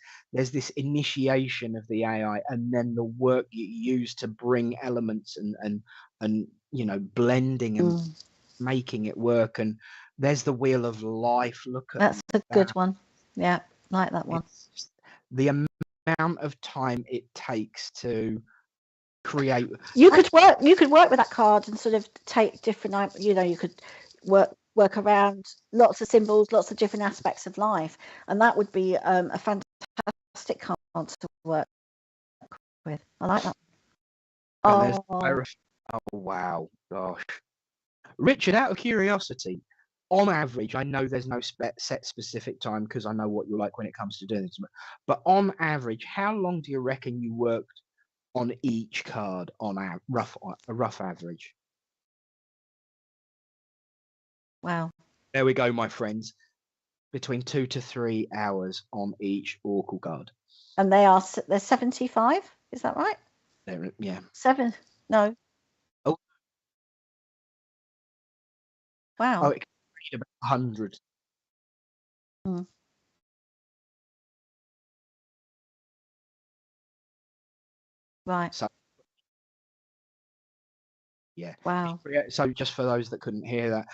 initiation of the AI, and then the work you use to bring elements and you know, blending and making it work. And there's the wheel of life. Look at That's a good one. Yeah, like that one. It's the amount of time it takes to create. You could work with that card and sort of take different, you know, you could work around lots of symbols, lots of different aspects of life, and that would be a fantastic card to work with. I like that. Oh wow, gosh. Richard, out of curiosity, on average, I know there's no set specific time because I know what you're like when it comes to doing this, but on average, how long do you reckon you worked on each card on a rough average? Wow. There we go, my friends. Between 2 to 3 hours on each Oracle card. And they're 75, is that right? Yeah. 7? No. Oh. Wow. Oh, it can read about 100. Right. So, yeah. Wow. So just for those that couldn't hear that,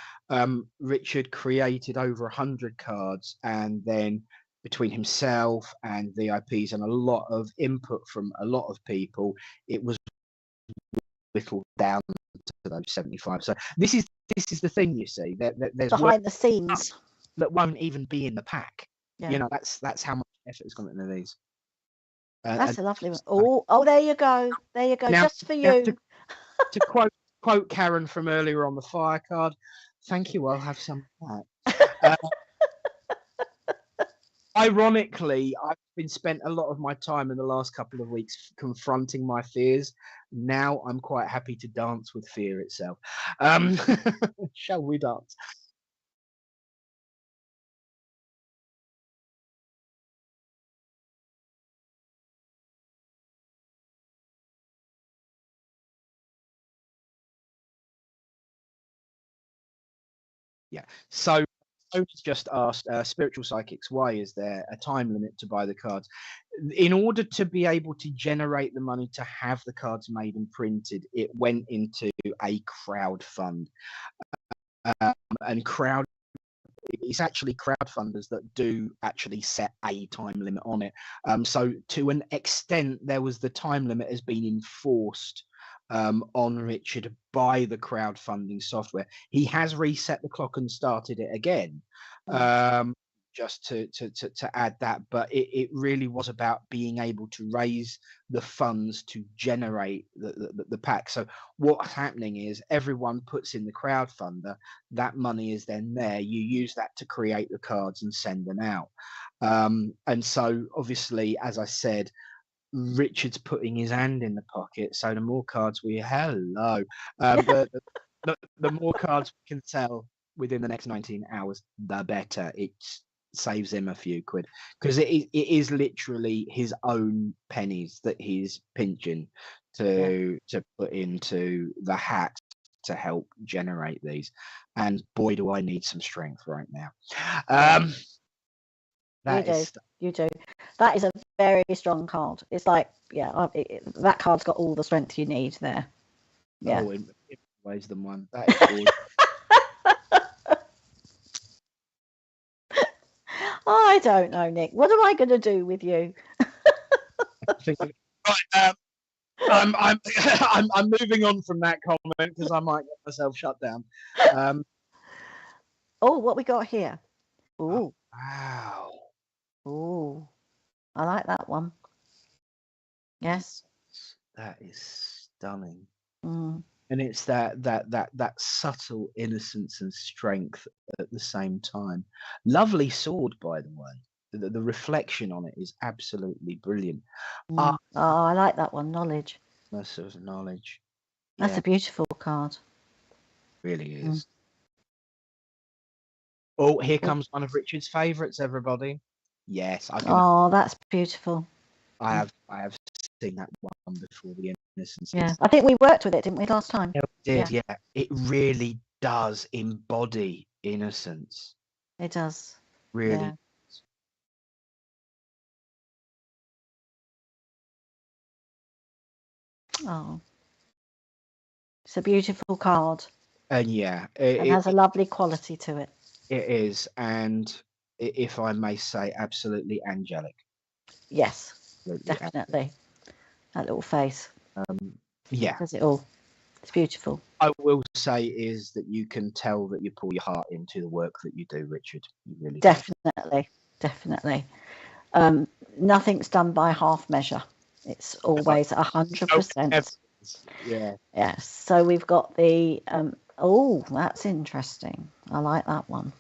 Richard created over 100 cards, and then between himself and VIPs and a lot of input from a lot of people, it was whittled down to those 75. So this is the thing, you see, there's behind the scenes that won't even be in the pack. Yeah. You know, that's how much effort has gone into these. That's a lovely one. Oh, there you go. There you go. Now, just for you. To quote Karen from earlier on the fire card, thank you, I'll have some of that. Ironically, I've spent a lot of my time in the last couple of weeks confronting my fears. Now I'm quite happy to dance with fear itself. Shall we dance? Yeah. So Tony's just asked, spiritual psychics, why is there a time limit to buy the cards? In order to be able to generate the money to have the cards made and printed, it went into a crowd fund. And it's actually crowdfunders that do actually set a time limit on it. So to an extent, there was the time limit has been enforced on Richard by the crowdfunding software. He has reset the clock and started it again, just to add that. But it really was about being able to raise the funds to generate the pack. So what's happening is everyone puts in the crowdfunder. That money is then there. You use that to create the cards and send them out. And so obviously, as I said, Richard's putting his hand in the pocket, so the more cards the more cards we can sell within the next 19 hours, the better. It saves him a few quid, because it is literally his own pennies that he's pinching to put into the hat to help generate these. And boy, do I need some strength right now. You do. That is a very strong card. It's like, that card's got all the strength you need there. Yeah. Oh, in ways than one. That is gorgeous. I don't know, Nick. What am I going to do with you? I'm moving on from that comment because I might get myself shut down. Oh, what we got here? Oh, wow. Oh, I like that one. Yes. That is stunning. And it's that subtle innocence and strength at the same time. Lovely sword, by the way. The reflection on it is absolutely brilliant. Oh, I like that one. Knowledge. That's sort of knowledge. That's a beautiful card. Really is. Oh, here comes one of Richard's favourites, everybody. Yes. That's beautiful. I have seen that one before the innocence. Yeah, I think we worked with it, didn't we, last time? Yeah, we did, yeah. It really does embody innocence. It does. Really. Yeah. Oh, it's a beautiful card. And yeah, It has a lovely quality to it. It is, and if I may say, absolutely angelic. Yes, Absolutely definitely. That little face. Yeah. Does it all. It's beautiful. I will say is that you can tell that you pull your heart into the work that you do, Richard. You really Definitely. Definitely. Nothing's done by half measure. It's always 100%. Yeah. Yes. So we've got the oh, that's interesting. I like that one.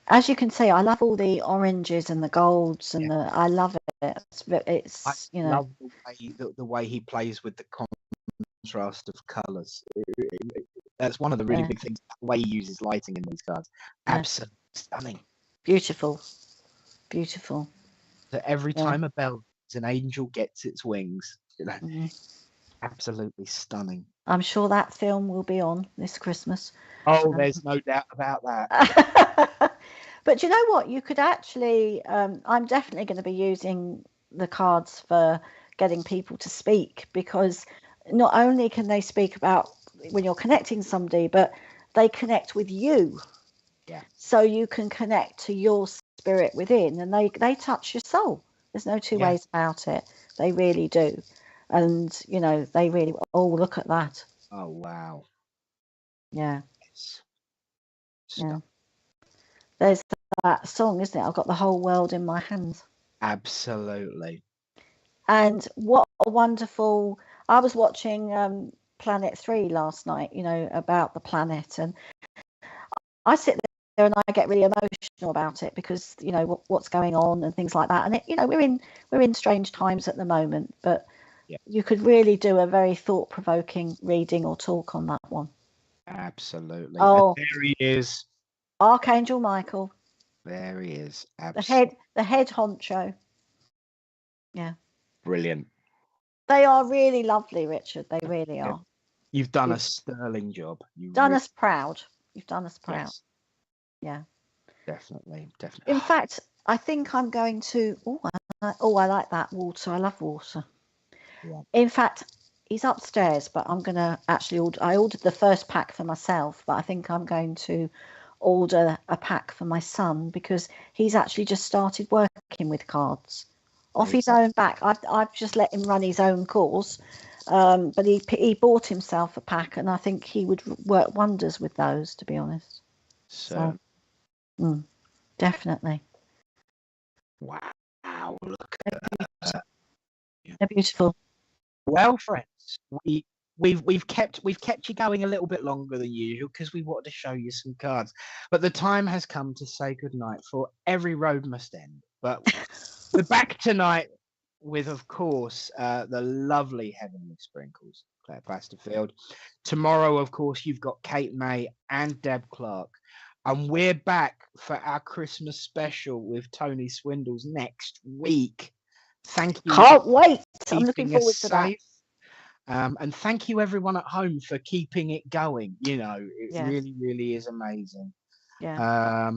As you can see, I love all the oranges and the golds and I love it. It's I love the way he plays with the contrast of colours. That's one of the really big things. The way he uses lighting in these cards, absolutely stunning. Beautiful, beautiful. So every time a bell, an angel gets its wings. You know, absolutely stunning. I'm sure that film will be on this Christmas. Oh, there's no doubt about that. But you know what? You could actually, I'm definitely going to be using the cards for getting people to speak, because not only can they speak about when you're connecting somebody, but they connect with you. Yeah. So you can connect to your spirit within, and they touch your soul. There's no two ways about it. They really do. And, you know, they really, oh, look at that. Oh, wow. Yeah. Yeah. There's that song, isn't it? I've got the whole world in my hands. Absolutely. And what a wonderful, I was watching Planet 3 last night, you know, about the planet. And I sit there and I get really emotional about it because, you know, what's going on and things like that. And, you know, we're in strange times at the moment, but you could really do a very thought-provoking reading or talk on that one. Absolutely. Oh, and there he is. Archangel Michael. There he is. Absolutely. The head honcho. Yeah. Brilliant. They are really lovely, Richard. They really are. You've done a sterling job. You've done us proud. You've done us proud. Yes. Yeah. Definitely. In fact, I think I'm going to. I like that water. I love water. Yeah. In fact, he's upstairs, but I'm going to actually I ordered the first pack for myself, but I think I'm going to order a pack for my son because he's actually just started working with cards off his own back. I've just let him run his own course, but he bought himself a pack, and I think he would work wonders with those, to be honest. So definitely. Wow! Look at that. They're beautiful. Well, friends, we've kept you going a little bit longer than usual because we wanted to show you some cards, but the time has come to say goodnight, for every road must end. But we're back tonight with, of course, the lovely Heavenly Sprinkles, Claire Plasterfield. Tomorrow, of course, you've got Kate May and Deb Clark, and we're back for our Christmas special with Tony Swindles next week. Thank you. Can't wait. I'm looking forward to that. And thank you everyone at home for keeping it going. You know, it really, really is amazing. Yeah.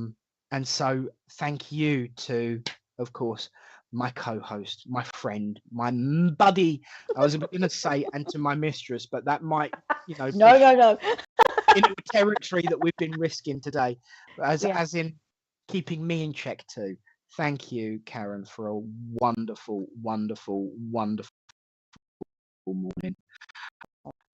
And so thank you to, of course, my co-host, my friend, my buddy. I was going to say, and to my mistress, but that might, you know, no. in a territory that we've been risking today, as in keeping me in check too. Thank you, Karen, for a wonderful, wonderful, wonderful morning.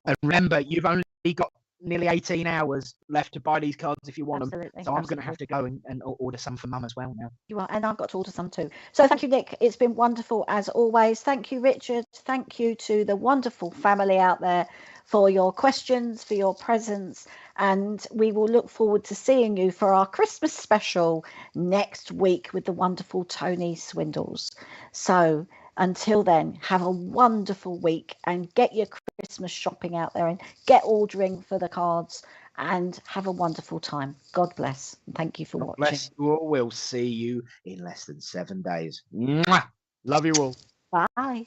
And remember, you've only got nearly 18 hours left to buy these cards if you want them. So I'm going to have to go and order some for Mum as well now. You are, and I've got to order some too. So thank you, Nick. It's been wonderful as always. Thank you, Richard. Thank you to the wonderful family out there for your questions, for your presence, and we will look forward to seeing you for our Christmas special next week with the wonderful Tony Swindles. So until then, have a wonderful week and get your Christmas shopping out there and get ordering for the cards and have a wonderful time. God bless. And thank you for watching. Bless you all. We'll see you in less than 7 days. Mwah! Love you all. Bye.